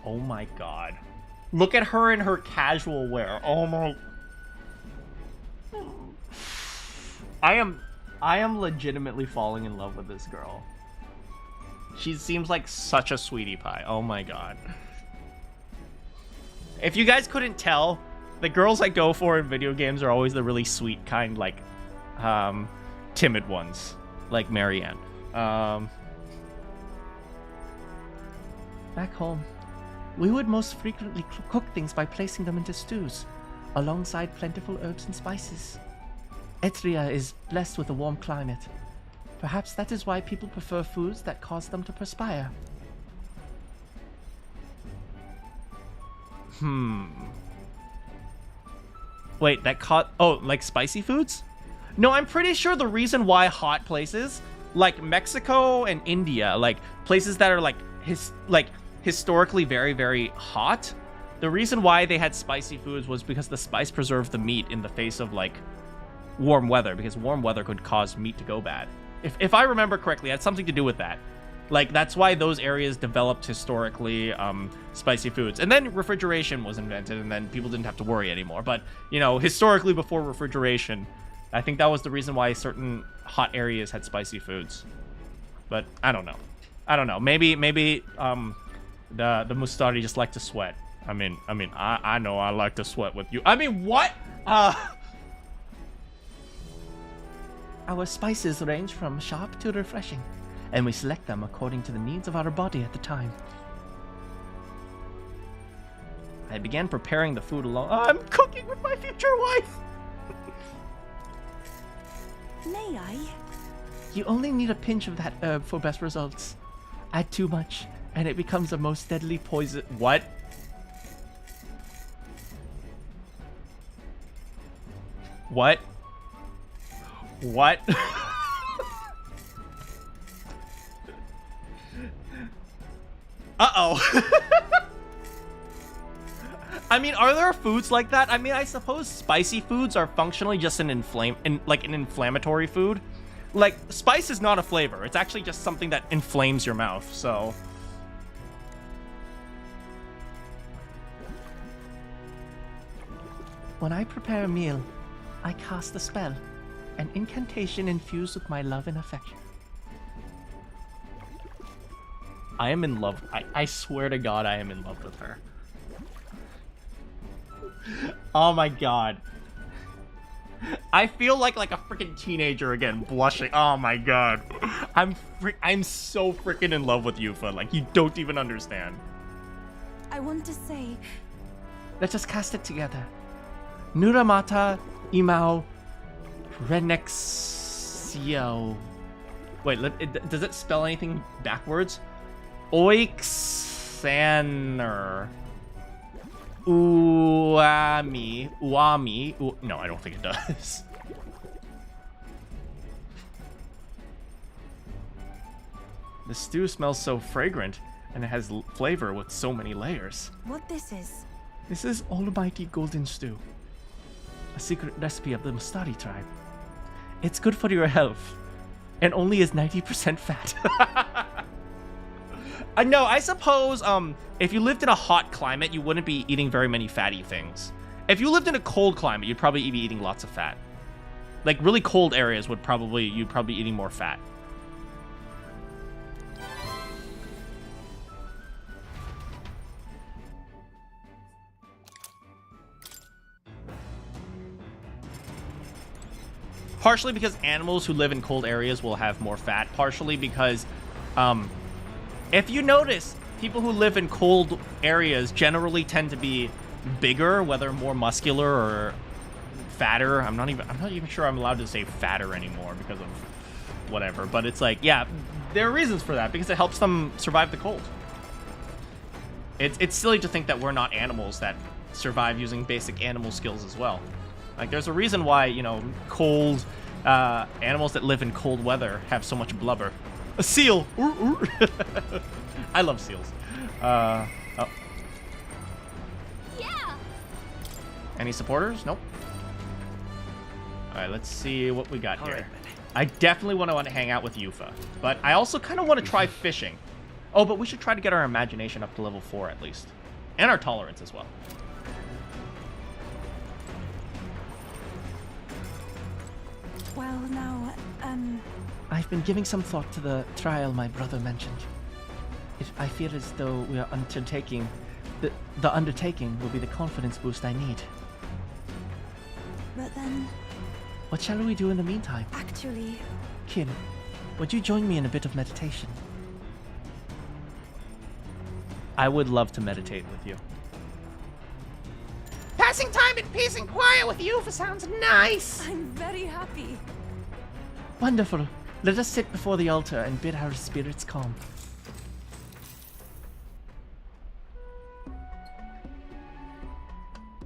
Oh my god. Look at her in her casual wear. Oh my... I am legitimately falling in love with this girl. She seems like such a sweetie pie. Oh my god. If you guys couldn't tell, the girls I go for in video games are always the really sweet kind, like, timid ones. Like Marianne. Back home, we would most frequently cook things by placing them into stews, alongside plentiful herbs and spices. Etria is blessed with a warm climate. Perhaps that is why people prefer foods that cause them to perspire. Wait, that caught... Oh, like spicy foods? No, I'm pretty sure the reason why hot places, like Mexico and India, like places that are like historically very, very hot, the reason why they had spicy foods was because the spice preserved the meat in the face of like warm weather, because warm weather could cause meat to go bad. If I remember correctly, it had something to do with that. Like, that's why those areas developed historically spicy foods. And then refrigeration was invented, and then people didn't have to worry anymore. But, you know, historically before refrigeration, I think that was the reason why certain hot areas had spicy foods. But I don't know. I don't know. Maybe the Mustari just like to sweat. I mean, I know I like to sweat with you. I mean, what? Our spices range from sharp to refreshing, and we select them according to the needs of our body at the time. I began preparing the food alone. I'm cooking with my future wife! May I? You only need a pinch of that herb for best results. Add too much, and it becomes a most deadly poison. What? What? What? Uh-oh. I mean, are there foods like that? I mean, I suppose spicy foods are functionally just an inflammatory food. Like, spice is not a flavor. It's actually just something that inflames your mouth, so... When I prepare a meal, I cast a spell, an incantation infused with my love and affection. I am in love. I swear to God, I am in love with her. Oh my God. I feel like a freaking teenager again, blushing. Oh my God. I'm so freaking in love with Yufa. Like, you don't even understand. I want to say... Let us cast it together. Nuramata Imao Renexio. Wait, does it spell anything backwards? Oixaner. Uami. No, I don't think it does. The stew smells so fragrant, and it has flavor with so many layers. What this is? This is Almighty Golden Stew, a secret recipe of the Mustari tribe. It's good for your health, and only is 90% fat. No, I suppose if you lived in a hot climate, you wouldn't be eating very many fatty things. If you lived in a cold climate, you'd probably be eating lots of fat. Like, really cold areas you'd probably be eating more fat. partially because animals who live in cold areas will have more fat, partially because if you notice, people who live in cold areas generally tend to be bigger, whether more muscular or fatter. I'm not even sure I'm allowed to say fatter anymore because of whatever, but it's like, yeah, there are reasons for that because it helps them survive the cold. It's silly to think that we're not animals that survive using basic animal skills as well. Like, there's a reason why, you know, cold animals that live in cold weather have so much blubber. A seal! I love seals. Oh. Yeah. Any supporters? Nope. Alright, let's see what we got here. I definitely want to hang out with Yufa, but I also kind of want to try fishing. Oh, but we should try to get our imagination up to level 4 at least. And our tolerance as well. Well, now, I've been giving some thought to the trial my brother mentioned. I feel as though we are undertaking... The undertaking will be the confidence boost I need. but then, What shall we do in the meantime? actually, Kin, would you join me in a bit of meditation? I would love to meditate with you. Passing time in peace and quiet with you sounds nice. I'm very happy. Wonderful. Let us sit before the altar and bid our spirits calm.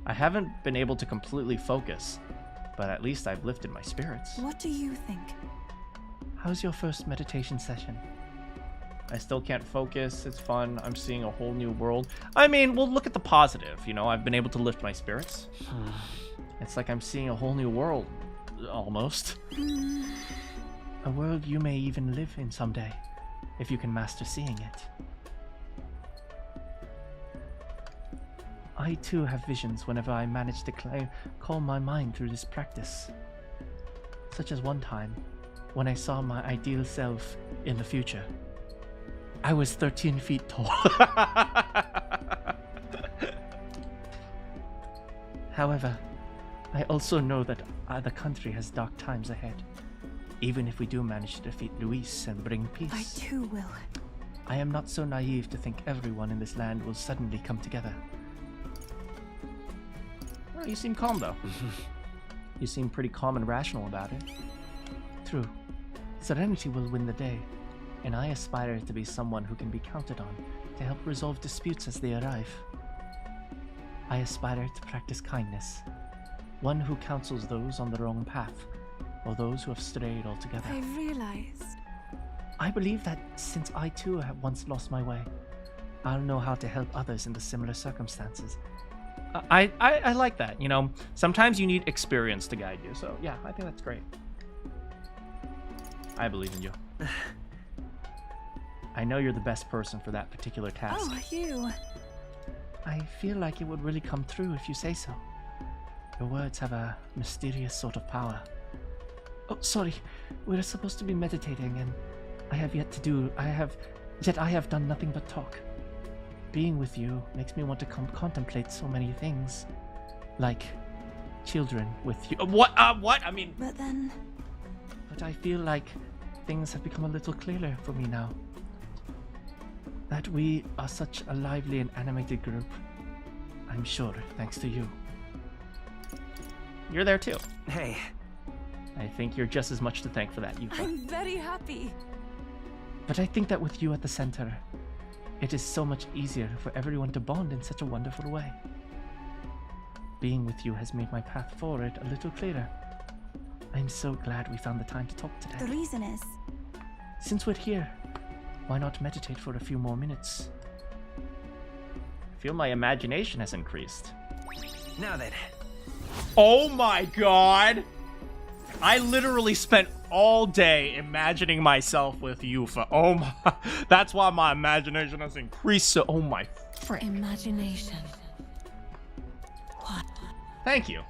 I haven't been able to completely focus, but at least I've lifted my spirits. What do you think? How's your first meditation session? I still can't focus. It's fun. I'm seeing a whole new world. I mean, we'll look at the positive. You know, I've been able to lift my spirits. It's like I'm seeing a whole new world, almost. A world you may even live in someday, if you can master seeing it. I too have visions whenever I manage to calm my mind through this practice. Such as one time, when I saw my ideal self in the future. I was 13 feet tall. However, I also know that the country has dark times ahead. Even if we do manage to defeat Luis and bring peace. I too will. I am not so naive to think everyone in this land will suddenly come together. Well, you seem calm, though. You seem pretty calm and rational about it. True. Serenity will win the day, and I aspire to be someone who can be counted on to help resolve disputes as they arrive. I aspire to practice kindness, one who counsels those on the wrong path, or those who have strayed altogether. I realized. I believe that since I too have once lost my way, I'll know how to help others in the similar circumstances. I like that, you know. Sometimes you need experience to guide you, so yeah, I think that's great. I believe in you. I know you're the best person for that particular task. Oh, you. I feel like it would really come through if you say so. Your words have a mysterious sort of power. Oh, sorry. We're supposed to be meditating, and I have done nothing but talk. Being with you makes me want to contemplate so many things. Like children with you. What? I mean... But then... But I feel like things have become a little clearer for me now. That we are such a lively and animated group. I'm sure, thanks to you. You're there too. Hey. I think you're just as much to thank for that, Yufa. I'm very happy. But I think that with you at the center, it is so much easier for everyone to bond in such a wonderful way. Being with you has made my path forward a little clearer. I'm so glad we found the time to talk today. The reason is... Since we're here, why not meditate for a few more minutes? I feel my imagination has increased. Now then. Oh my god! I literally spent all day imagining myself with Yufa. Oh my... That's why my imagination has increased so... Oh my frick. Imagination. What? Thank you.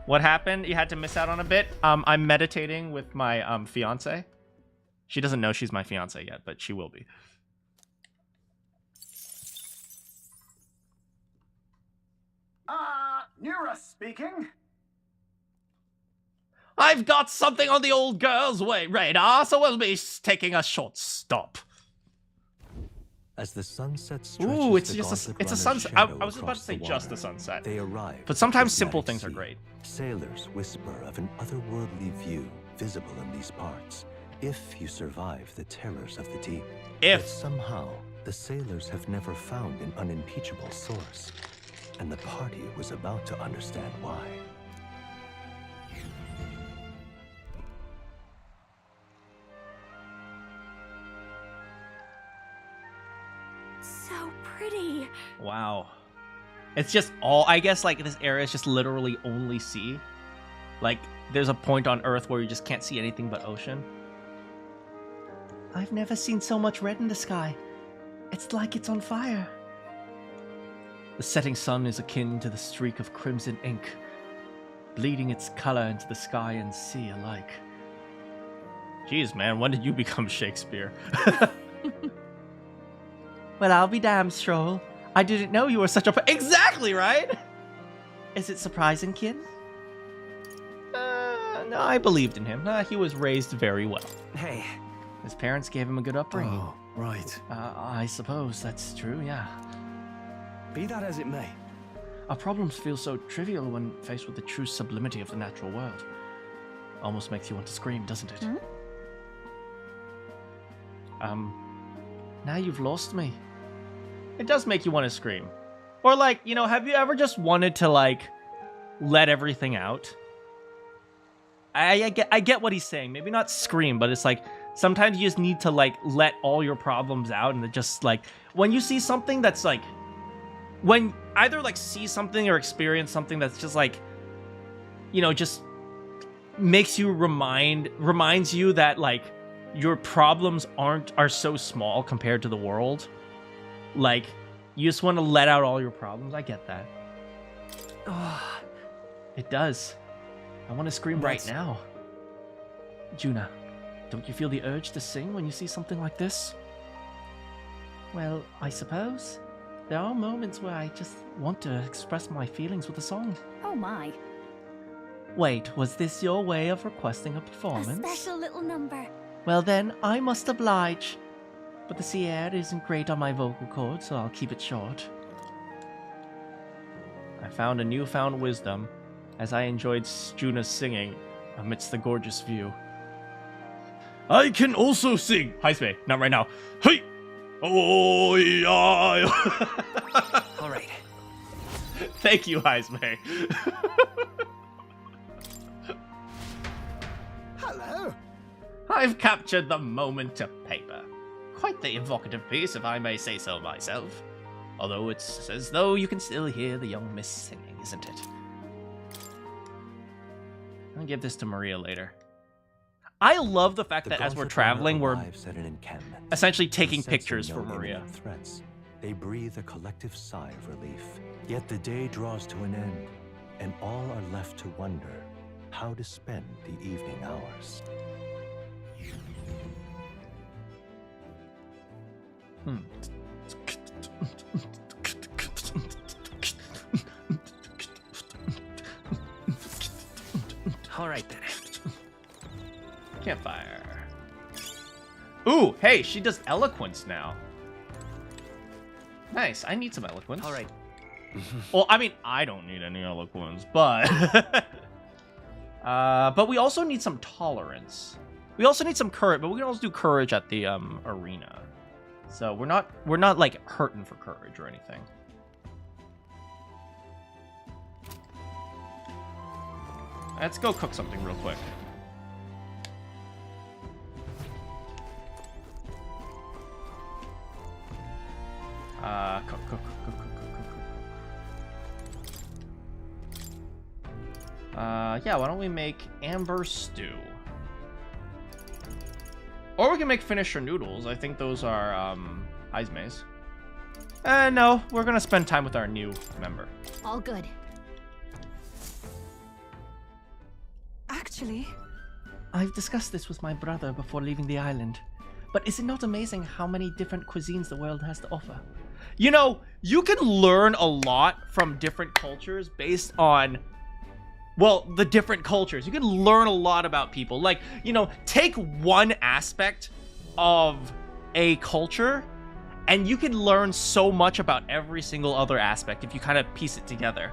What happened? You had to miss out on a bit? I'm meditating with my fiance. She doesn't know she's my fiance yet, but she will be. Nira speaking. I've got something on the old girl's radar, so we'll be taking a short stop. As the sunset Ooh, it's stretches just the it's a gauntlet sunset. runner's I was shadow about to say across just the a sunset. They arrive But at sometimes the simple prismatic things are sea. great. Sailors whisper of an otherworldly view visible in these parts, if you survive the terrors of the deep. If. But somehow, the sailors have never found an unimpeachable source, and the party was about to understand why. So pretty. Wow. It's just all, I guess, like, this area is just literally only sea. Like, there's a point on Earth where you just can't see anything but ocean. I've never seen so much red in the sky. It's like it's on fire. The setting sun is akin to the streak of crimson ink, bleeding its color into the sky and sea alike. Jeez, man, when did you become Shakespeare? Well, I'll be damned, Stroll. I didn't know you were such a... Exactly, right? Is it surprising, kin? No, I believed in him. He was raised very well. Hey. His parents gave him a good upbringing. Oh, right. I suppose that's true, yeah. Be that as it may. Our problems feel so trivial when faced with the true sublimity of the natural world. Almost makes you want to scream, doesn't it? Now you've lost me. It does make you want to scream. Or like, you know, have you ever just wanted to like let everything out? I get what he's saying. Maybe not scream, but it's like sometimes you just need to like let all your problems out, and it just like when you see something that's like when either like see something or experience something that's just like, you know, just makes you reminds you that like your problems are so small compared to the world. Like, you just want to let out all your problems. I get that. Oh, it does. I want to scream right now. Juna, don't you feel the urge to sing when you see something like this? Well, I suppose. There are moments where I just want to express my feelings with a song. Oh my. Wait, was this your way of requesting a A performance? special little number. Well then, I must oblige. But the sea air isn't great on my vocal cords, so I'll keep it short. I found a newfound wisdom as I enjoyed Juna's singing amidst the gorgeous view. I can also sing! Heisme, not right now. Hey! Oh, yeah! Alright. Thank you, Heisme. Hello. I've captured the moment to paper. Quite the evocative piece, if I may say so myself. Although it's as though you can still hear the young miss singing, isn't it? I'll give this to Maria later. I love the fact that as we're traveling, we're essentially taking pictures for Maria. Threats. They breathe a collective sigh of relief. Yet the day draws to an end, and all are left to wonder how to spend the evening hours. Alright then. Campfire. Ooh, hey, she does eloquence now. Nice, I need some eloquence. Alright. Well, I mean, I don't need any eloquence, but... but we also need some tolerance. We also need some courage, but we can also do courage at the arena. So we're not like hurting for courage or anything. Let's go cook something real quick. Cook. Yeah, why don't we make amber stew? Or we can make finisher noodles. I think those are, Heisme's. No, we're gonna spend time with our new member. All good. Actually, I've discussed this with my brother before leaving the island. But is it not amazing how many different cuisines the world has to offer? You know, you can learn a lot from different cultures based on well, the different cultures. You can learn a lot about people. Like, you know, take one aspect of a culture and you can learn so much about every single other aspect if you kind of piece it together.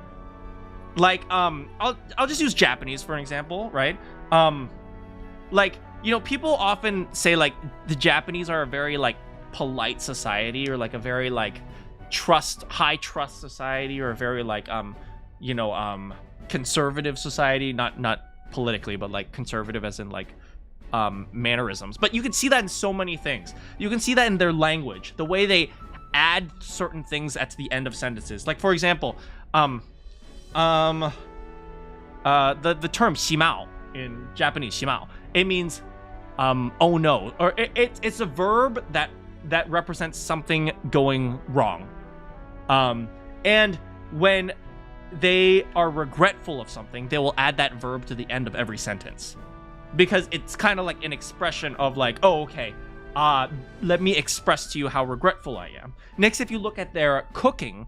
Like, I'll just use Japanese for an example, right? Like, you know, people often say like the Japanese are a very like polite society, or like a very like high trust society, or a very like you know, conservative society, not politically, but like conservative as in like mannerisms. But you can see that in so many things. You can see that in their language, the way they add certain things at the end of sentences. Like, for example, the term shimao in Japanese, shimao, it means oh no, or it's a verb that represents something going wrong. And when they are regretful of something, they will add that verb to the end of every sentence, because it's kind of like an expression of like, oh, okay, let me express to you how regretful I am. Next, if you look at their cooking,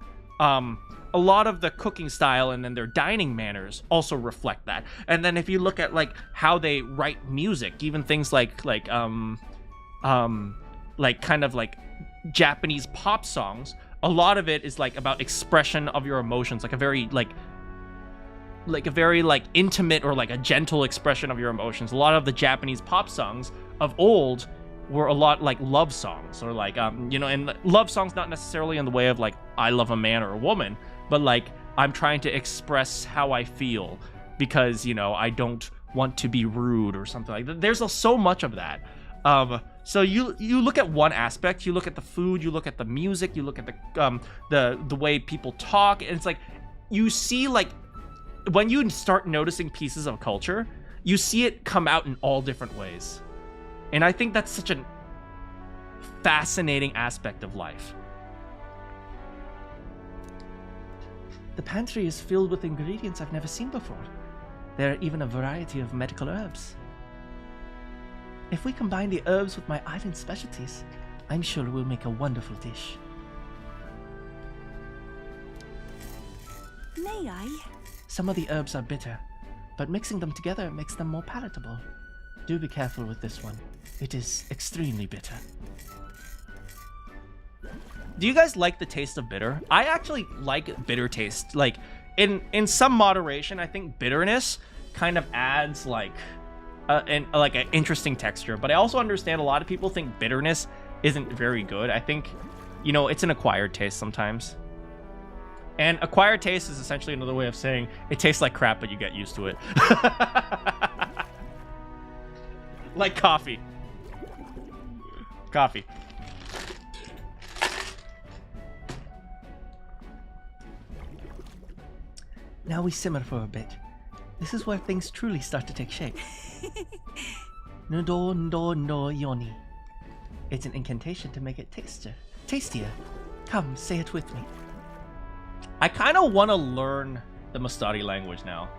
a lot of the cooking style and then their dining manners also reflect that. And then if you look at like how they write music, even things like kind of like Japanese pop songs, a lot of it is like about expression of your emotions, like a very like a very like intimate or like a gentle expression of your emotions. A lot of the Japanese pop songs of old were a lot like love songs, or like you know, and love songs not necessarily in the way of like I love a man or a woman, but like I'm trying to express how I feel because, you know, I don't want to be rude or something like that. There's so much of that. So you look at one aspect, you look at the food, you look at the music, you look at the way people talk, and it's like you see, like, when you start noticing pieces of culture, you see it come out in all different ways. And I think that's such a fascinating aspect of life. The pantry is filled with ingredients I've never seen before. There are even a variety of medical herbs. If we combine the herbs with my island specialties, I'm sure we'll make a wonderful dish. May I? Some of the herbs are bitter, but mixing them together makes them more palatable. Do be careful with this one. It is extremely bitter. Do you guys like the taste of bitter? I actually like bitter taste. Like, in some moderation, I think bitterness kind of adds like an interesting texture. But I also understand a lot of people think bitterness isn't very good. I think, you know, it's an acquired taste sometimes. And acquired taste is essentially another way of saying it tastes like crap, but you get used to it. Like coffee. Coffee. Now we simmer for a bit. This is where things truly start to take shape. Ndo ndo ndo yoni. It's an incantation to make it tastier. Come, say it with me. I kind of want to learn the Mastari language now.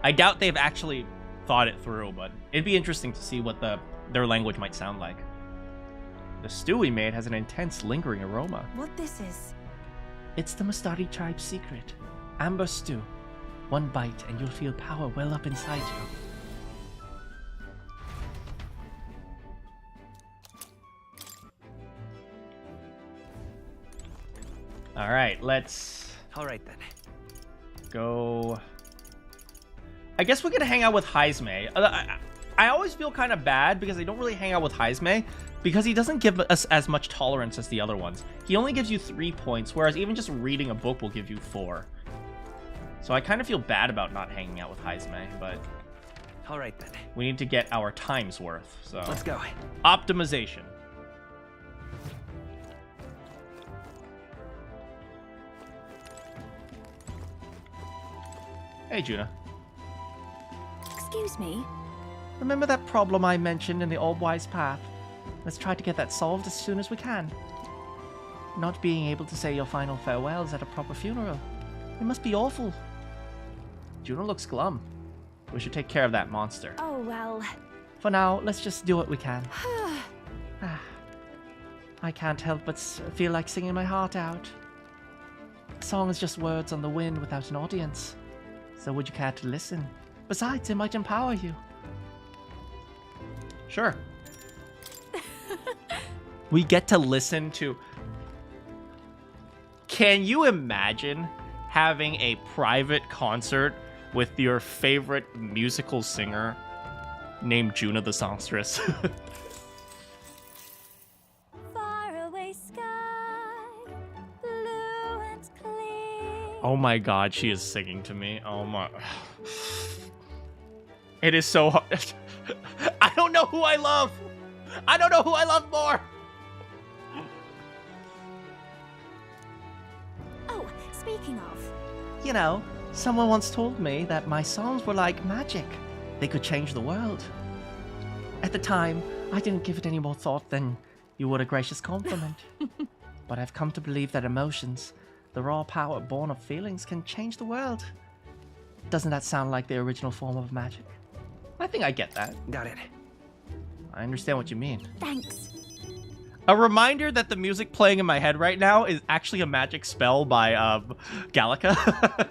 I doubt they've actually thought it through, but it'd be interesting to see what their language might sound like. The stew we made has an intense, lingering aroma. What this is? It's the Mastari tribe's secret. Amber stew. One bite and you'll feel power well up inside you. Alright, let's... Alright then. Go... I guess we're gonna hang out with Heisme. I always feel kind of bad because I don't really hang out with Heisme because he doesn't give us as much tolerance as the other ones. He only gives you 3 points, whereas even just reading a book will give you 4. So I kind of feel bad about not hanging out with Heisme, but... Alright then. We need to get our time's worth, so... Let's go. Optimization. Hey, Juna. Excuse me? Remember that problem I mentioned in the All-Wise Path? Let's try to get that solved as soon as we can. Not being able to say your final farewells at a proper funeral. It must be awful. Juna looks glum. We should take care of that monster. Oh, well. For now, let's just do what we can. I can't help but feel like singing my heart out. A song is just words on the wind without an audience. So would you care to listen? Besides, it might empower you. Sure. We get to listen to... Can you imagine having a private concert with your favorite musical singer named Juna the Songstress? Faraway sky, blue and clear. Oh my god, she is singing to me. Oh my... It is so hard. I don't know who I love. I don't know who I love more. Oh, speaking of, You know, someone once told me that my songs were like magic. They could change the world. At the time, I didn't give it any more thought than you would a gracious compliment. But I've come to believe that emotions, the raw power born of feelings, can change the world. Doesn't that sound like the original form of magic? I think I get that. Got it. I understand what you mean. thanks. A reminder that the music playing in my head right now is actually a magic spell by Gallica.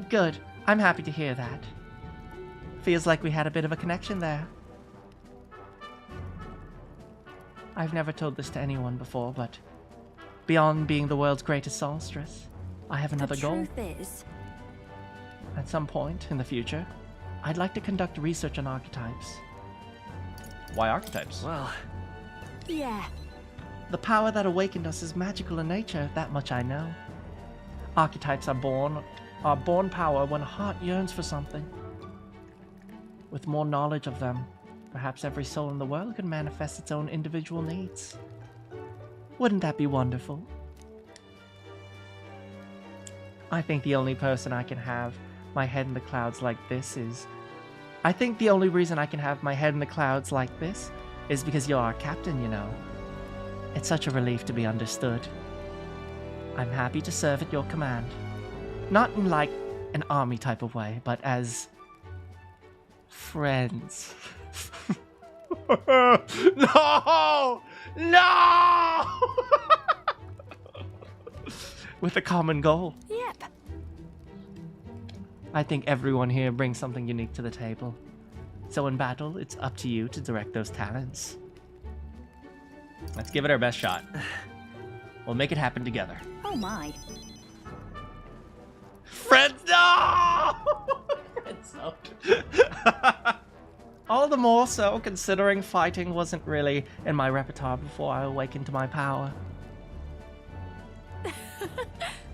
Good. I'm happy to hear that. Feels like we had a bit of a connection there. I've never told this to anyone before, but beyond being the world's greatest songstress, I have another goal. The truth is, At some point in the future, I'd like to conduct research on archetypes. Why archetypes? Well, yeah. The power that awakened us is magical in nature, that much I know. Archetypes are born power when a heart yearns for something. With more knowledge of them, perhaps every soul in the world could manifest its own individual needs. Wouldn't that be wonderful? I think the only person I can have my head in the clouds like this is... I think the only reason I can have my head in the clouds like this is because you're our captain, you know. It's such a relief to be understood. I'm happy to serve at your command. Not in like an army type of way, but as friends. No! No! With a common goal. Yep. I think everyone here brings something unique to the table. So in battle, it's up to you to direct those talents. Let's give it our best shot. We'll make it happen together. Oh my. Friends, no! Friends, no. All the more so considering fighting wasn't really in my repertoire before I awakened to my power.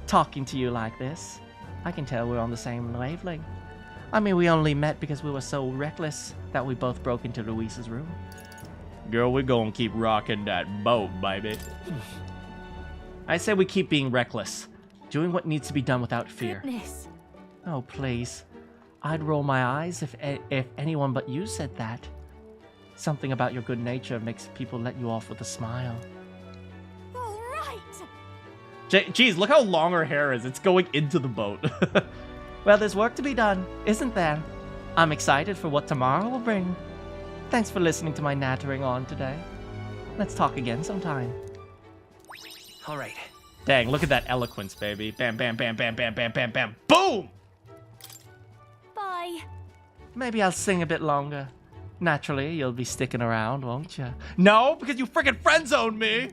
Talking to you like this, I can tell we're on the same wavelength. I mean, we only met because we were so reckless that we both broke into Luis's room. Girl, we're gonna keep rocking that boat, baby. I say we keep being reckless, doing what needs to be done without fear. Goodness. Oh, please. I'd roll my eyes if anyone but you said that. Something about your good nature makes people let you off with a smile. All right. Jeez, look how long her hair is. It's going into the boat. Well, there's work to be done, isn't there? I'm excited for what tomorrow will bring. Thanks for listening to my nattering on today. Let's talk again sometime. all right. Dang, look at that eloquence, baby. Bam, bam, bam, bam, bam, bam, bam, bam. Boom! Bye. Maybe I'll sing a bit longer. Naturally, you'll be sticking around, won't you? No, because you freaking friend-zoned me.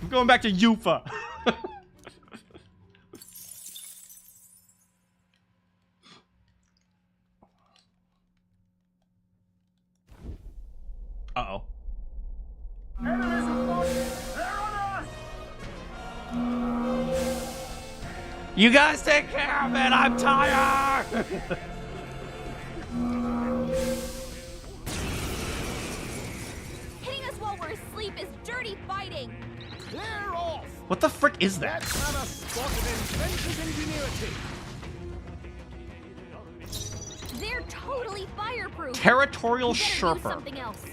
I'm going back to Yufa. Uh-oh. You guys take care of it. I'm tired. Hitting us while we're asleep is dirty fighting. Clear off! What the frick is that? Let's have a spot of inventive ingenuity. They're totally fireproof. Territorial We gotta use Sherper. something else.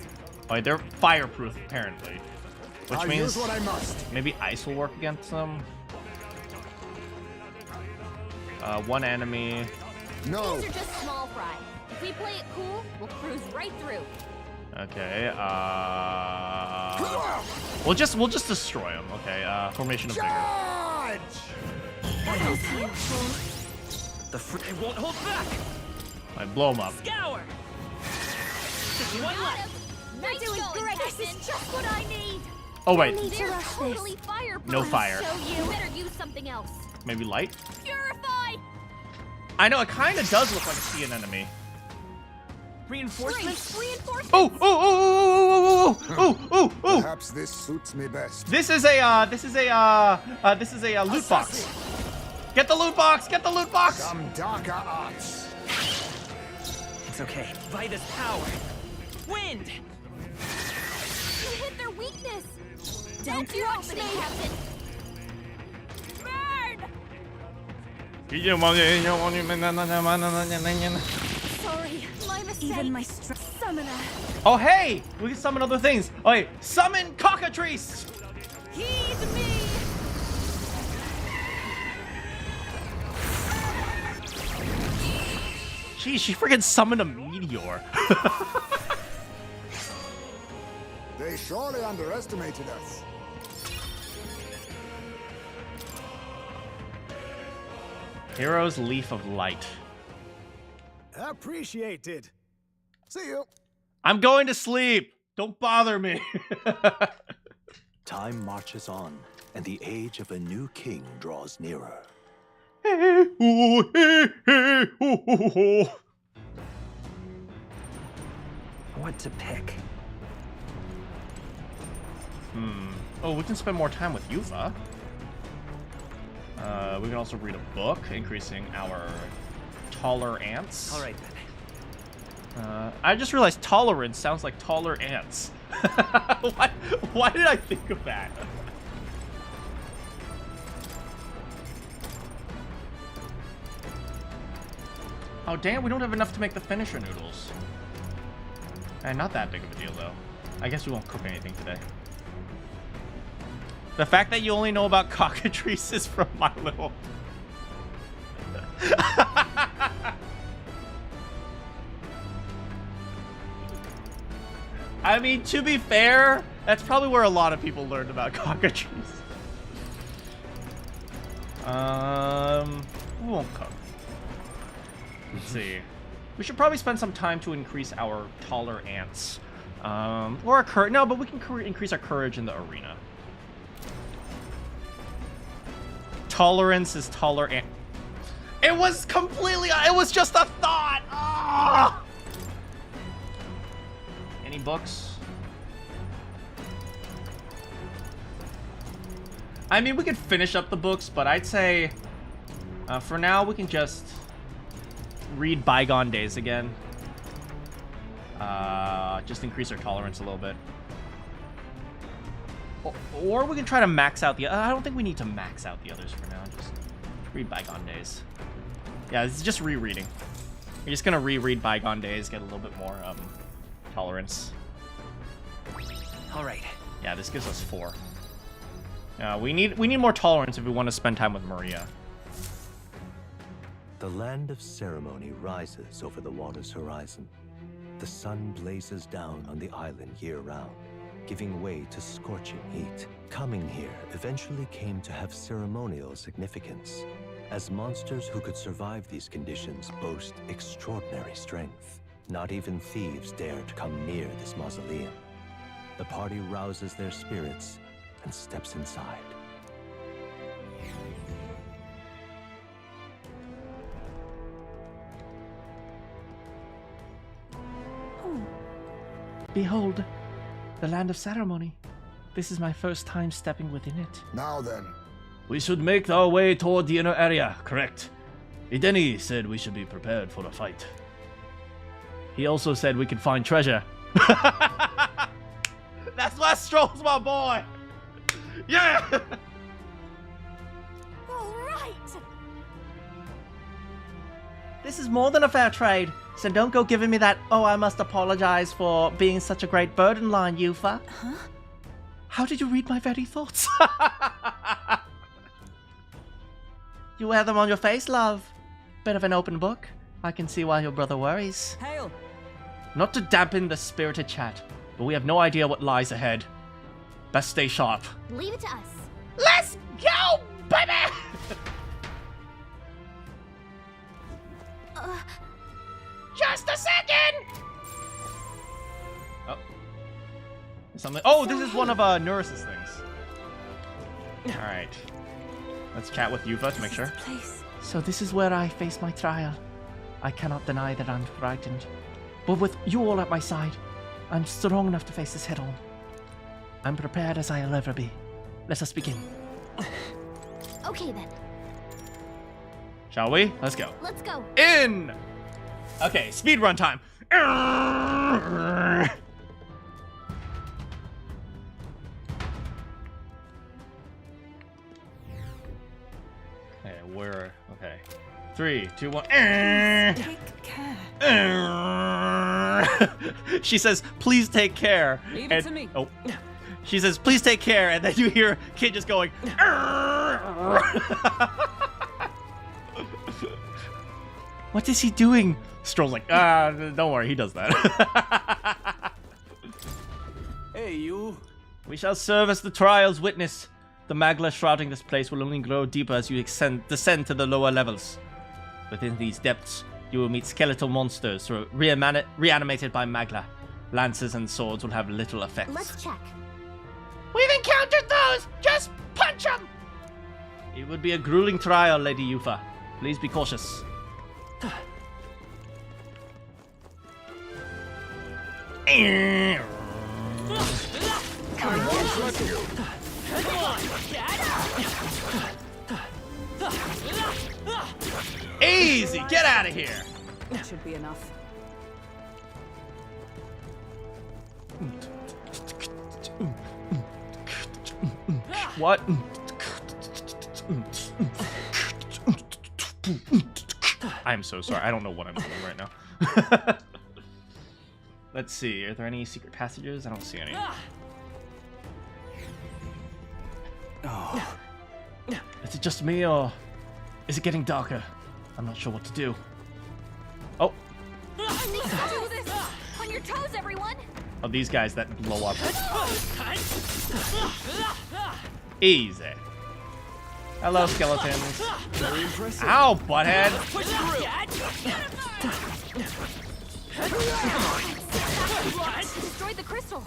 Oh, they're fireproof, apparently. Which I'll means use what I must. maybe ice will work against them. One enemy. No. These are just small fry. If we play it cool, we'll cruise right through. Okay. We'll just destroy them. Okay. Formation of vigor. Charge! That was helpful. They won't hold back. I blow them up. Scour. Just one left. Nice doing great. This is just what I need. Oh wait. They're totally fireproof. No fire. Show you. Better use something else. Maybe light? Purify. I know, it kind of does look like a sea anemone. Reinforcements? Reinforcements. Oh. Perhaps this suits me best. This is a loot box. Get the loot box. Get the loot box. Some darker arts. It's okay. Vitus power. Wind. You hit their weakness. Don't touch me, Captain. Burn. Sorry, my mistake. Even my summoner. Oh hey, we can summon other things. Oh wait, summon cockatrice. Heed me. Jeez, she friggin' summoned a meteor. They surely underestimated us. Hero's Leaf of Light. Appreciated. See you. I'm going to sleep. Don't bother me. Time marches on, and the age of a new king draws nearer. What to pick? Oh, we can spend more time with Yufa. We can also read a book, increasing our tolerance. All right then. I just realized tolerance sounds like taller ants. Why did I think of that? Oh damn, we don't have enough to make the finisher noodles. And not that big of a deal though. I guess we won't cook anything today. The fact that you only know about cockatrices from my little... I mean, to be fair, that's probably where a lot of people learned about cockatrices. We won't cook. Let's see. We should probably spend some time to increase our tolerance. Or our courage. No, but we can increase our courage in the arena. Tolerance is tolerant. It was completely... It was just a thought! Ah! Any books? I mean, we could finish up the books, but I'd say... for now, we can just... read Bygone Days again. Just increase our tolerance a little bit. Or we can try to max out the... I don't think we need to max out the others for now. Just read Bygone Days. Yeah, this is just rereading. We're just gonna reread Bygone Days, get a little bit more tolerance. All right. Yeah, this gives us 4. We need more tolerance if we want to spend time with Maria. The land of ceremony rises over the water's horizon. The sun blazes down on the island year-round, giving way to scorching heat. Coming here eventually came to have ceremonial significance, as monsters who could survive these conditions boast extraordinary strength. Not even thieves dare to come near this mausoleum. The party rouses their spirits and steps inside. Behold, the land of ceremony. This is my first time stepping within it. Now then. We should make our way toward the inner area, correct? Ideni said we should be prepared for a fight. He also said we could find treasure. That's why Stroll's my boy! Yeah! All right. This is more than a fair trade, so don't go giving me that, oh, I must apologize for being such a great burden line, Yufa. Huh? How did you read my very thoughts? You wear them on your face, love. Bit of an open book. I can see why your brother worries. Hail! Not to dampen the spirited chat, but we have no idea what lies ahead. Best stay sharp. Leave it to us. Let's go, baby! Something. Oh, this is one of Nuris's things. All right. Let's chat with Yufa to make sure. So this is where I face my trial. I cannot deny that I'm frightened. But with you all at my side, I'm strong enough to face this head on. I'm prepared as I'll ever be. Let us begin. Okay then. Shall we? Let's go. Let's go. In! Okay, speedrun time. Okay, where? Okay. 3, 2, 1. Take care. She says, please take care. Leave it to me. Oh. She says, please take care, and then you hear Kid just going. What is he doing? Stroll's like, don't worry, he does that. Hey, you. We shall serve as the trial's witness. The magla shrouding this place will only grow deeper as you descend to the lower levels. Within these depths, you will meet skeletal monsters reanimated by magla. Lances and swords will have little effect. Let's check. We've encountered those! Just punch them! It would be a grueling trial, Lady Yufa. Please be cautious. Easy, get out of here. That should be enough. What? I'm so sorry. I don't know what I'm doing right now. Let's see. Are there any secret passages? I don't see any. Oh. Is it just me, or is it getting darker? I'm not sure what to do. Oh. Do this! On your toes, everyone! Oh, these guys that blow up. Easy. Hello, skeletons. Ow, butthead. Destroyed the crystal.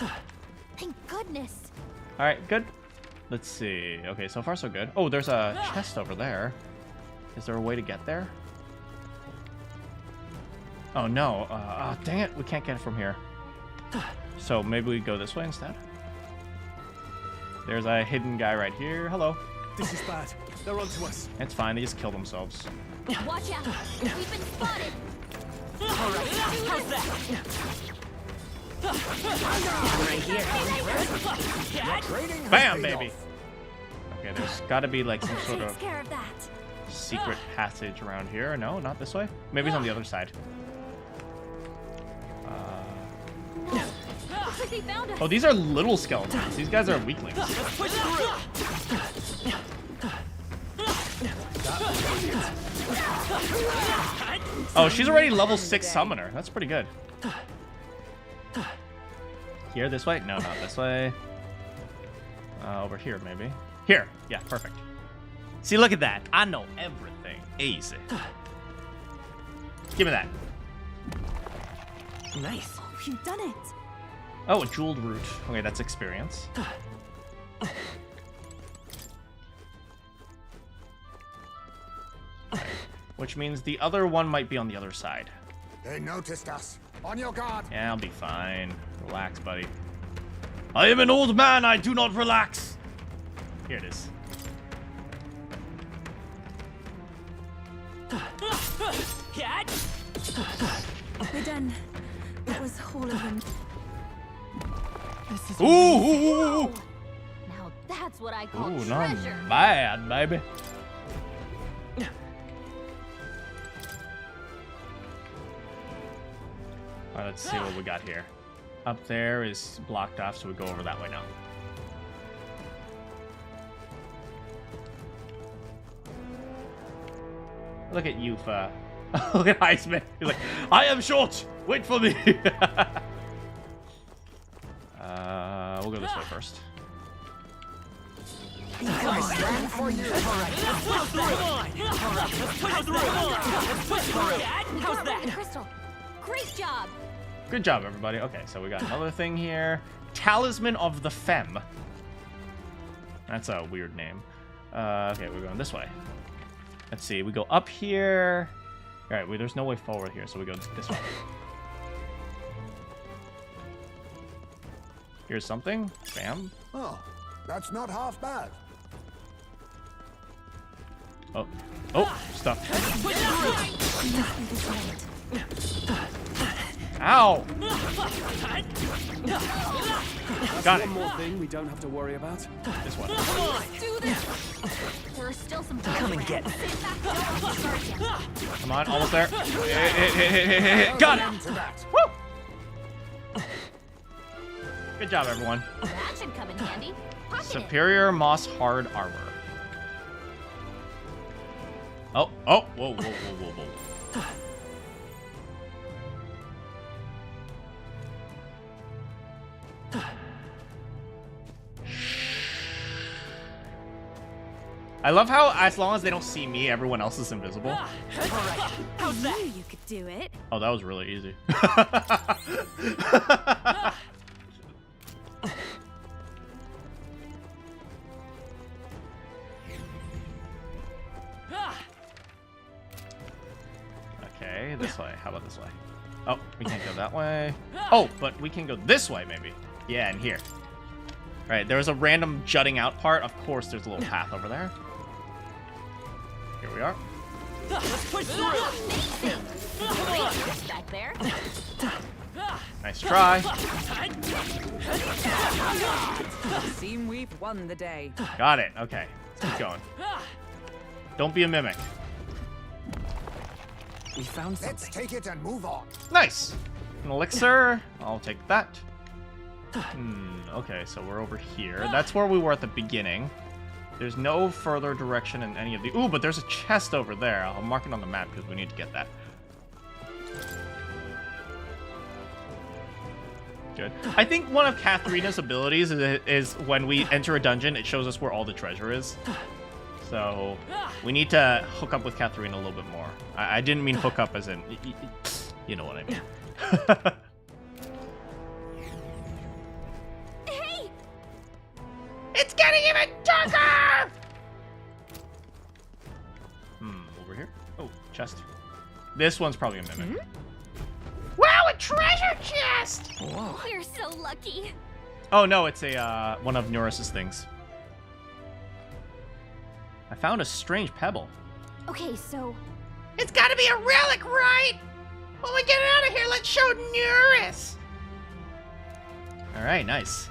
Thank goodness. All right, good. Let's see. Okay, so far so good. Oh, there's a chest over there. Is there a way to get there? Oh no. Dang it. We can't get it from here. So maybe we go this way instead. There's a hidden guy right here. Hello. This is bad. They're onto us. It's fine. They just kill themselves. Watch out. We've been spotted. Alright, how's that? Right here. Bam, baby. Okay, there's got to be like some sort Takes of care of that. secret passage around here. No, not this way. Maybe it's on the other side. Looks like they found us. Oh, these are little skeletons. These guys are weaklings. Oh, she's already level 6 summoner. That's pretty good. Here, this way? No, not this way. Over here, maybe. Here. Yeah, perfect. See, look at that. I know everything. Easy. Give me that. Nice. Oh, you've done it. Oh, a jeweled root. Okay, that's experience. Which means the other one might be on the other side. They noticed us. On your guard. Yeah, I'll be fine. Relax, buddy. I am an old man. I do not relax. Here it is. We're done. It was all of them. This is Ooh! Now that's what I call Ooh, not treasure. bad, baby. Alright, let's see what we got here. Up there is blocked off, so we go over that way now. Look at Yufa. Look at Iceman. He's like, I am short! Wait for me! We'll go this way first. Crystal. Great job. Good job, everybody. Okay, so we got another thing here. Talisman of the Femme. That's a weird name. Okay, we're going this way. Let's see. We go up here. All right, there's no way forward here, so we go this way. Here's something. Bam. Oh, that's not half bad. Oh. Oh, stuff. Ow! Got it. One more thing we don't have to worry about. This one. Do this. There are still some. Come and get. Come on, almost there. Hit. Got it. Woo! Good job, everyone. That should come in handy. Superior moss hard armor. Oh, whoa. I love how, as long as they don't see me, everyone else is invisible. Alright, how's that? I knew you could do it. Oh, that was really easy. Okay, this way. How about this way? Oh, we can't go that way. Oh, but we can go this way, maybe. Yeah, and here. All right, there was a random jutting out part. Of course, there's a little path over there. Here we are. Let's push through. Back there. Nice try. Seem we've won the day. Got it. Okay, let's keep going. Don't be a mimic. We found something. Let's take it and move on. Nice. An elixir. I'll take that. Okay, so we're over here. That's where we were at the beginning. There's no further direction in any of the... Ooh, but there's a chest over there. I'll mark it on the map because we need to get that. Good. I think one of Katharina's abilities is when we enter a dungeon, it shows us where all the treasure is. So we need to hook up with Katharina a little bit more. I didn't mean hook up as in... You know what I mean. Hey! It's getting even darker! Over here? Oh, chest. This one's probably a mimic. Wow, a treasure chest! Whoa. We're so lucky. Oh no, it's a one of Neurus's things. I found a strange pebble. Okay, so... It's gotta be a relic, right? When we get out of here, let's show Neurus! Alright, nice.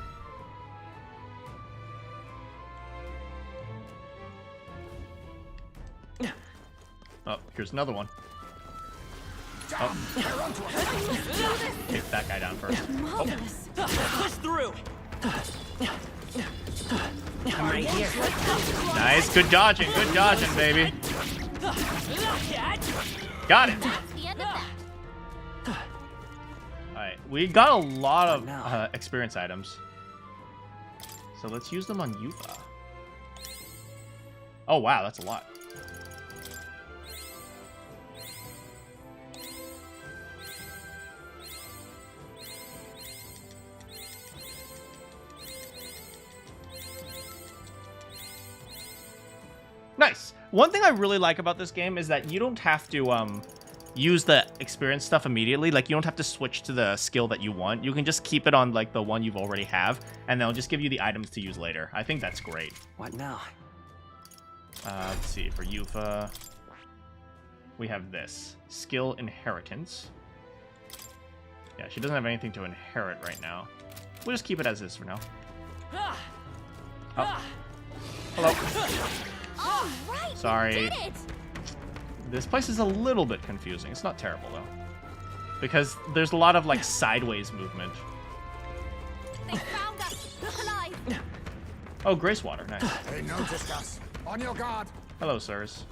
Oh, here's another one. Oh. Take that guy down first. Oh. Push through. I'm right here. Nice, good dodging, baby. Got it. That's the end of that. Alright, we got a lot of experience items. So let's use them on Yufa. Oh wow, that's a lot. Nice. One thing I really like about this game is that you don't have to use the experience stuff immediately. Like, you don't have to switch to the skill that you want. You can just keep it on, like, the one you've already have, and they'll just give you the items to use later. I think that's great. What now? Let's see. For Yufa, we have this. Skill Inheritance. Yeah, she doesn't have anything to inherit right now. We'll just keep it as is for now. Oh. Hello. All right, Sorry. you did it. This place is a little bit confusing. It's not terrible, though. Because there's a lot of, like, sideways movement. They found us. Look alive. Oh, Grace Water. Nice. They noticed us. On your guard. Hello, sirs.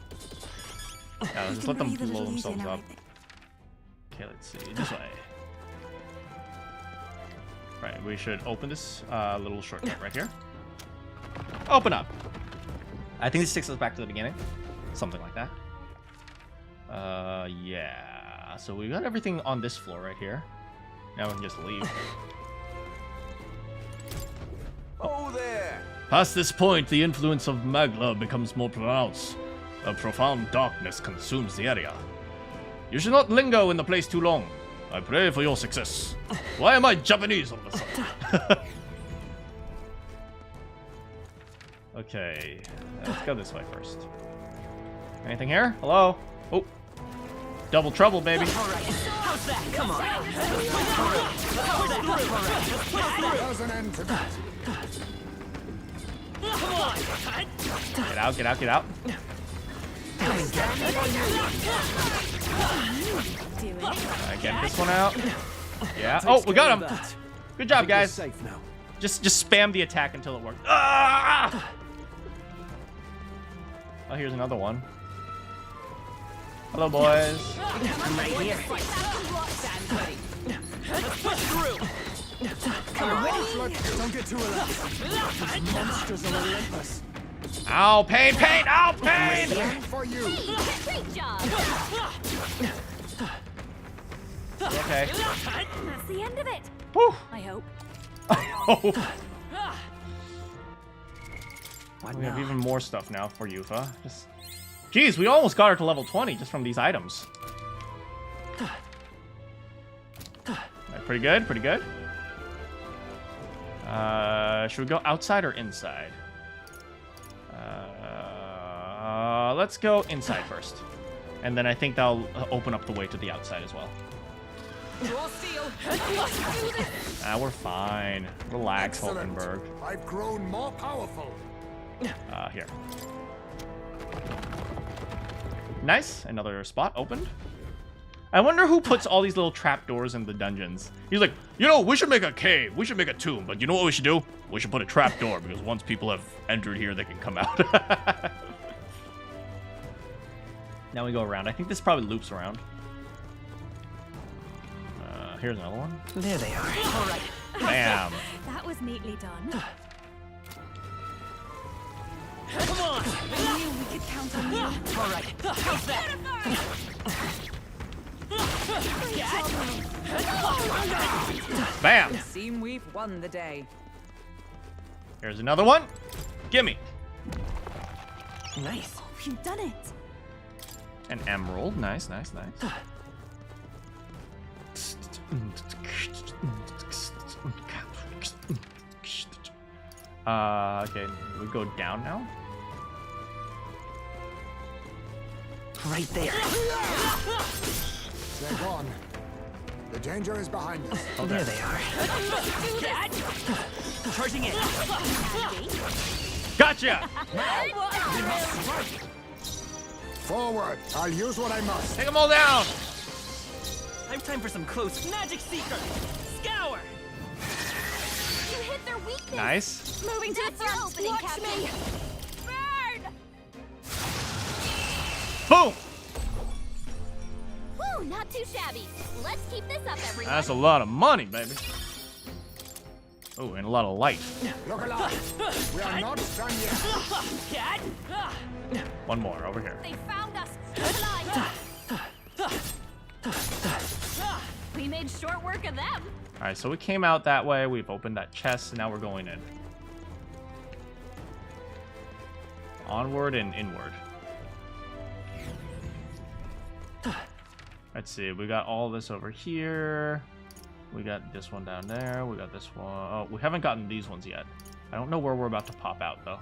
Yeah, just let them blow themselves up. Okay, let's see. This way. Right, we should open this little shortcut right here. Open up. I think this takes us back to the beginning. Something like that. Yeah. So we got everything on this floor right here. Now we can just leave. Past this point, the influence of Magla becomes more pronounced. A profound darkness consumes the area. You should not linger in the place too long. I pray for your success. Why am I Japanese all of a sudden? Okay, let's go this way first. Anything here? Hello? Oh, double trouble, baby. How's that? Come on. There's an end to that. Come on. Get out, get out, get out. Get this one out. Yeah. Oh, we got him. Good job, guys. Safe now. Just spam the attack until it works. Ah! Oh, here's another one. Hello, boys. I'm right here. Stand ready. Let's push through. Come on, don't get too relaxed. These monsters are relentless. Ow, pain, pain, ow, pain! For you. Great job. Okay. That's the end of it. Whew. I hope. Oh. What We have now? even more stuff now for Yufa. Just, jeez, we almost got her to level 20 just from these items. Right, pretty good, pretty good. Should we go outside or inside? Let's go inside first. And then I think that'll open up the way to the outside as well. We're fine. Relax, Excellent. Hulkenberg. I've grown more powerful. Here. Nice. Another spot opened. I wonder who puts all these little trapdoors in the dungeons. He's like, you know, we should make a cave. We should make a tomb. But you know what we should do? We should put a trapdoor because once people have entered here, they can come out. Now we go around. I think this probably loops around. Here's another one. There they are. All right. Bam. That was neatly done. Come on. I knew we could count on you. All right. How's that? Bam. Seem we've won the day. Here's another one. Gimme. Nice. Oh, you've done it. An emerald. Nice, nice, nice. Okay, we go down now. Right there. They're gone. The danger is behind us. Oh, there they are. Charging in. Gotcha! We must strike. Forward. I'll use what I must. Take them all down. I've time for some close magic seeker. Scour. You hit their weakness. Nice. Moving to the front. Opening, Captain. Burn! Boom! Whew, not too shabby. Let's keep this up, everyone. That's a lot of money, baby. Oh, and a lot of light. Look alive. We are not done yet. One more over here. They found us. We made short work of them. All right, so we came out that way. We've opened that chest, and now we're going in. Onward and inward. Let's see. We got all this over here. We got this one down there. We got this one. Oh, we haven't gotten these ones yet. I don't know where we're about to pop out, though.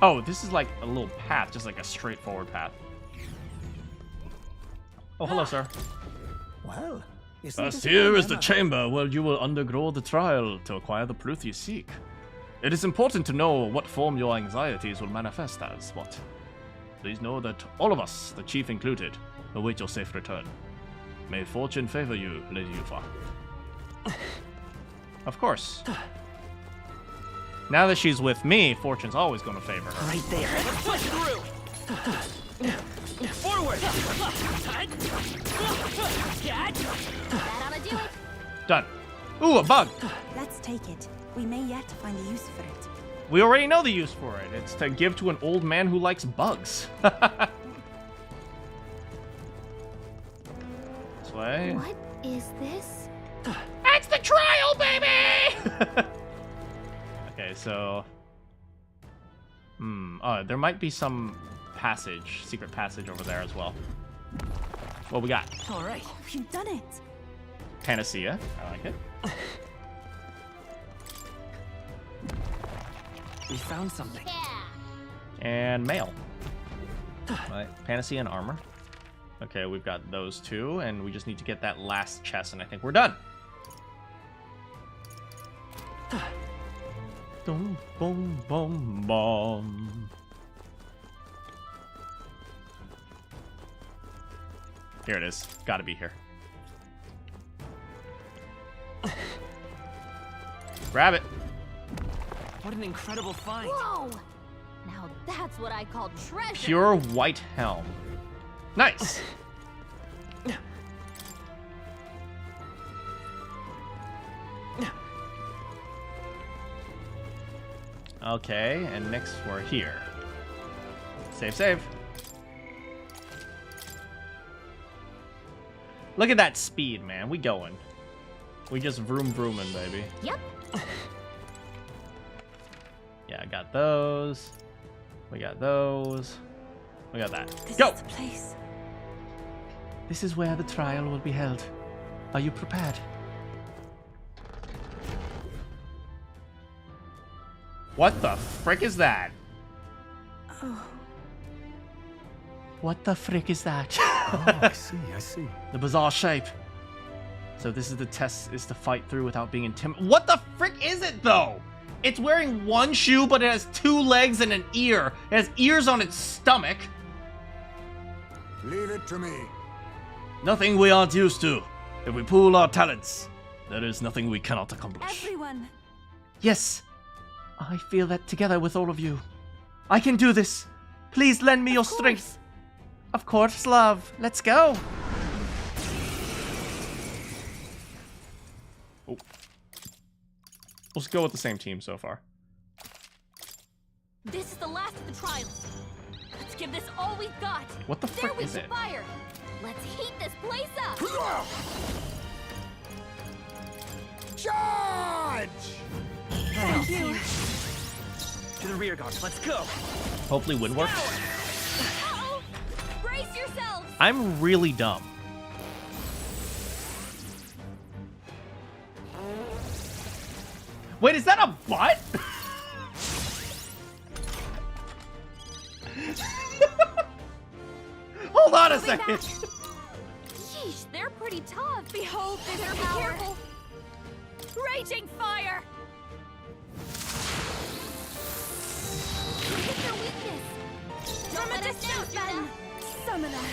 Oh, this is like a little path, just like a straightforward path. Oh, hello, sir. Well, First, here is the chamber where you will undergo the trial to acquire the truth you seek. It is important to know what form your anxieties will manifest as. What? Please know that all of us, the chief included, await your safe return. May fortune favor you, Lady Yufa. Of course. Now that she's with me, fortune's always going to favor her. Right there. Let's push through. Forward. That ought to do it. Done. Ooh, a bug. Let's take it. We may yet find a use for it. We already know the use for it. It's to give to an old man who likes bugs. This way. What is this? That's the trial, baby! Okay, so... Oh, there might be some passage, secret passage over there as well. What we got? All right, we've done it. Panacea. I like it. We found something. And mail. Right, Panacea and armor. Okay, we've got those two, and we just need to get that last chest, and I think we're done. Boom, boom, boom, boom. Here it is. Gotta be here. Grab it. What an incredible find. Whoa! Now that's what I call treasure. Pure white helm. Nice. Okay, and next we're here. Save, save. Look at that speed, man. We going. We just vroom vrooming, baby. Yep. Yeah, I got those. We got those. We got that. This Go! is the place. This is where the trial will be held. Are you prepared? What the frick is that? Oh. What the frick is that? Oh, I see. The bizarre shape. So this is the test, is to fight through without being intimidated. What the frick is it, though? It's wearing one shoe, but it has 2 legs and an ear. It has ears on its stomach. Leave it to me. Nothing we aren't used to. If we pool our talents, there is nothing we cannot accomplish. Everyone. Yes. I feel that together with all of you. I can do this. Please lend me your strength. Of course, love. Let's go. Oh. Let's go with the same team so far. This is the last of the trials. Let's give this all we've got. What the frick is it? Fire. Let's heat this place up. Charge! Thank you. To the rear guard. Let's go. Hopefully wind works. Uh-oh. Brace yourselves. I'm really dumb. Wait, is that a butt? Hold on a second. Sheesh, they're pretty tough. Behold this power. Careful. Raging fire. Look at their weakness. Don't let us down, Judah. Summoner.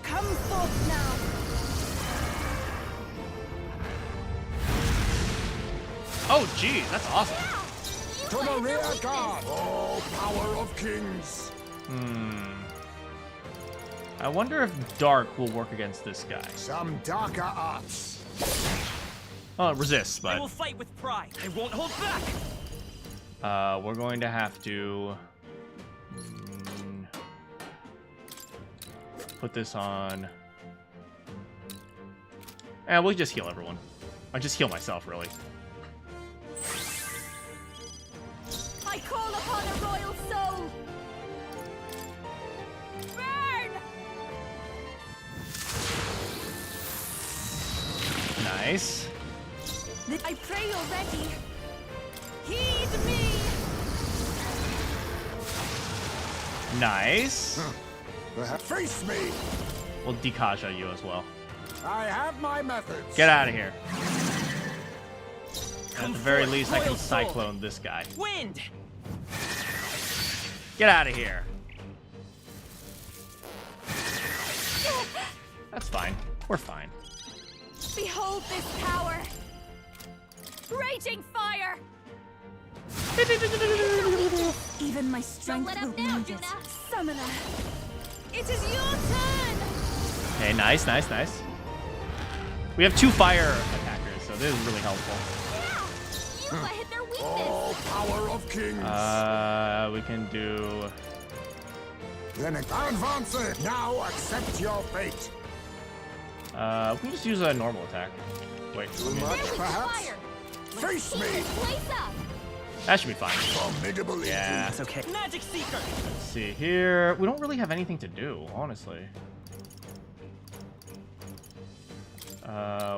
Come forth now. Oh, geez, that's awesome. To the rear guard! Oh, power of kings! I wonder if dark will work against this guy. Some darker arts. Oh, it resists, I but will fight with pride. I won't hold back. we're going to have to put this on. And we'll just heal everyone. I just heal myself, really. I call upon a royal soul. Burn! Nice. I pray you're ready. Heed me. Nice. Face me! We'll Dikaja you as well. I have my methods. Get out of here. At the very least, I can cyclone this guy. Wind. Get out of here. That's fine. We're fine. Behold this power. Raging fire. Even my strength let will up now, need it. Judah. Summoner. It is your turn. Okay, nice, nice, nice. We have 2 fire attackers, so this is really helpful. You hit their weakness. Oh, power of kings! We can do... Then advance. Now accept your fate. we can just use a normal attack. Wait. Too much, perhaps? Face me! That should be fine. Formidable. Yeah. That's okay. Magic Seeker. Let's see here. We don't really have anything to do, honestly.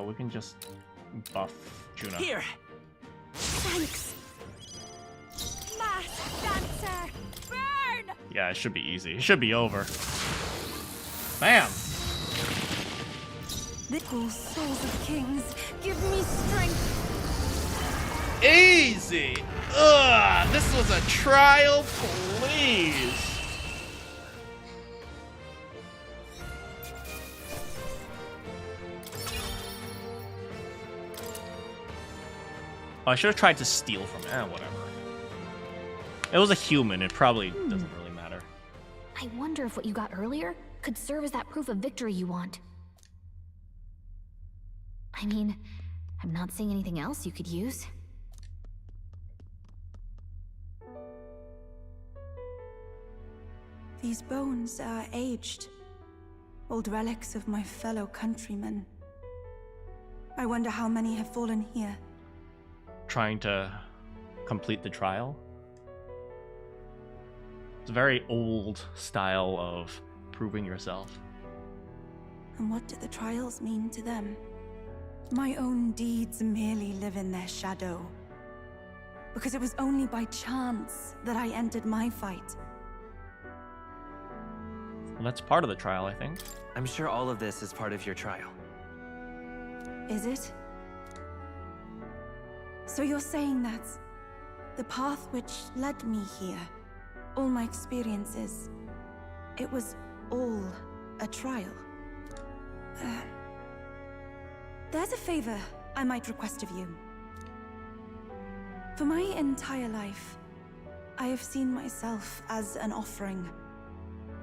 We can just buff Juna. Here. Thanks. Mass dancer, burn! Yeah, it should be easy. It should be over. Bam. The cool souls of kings, give me strength. Easy. Ugh, this was a trial, please. Oh, I should have tried to steal from it. Whatever. It was a human. It probably doesn't really matter. I wonder if what you got earlier could serve as that proof of victory you want. I mean, I'm not seeing anything else you could use. These bones are aged. Old relics of my fellow countrymen. I wonder how many have fallen here. Trying to complete the trial. It's a very old style of proving yourself. And what do the trials mean to them? My own deeds merely live in their shadow. Because it was only by chance that I entered my fight. Well, that's part of the trial, I think. I'm sure all of this is part of your trial. Is it? So you're saying that the path which led me here, all my experiences, it was all a trial? There's a favor I might request of you. For my entire life, I have seen myself as an offering.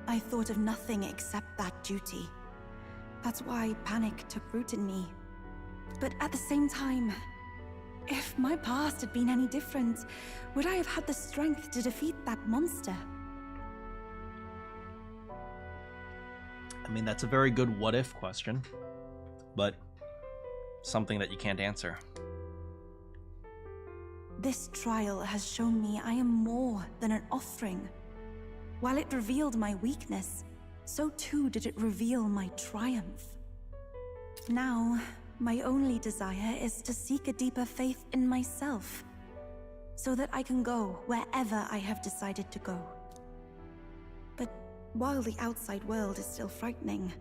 I thought of nothing except that duty. That's why panic took root in me. But at the same time, if my past had been any different, would I have had the strength to defeat that monster? I mean, that's a very good what-if question, but something that you can't answer. This trial has shown me I am more than an offering. While it revealed my weakness, so too did it reveal my triumph. Now, my only desire is to seek a deeper faith in myself, so that I can go wherever I have decided to go. But while the outside world is still frightening,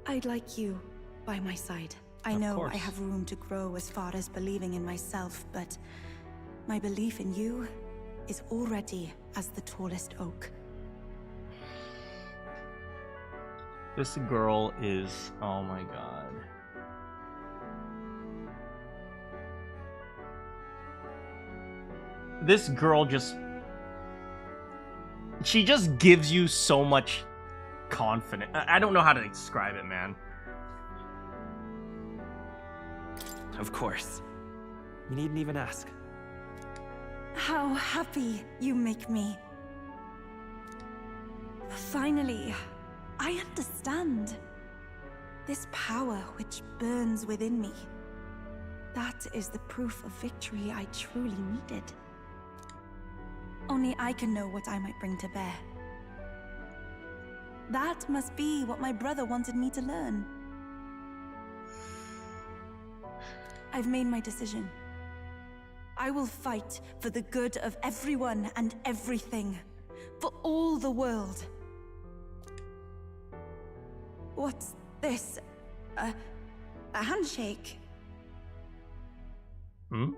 I'd like you by my side. I know I have room to grow as far as believing in myself, but my belief in you is already as the tallest oak. This girl is... oh my god. This girl just... she just gives you so much confidence. I don't know how to describe it, man. Of course. You needn't even ask. How happy you make me. Finally, I understand. This power which burns within me. That is the proof of victory I truly needed. Only I can know what I might bring to bear. That must be what my brother wanted me to learn. I've made my decision. I will fight for the good of everyone and everything. For all the world. What's this? A handshake? Hmm?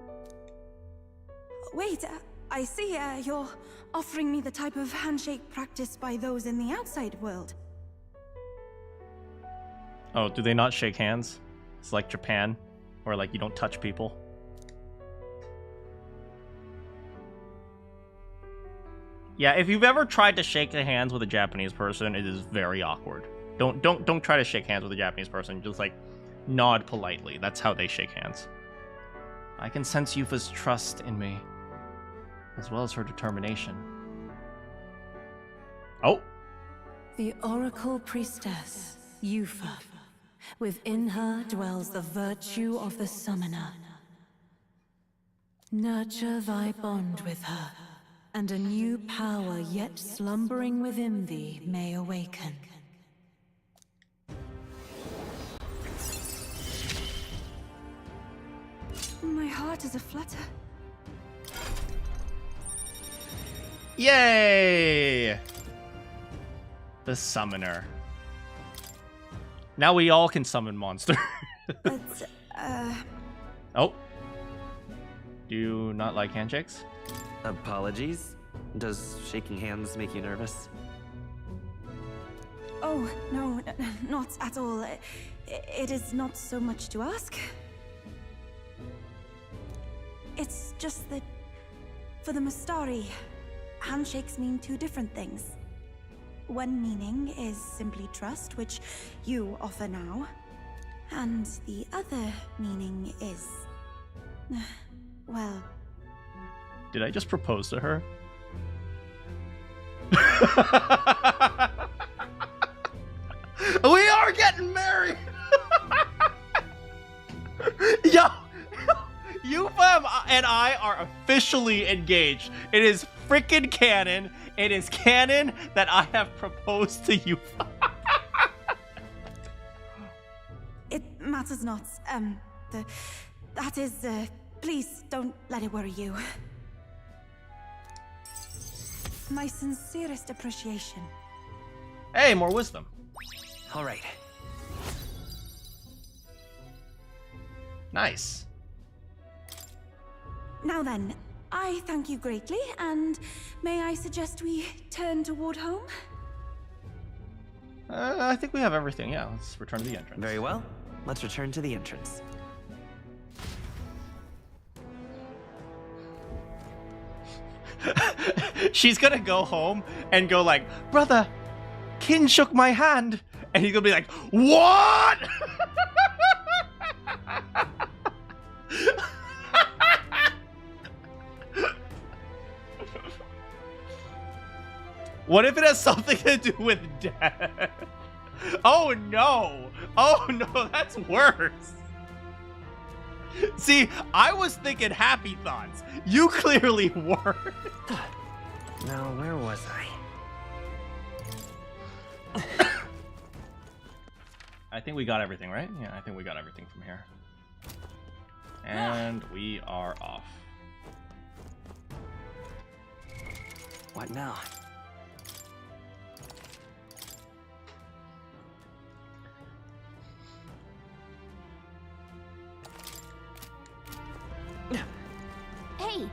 Wait, I see you're offering me the type of handshake practiced by those in the outside world. Oh, do they not shake hands? It's like Japan, where like you don't touch people. Yeah, if you've ever tried to shake hands with a Japanese person, it is very awkward. Don't try to shake hands with a Japanese person. Just like nod politely. That's how they shake hands. I can sense Yufa's trust in me, as well as her determination. Oh. The Oracle Priestess, Yufa. Within her dwells the virtue of the summoner. Nurture thy bond with her, and a new power yet slumbering within thee may awaken. My heart is aflutter. Yay! The summoner. Now we all can summon monster. But, Oh. Do you not like handshakes? Apologies. Does shaking hands make you nervous? Oh, no, not at all. It is not so much to ask. It's just that, for the Mustari, handshakes mean two different things. One meaning is simply trust, which you offer now. And the other meaning is... well... Did I just propose to her? We are getting married! Yo! Yufa and I are officially engaged. It is freaking canon. It is canon that I have proposed to Yufa. It matters not. That is, please don't let it worry you. My sincerest appreciation. Hey, more wisdom. All right. Nice. Now then, I thank you greatly, and may I suggest we turn toward home? I think we have everything. Yeah, let's return to the entrance. Very well. Let's return to the entrance. She's gonna go home and go like, brother, Kin shook my hand. And he's gonna be like, what? What if it has something to do with death? Oh no! Oh no, that's worse! See, I was thinking happy thoughts. You clearly weren't. Now, where was I? I think we got everything, right? Yeah, I think we got everything from here. And we are off. What now? Hey!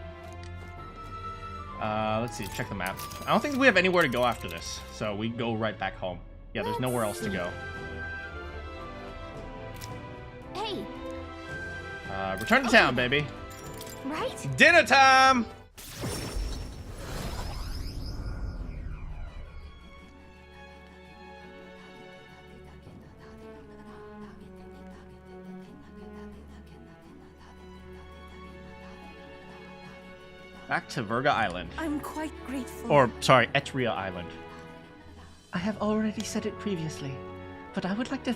Let's see, check the map. I don't think we have anywhere to go after this, so we go right back home. Yeah, there's nowhere else to go. Hey! Return to town, baby. Right? Dinner time! Back to Virga Island. I'm quite grateful. Or, sorry, Etria Island. I have already said it previously, but I would like to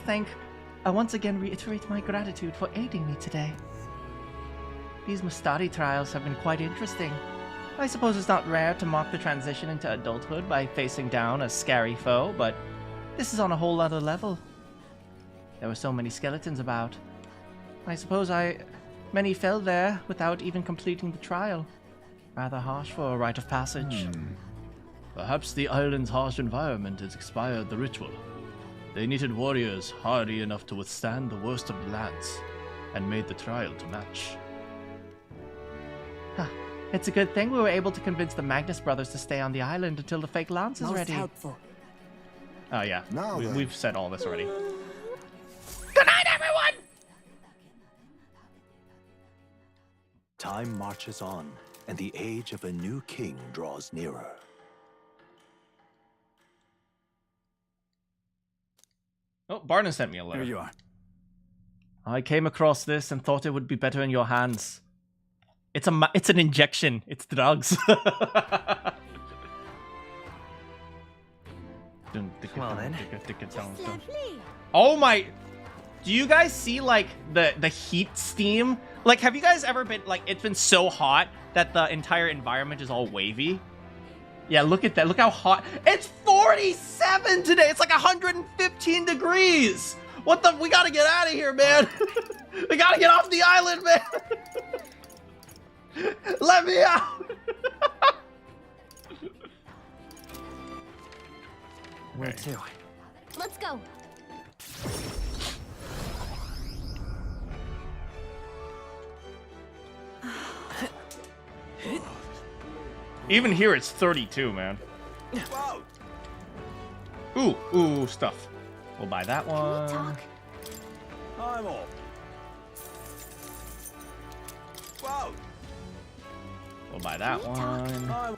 once again reiterate my gratitude for aiding me today. These Mustari trials have been quite interesting. I suppose it's not rare to mark the transition into adulthood by facing down a scary foe, but this is on a whole other level. There were so many skeletons about. I suppose many fell there without even completing the trial. Rather harsh for a rite of passage. Perhaps the island's harsh environment has expired the ritual. They needed warriors hardy enough to withstand the worst of the lands, and made the trial to match. It's a good thing we were able to convince the Magnus brothers to stay on the island until the fake lance is Most ready. helpful. Oh yeah, we've said all this already. Good night, everyone! Time marches on, and the age of a new king draws nearer. Oh, Barna sent me a letter. Here you are. I came across this and thought it would be better in your hands. It's an injection. It's drugs. Well then. Oh my... Do you guys see like the heat steam? Like, have you guys ever been like, it's been so hot that the entire environment is all wavy? Yeah, look at that. Look how hot. It's 47 today. It's like 115 degrees. What the? We gotta get out of here, man. We gotta get off the island, man. Let me out. Where to? Let's go. Even here, it's 32, man. Ooh, stuff. We'll buy that one. I'm off. We'll buy that one.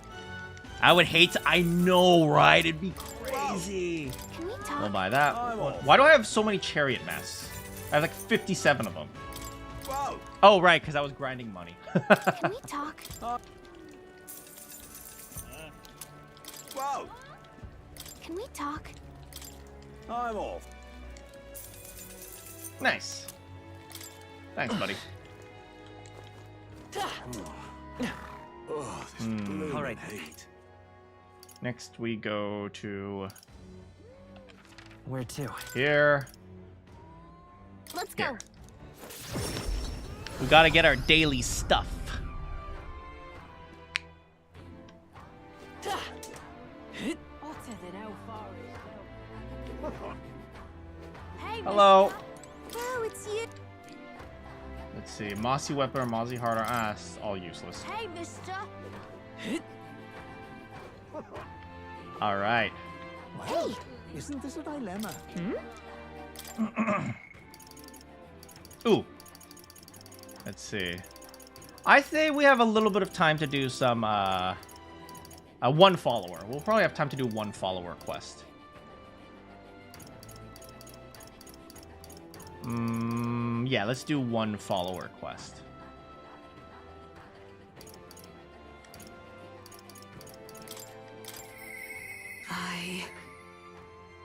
I would hate to. I know, right? It'd be crazy. Can we talk? We'll buy that. Why do I have so many chariot masks? I have like 57 of them. Oh, right, because I was grinding money. Can we talk? Can we talk? I'm off. Nice. Thanks, buddy. All right. Next, we go to Where to? here. Let's go. We gotta get our daily stuff. Hello. Oh, it's you. Let's see. Mossy Weapon or Mossy Heart or Ass. All useless. Hey, mister. Alright. Hey. Isn't this a dilemma? Ooh. Let's see. I say we have a little bit of time to do some, one follower. We'll probably have time to do one follower quest. Yeah, let's do one follower quest.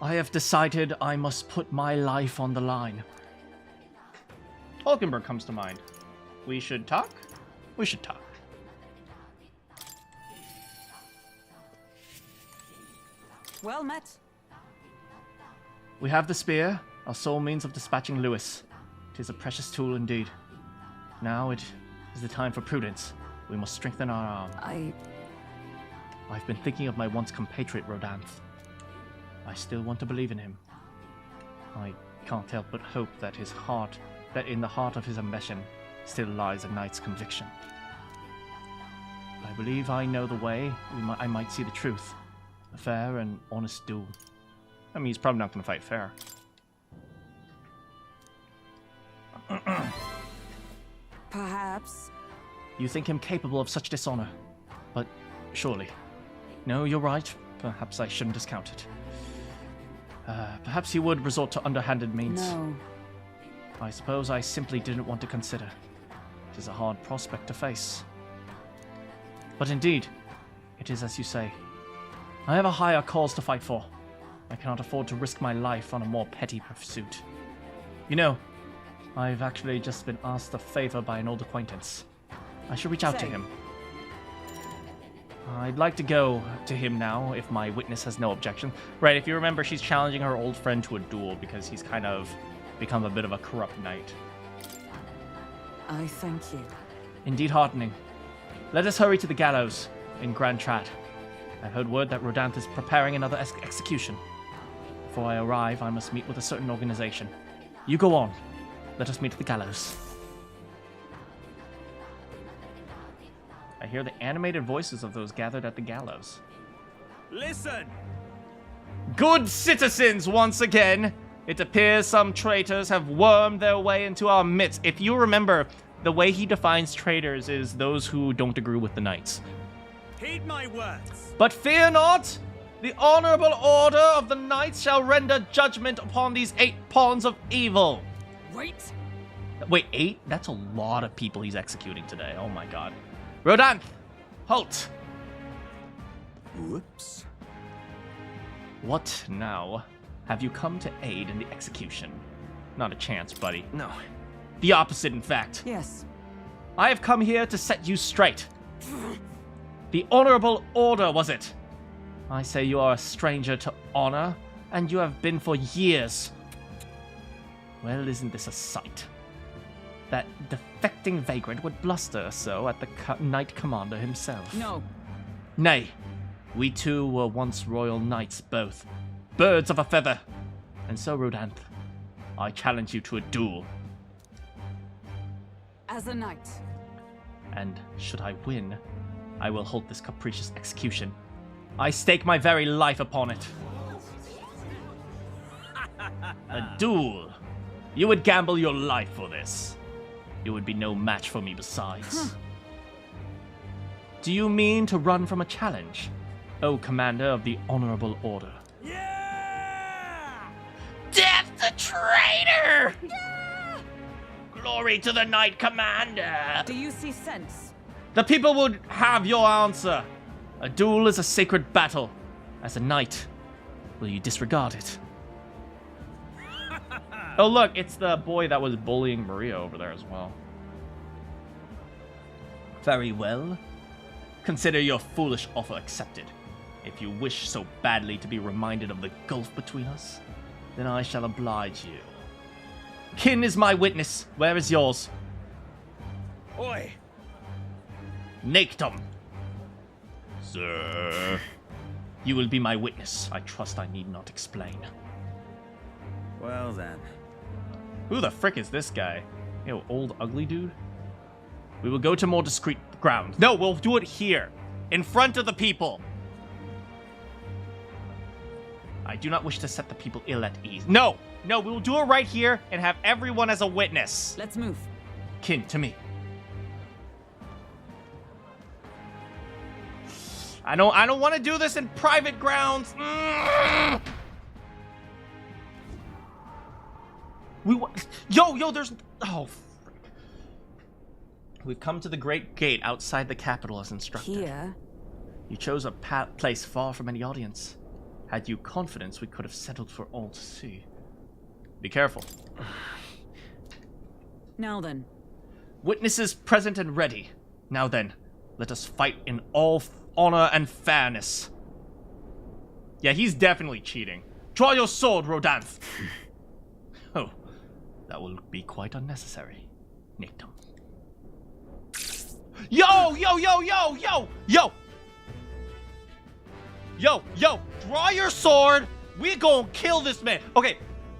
I have decided I must put my life on the line. Hulkenberg comes to mind. We should talk? We should talk. Well met. We have the spear, our sole means of dispatching Lewis. It is a precious tool indeed. Now it is the time for prudence. We must strengthen our arm. I've been thinking of my once compatriot Rodanth. I still want to believe in him. I can't help but hope that in the heart of his ambition still lies a knight's conviction. I believe I know the way. I might see the truth. A fair and honest duel. I mean, he's probably not going to fight fair. Perhaps. You think him capable of such dishonor? But surely. No, you're right. Perhaps I shouldn't discount it. Perhaps he would resort to underhanded means. No. I suppose I simply didn't want to consider. It is a hard prospect to face. But indeed, it is as you say. I have a higher cause to fight for. I cannot afford to risk my life on a more petty pursuit. You know, I've actually just been asked a favor by an old acquaintance. I should reach out to him. I'd like to go to him now, if my witness has no objection. Right, if you remember, she's challenging her old friend to a duel because he's kind of become a bit of a corrupt knight. I thank you. Indeed heartening. Let us hurry to the gallows in Grand Trat. I've heard word that Rodanth is preparing another execution. Before I arrive, I must meet with a certain organization. You go on. Let us meet at the gallows. I hear the animated voices of those gathered at the gallows. Listen! Good citizens, once again! It appears some traitors have wormed their way into our midst. If you remember, the way he defines traitors is those who don't agree with the knights. Heed my words. But fear not! The honorable order of the knights shall render judgment upon these 8 pawns of evil. Wait! Wait, 8? That's a lot of people he's executing today. Oh my god. Rodanth, halt! Whoops. What now? Have you come to aid in the execution? Not a chance, buddy. No. The opposite, in fact. Yes. I have come here to set you straight. The honorable order, was it? I say you are a stranger to honor, and you have been for years. Well, isn't this a sight? That defecting vagrant would bluster so at the knight commander himself. No. Nay, we two were once royal knights both, birds of a feather. And so, Rodanth, I challenge you to a duel. As a knight. And should I win, I will hold this capricious execution. I stake my very life upon it. A duel. You would gamble your life for this. You would be no match for me besides. Do you mean to run from a challenge, O Commander of the Honorable Order? Death the traitor! Glory to the Knight Commander! Do you see sense? The people would have your answer. A duel is a sacred battle. As a knight, will you disregard it? Oh look, it's the boy that was bullying Maria over there as well. Very well. Consider your foolish offer accepted. If you wish so badly to be reminded of the gulf between us, then I shall oblige you. Kin is my witness. Where is yours? Oi! Nakedom. Sir. You will be my witness. I trust I need not explain. Well then. Who the frick is this guy? Yo, old ugly dude? We will go to more discreet ground. No, we'll do it here. In front of the people. I do not wish to set the people ill at ease. No! No, we will do it right here and have everyone as a witness. Let's move. Kin, to me. I don't want to do this in private grounds. Yo, there's... Oh, frick. We've come to the great gate outside the capital as instructed. Here? You chose a place far from any audience. Had you confidence, we could have settled for all to see. Be careful. Now then. Witnesses present and ready. Now then, let us fight in all honor and fairness. Yeah, he's definitely cheating. Draw your sword, Rodanth. Oh, that will be quite unnecessary. Nakedom. Yo! Draw your sword! We gonna kill this man! Okay,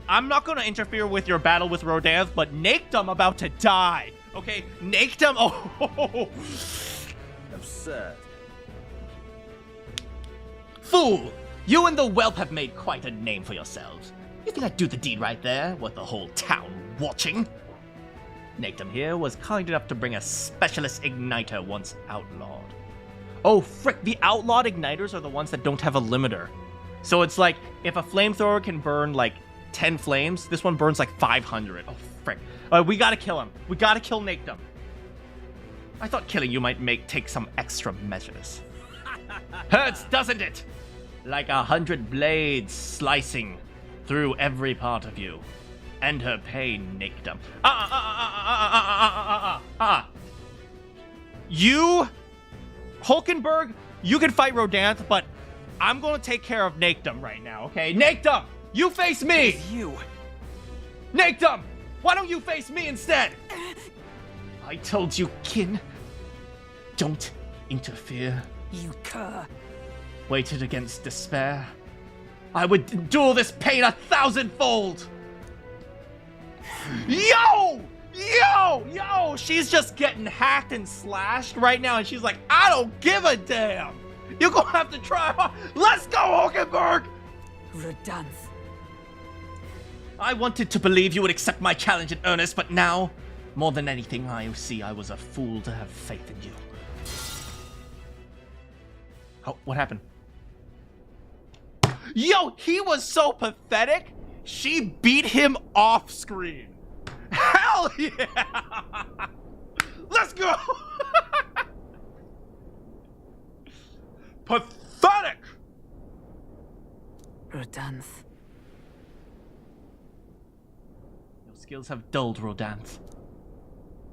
I'm not gonna interfere with your battle with Rodanth, but Nakedom about to die. Okay, Nakedom... Oh! Absurd. Fool! You and the whelp have made quite a name for yourselves. You think I'd do the deed right there, with the whole town watching? Nakedom here was kind enough to bring a specialist igniter once outlawed. Oh, frick, the outlawed igniters are the ones that don't have a limiter. So it's like, if a flamethrower can burn like 10 flames, this one burns like 500. Oh, frick. We gotta kill him. We gotta kill Nakedom. I thought killing you might take some extra measures. Hurts, doesn't it? Like 100 blades slicing through every part of you. And her pain, Nakedom. You, Hulkenberg, you can fight Rodanth, but I'm gonna take care of Nakedom right now, okay? Nakedom, you face me! You. Nakedom, why don't you face me instead? I told you, Kin. Don't interfere. You cur. Weighted against despair, I would endure this pain 1,000-fold! Yo! She's just getting hacked and slashed right now, and she's like, I don't give a damn! You're gonna have to try. Let's go, Hulkenberg! Rodanth. I wanted to believe you would accept my challenge in earnest, but now, more than anything, I see I was a fool to have faith in you. Oh, what happened? Yo, he was so pathetic, she beat him off screen. Hell yeah! Let's go! Pathetic! Rodanth. skills have dulled Rodanth.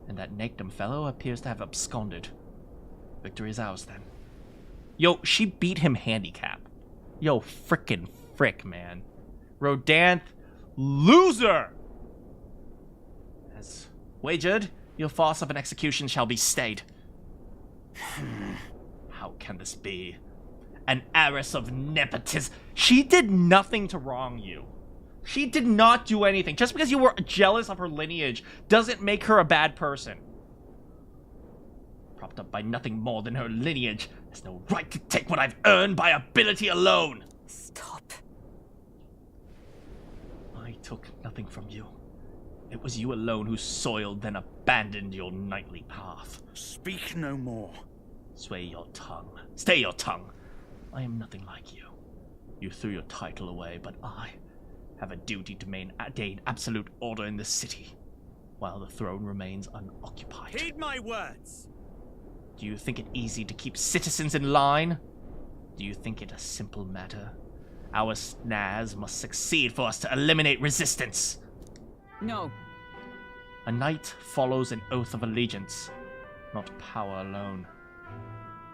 And that Nakedom fellow appears to have absconded. Victory is ours then. Yo, she beat him handicap. Yo, frickin' frick, man. Rodanth, loser! As wagered, your farce of an execution shall be stayed. How can this be? An heiress of nepotism. She did nothing to wrong you. She did not do anything. Just because you were jealous of her lineage doesn't make her a bad person. Propped up by nothing more than her lineage, has no right to take what I've earned by ability alone. Stop. I took nothing from you. It was you alone who soiled, then abandoned your knightly path. Speak no more. Sway your tongue. Stay your tongue. I am nothing like you. You threw your title away, but I have a duty to maintain absolute order in this city, while the throne remains unoccupied. Heed my words! Do you think it easy to keep citizens in line? Do you think it a simple matter? Our snares must succeed for us to eliminate resistance. No. A knight follows an oath of allegiance, not power alone.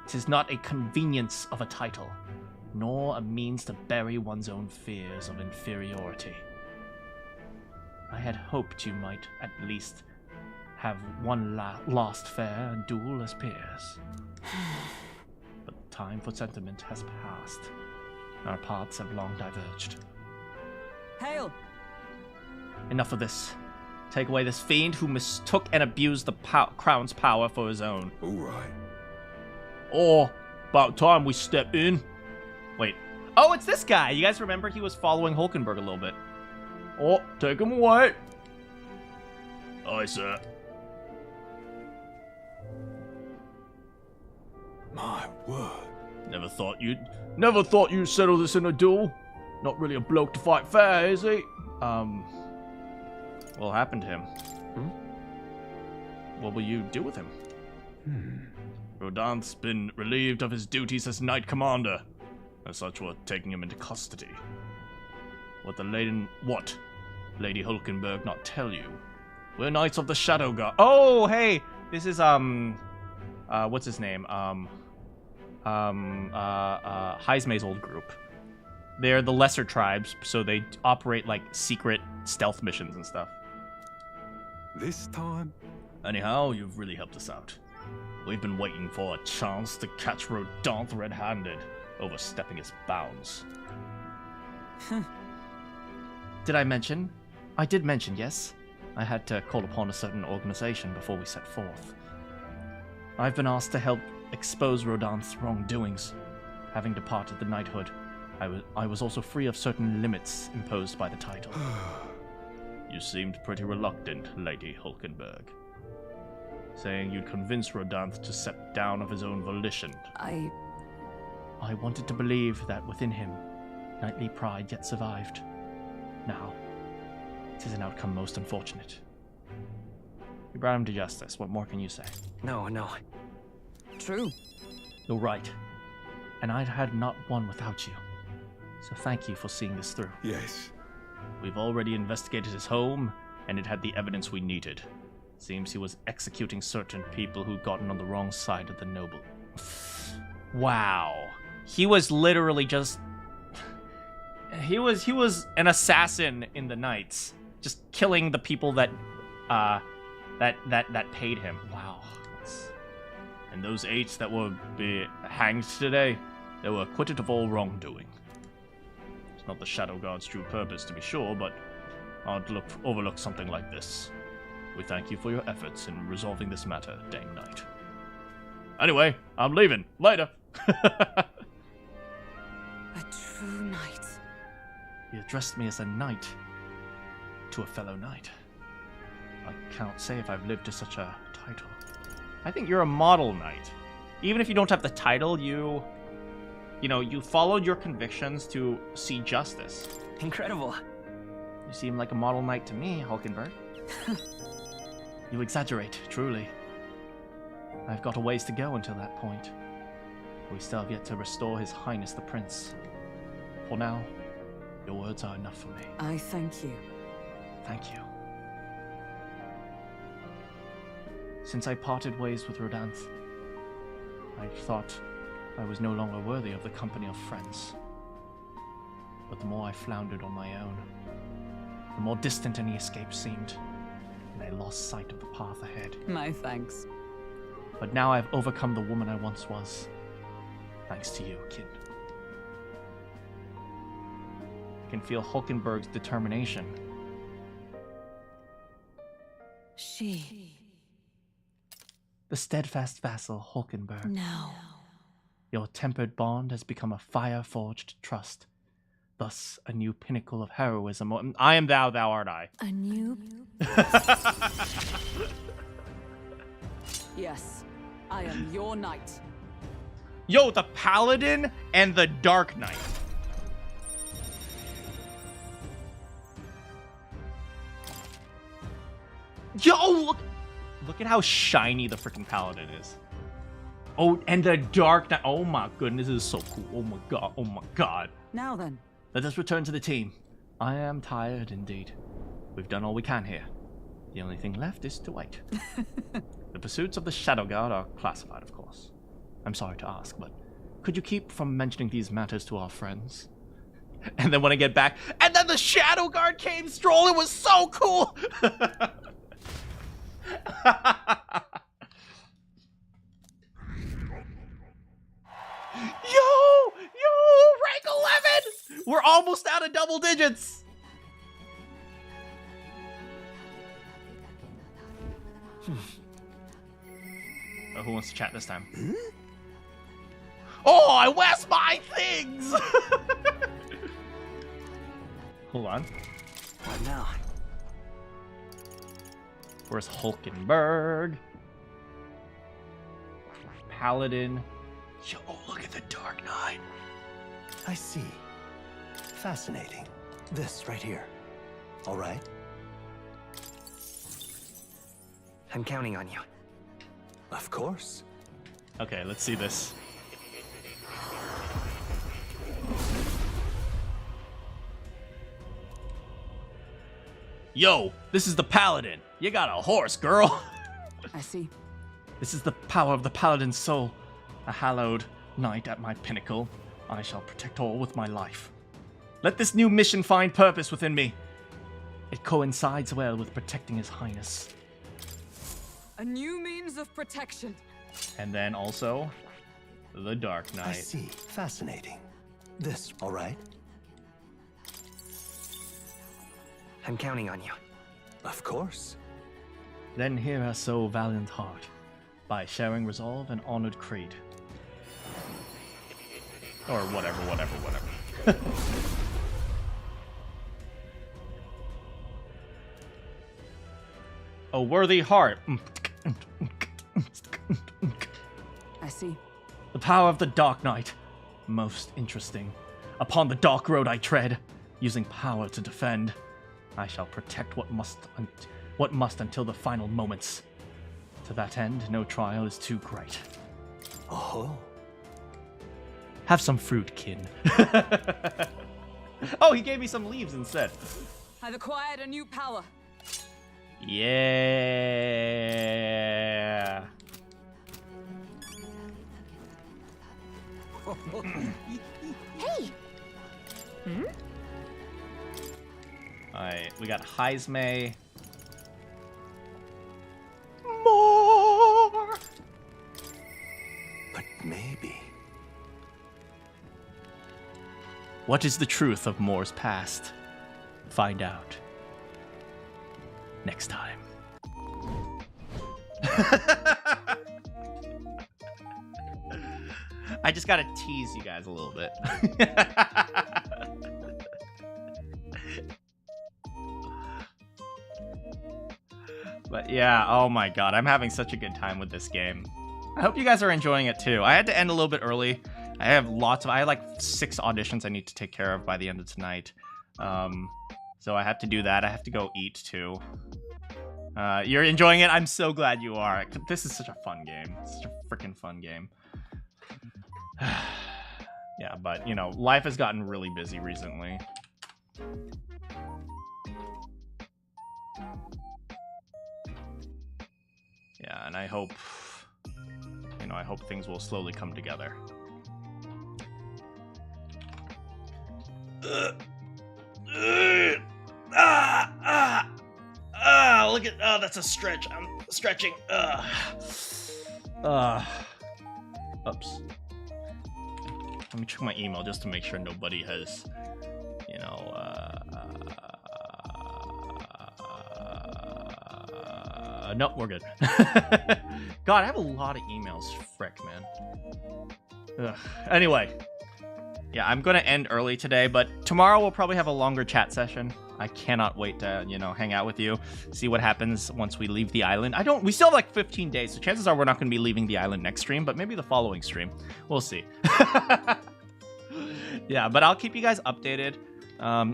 'Tis not a convenience of a title, nor a means to bury one's own fears of inferiority. I had hoped you might at least have one last fair duel as peers. But the time for sentiment has passed. Our paths have long diverged. Hail! Enough of this. Take away this fiend who mistook and abused the crown's power for his own. All right. Or, about time we step in. Wait. Oh, it's this guy. You guys remember he was following Hulkenberg a little bit. Oh, take him away. Aye, sir. My word. Never thought you'd settle this in a duel. Not really a bloke to fight fair, is he? What happened to him? What will you do with him? Rodanth's been relieved of his duties as Knight Commander. As such, we're taking him into custody. What Lady Hulkenberg not tell you? We're Knights of the Shadow God. Oh, hey! This is, what's his name? Heismay's old group. They're the lesser tribes, so they operate like secret stealth missions and stuff. This time? Anyhow, you've really helped us out. We've been waiting for a chance to catch Rodanth red-handed, overstepping his bounds. Did I mention? I did mention, yes. I had to call upon a certain organization before we set forth. I've been asked to help expose Rodanth's wrongdoings. Having departed the knighthood, I was also free of certain limits imposed by the title. You seemed pretty reluctant, Lady Hulkenberg. Saying you'd convince Rodanth to step down of his own volition. I wanted to believe that within him, knightly pride yet survived. Now, it is an outcome most unfortunate. You brought him to justice. What more can you say? No. True. You're right. And I'd had not one without you. So thank you for seeing this through. Yes. We've already investigated his home, and it had the evidence we needed. Seems he was executing certain people who'd gotten on the wrong side of the noble. Wow. He was literally just... He was an assassin in the Knights. Just killing the people that paid him. Wow. And those 8 that will be hanged today, they were acquitted of all wrongdoing. It's not the Shadow God's true purpose, to be sure, but I'd overlook something like this. We thank you for your efforts in resolving this matter, Dame Knight. Anyway, I'm leaving. Later. A true knight. You addressed me as a knight to a fellow knight. I can't say if I've lived to such a title. I think you're a model knight. Even if you don't have the title, you followed your convictions to see justice. Incredible. You seem like a model knight to me, Hulkenberg. You exaggerate, truly. I've got a ways to go until that point. We still have yet to restore His Highness the Prince. For now, your words are enough for me. I thank you. Thank you. Since I parted ways with Rodanth, I thought I was no longer worthy of the company of friends. But the more I floundered on my own, the more distant any escape seemed, and I lost sight of the path ahead. My thanks. But now I've overcome the woman I once was, thanks to you, Kin. I can feel Hulkenberg's determination. She. The steadfast vassal, Hulkenberg. No. Your tempered bond has become a fire-forged trust. Thus, a new pinnacle of heroism. I am thou, thou art I. A new... Yes, I am your knight. Yo, the Paladin and the Dark Knight. Yo, look at how shiny the freaking Paladin is. Oh, and the Dark Knight. Oh my goodness, this is so cool. Oh my god. Oh my god. Now then. Let us return to the team. I am tired indeed. We've done all we can here. The only thing left is to wait. The pursuits of the Shadow Guard are classified, of course. I'm sorry to ask, but could you keep from mentioning these matters to our friends? And then when I get back, and then the Shadow Guard came strolling. It was so cool. Yo, rank 11. We're almost out of double digits. Oh, who wants to chat this time? Oh, where's my things? Hold on. What now? Where's Hulkenberg? Paladin. Yo, look at the Dark Knight. I see. Fascinating. This right here. All right? I'm counting on you. Of course. Okay, let's see this. Yo, this is the Paladin. You got a horse, girl. I see. This is the power of the Paladin's soul. A hallowed knight at my pinnacle. I shall protect all with my life. Let this new mission find purpose within me. It coincides well with protecting His Highness. A new means of protection. And then also, the Dark Knight. I see. Fascinating. This, all right? I'm counting on you. Of course. Then hear her so valiant heart, by sharing resolve and honored creed. Or whatever. A worthy heart. I see. The power of the Dark Knight. Most interesting. Upon the dark road I tread, using power to defend. I shall protect what must until the final moments. To that end, no trial is too great. Oh. Have some fruit, Kin. Oh, he gave me some leaves instead. I've acquired a new power. Yeah. Hey! Alright, we got Heismay. More! But maybe. What is the truth of Moore's past? Find out. Next time. I just gotta tease you guys a little bit. But yeah, oh my god, I'm having such a good time with this game. I hope you guys are enjoying it too. I had to end a little bid early. I had like 6 auditions I need to take care of by the end of tonight. So I have to do that. I have to go eat too. You're enjoying it? I'm so glad you are. This is such a fun game. Such a freaking fun game. Yeah, but you know, life has gotten really busy recently. Yeah, and I hope, you know, I hope things will slowly come together. Look at, that's a stretch. I'm stretching. Oops. Let me check my email just to make sure nobody has, you know, no, we're good. God, I have a lot of emails. Frick, man. Ugh. Anyway, yeah, I'm gonna end early today, but tomorrow we'll probably have a longer chat session. I cannot wait to, you know, hang out with you, see what happens once we leave the island. We still have like 15 days, so chances are we're not gonna be leaving the island next stream, but maybe the following stream. We'll see. Yeah, but I'll keep you guys updated.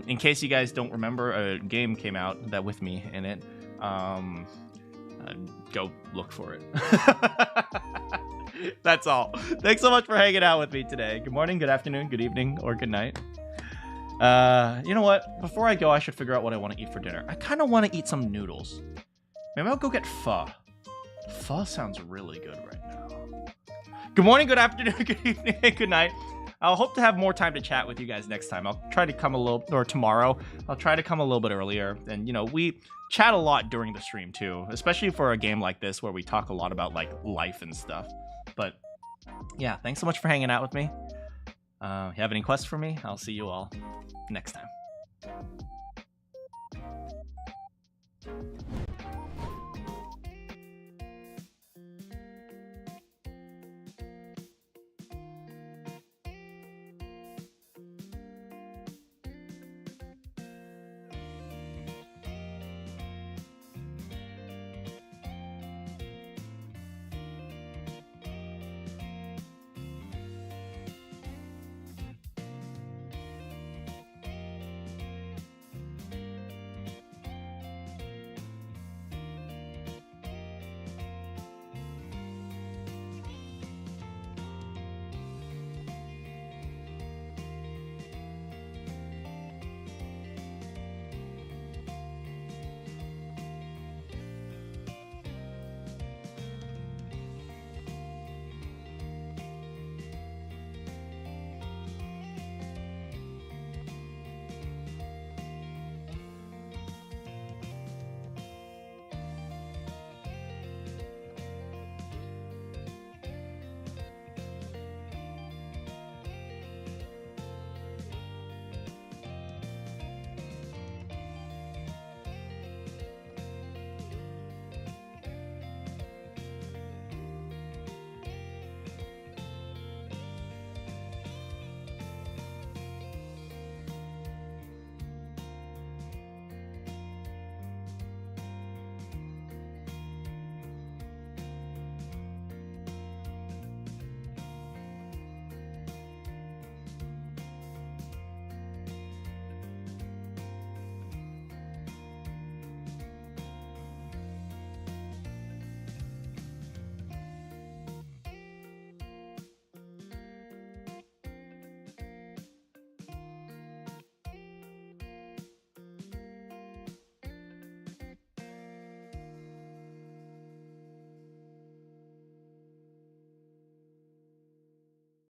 In case you guys don't remember, a game came out that with me in it. Go look for it. That's all. Thanks so much for hanging out with me today. Good morning, good afternoon, good evening, or good night. You know what? Before I go, I should figure out what I want to eat for dinner. I kind of want to eat some noodles. Maybe I'll go get pho. Pho sounds really good right now. Good morning, good afternoon, good evening, and good night. I'll hope to have more time to chat with you guys next time. I'll try to come tomorrow. I'll try to come a little bit earlier. And, you know, we chat a lot during the stream too, especially for a game like this where we talk a lot about like life and stuff. But yeah, thanks so much for hanging out with me. You have any quests for me? I'll see you all next time.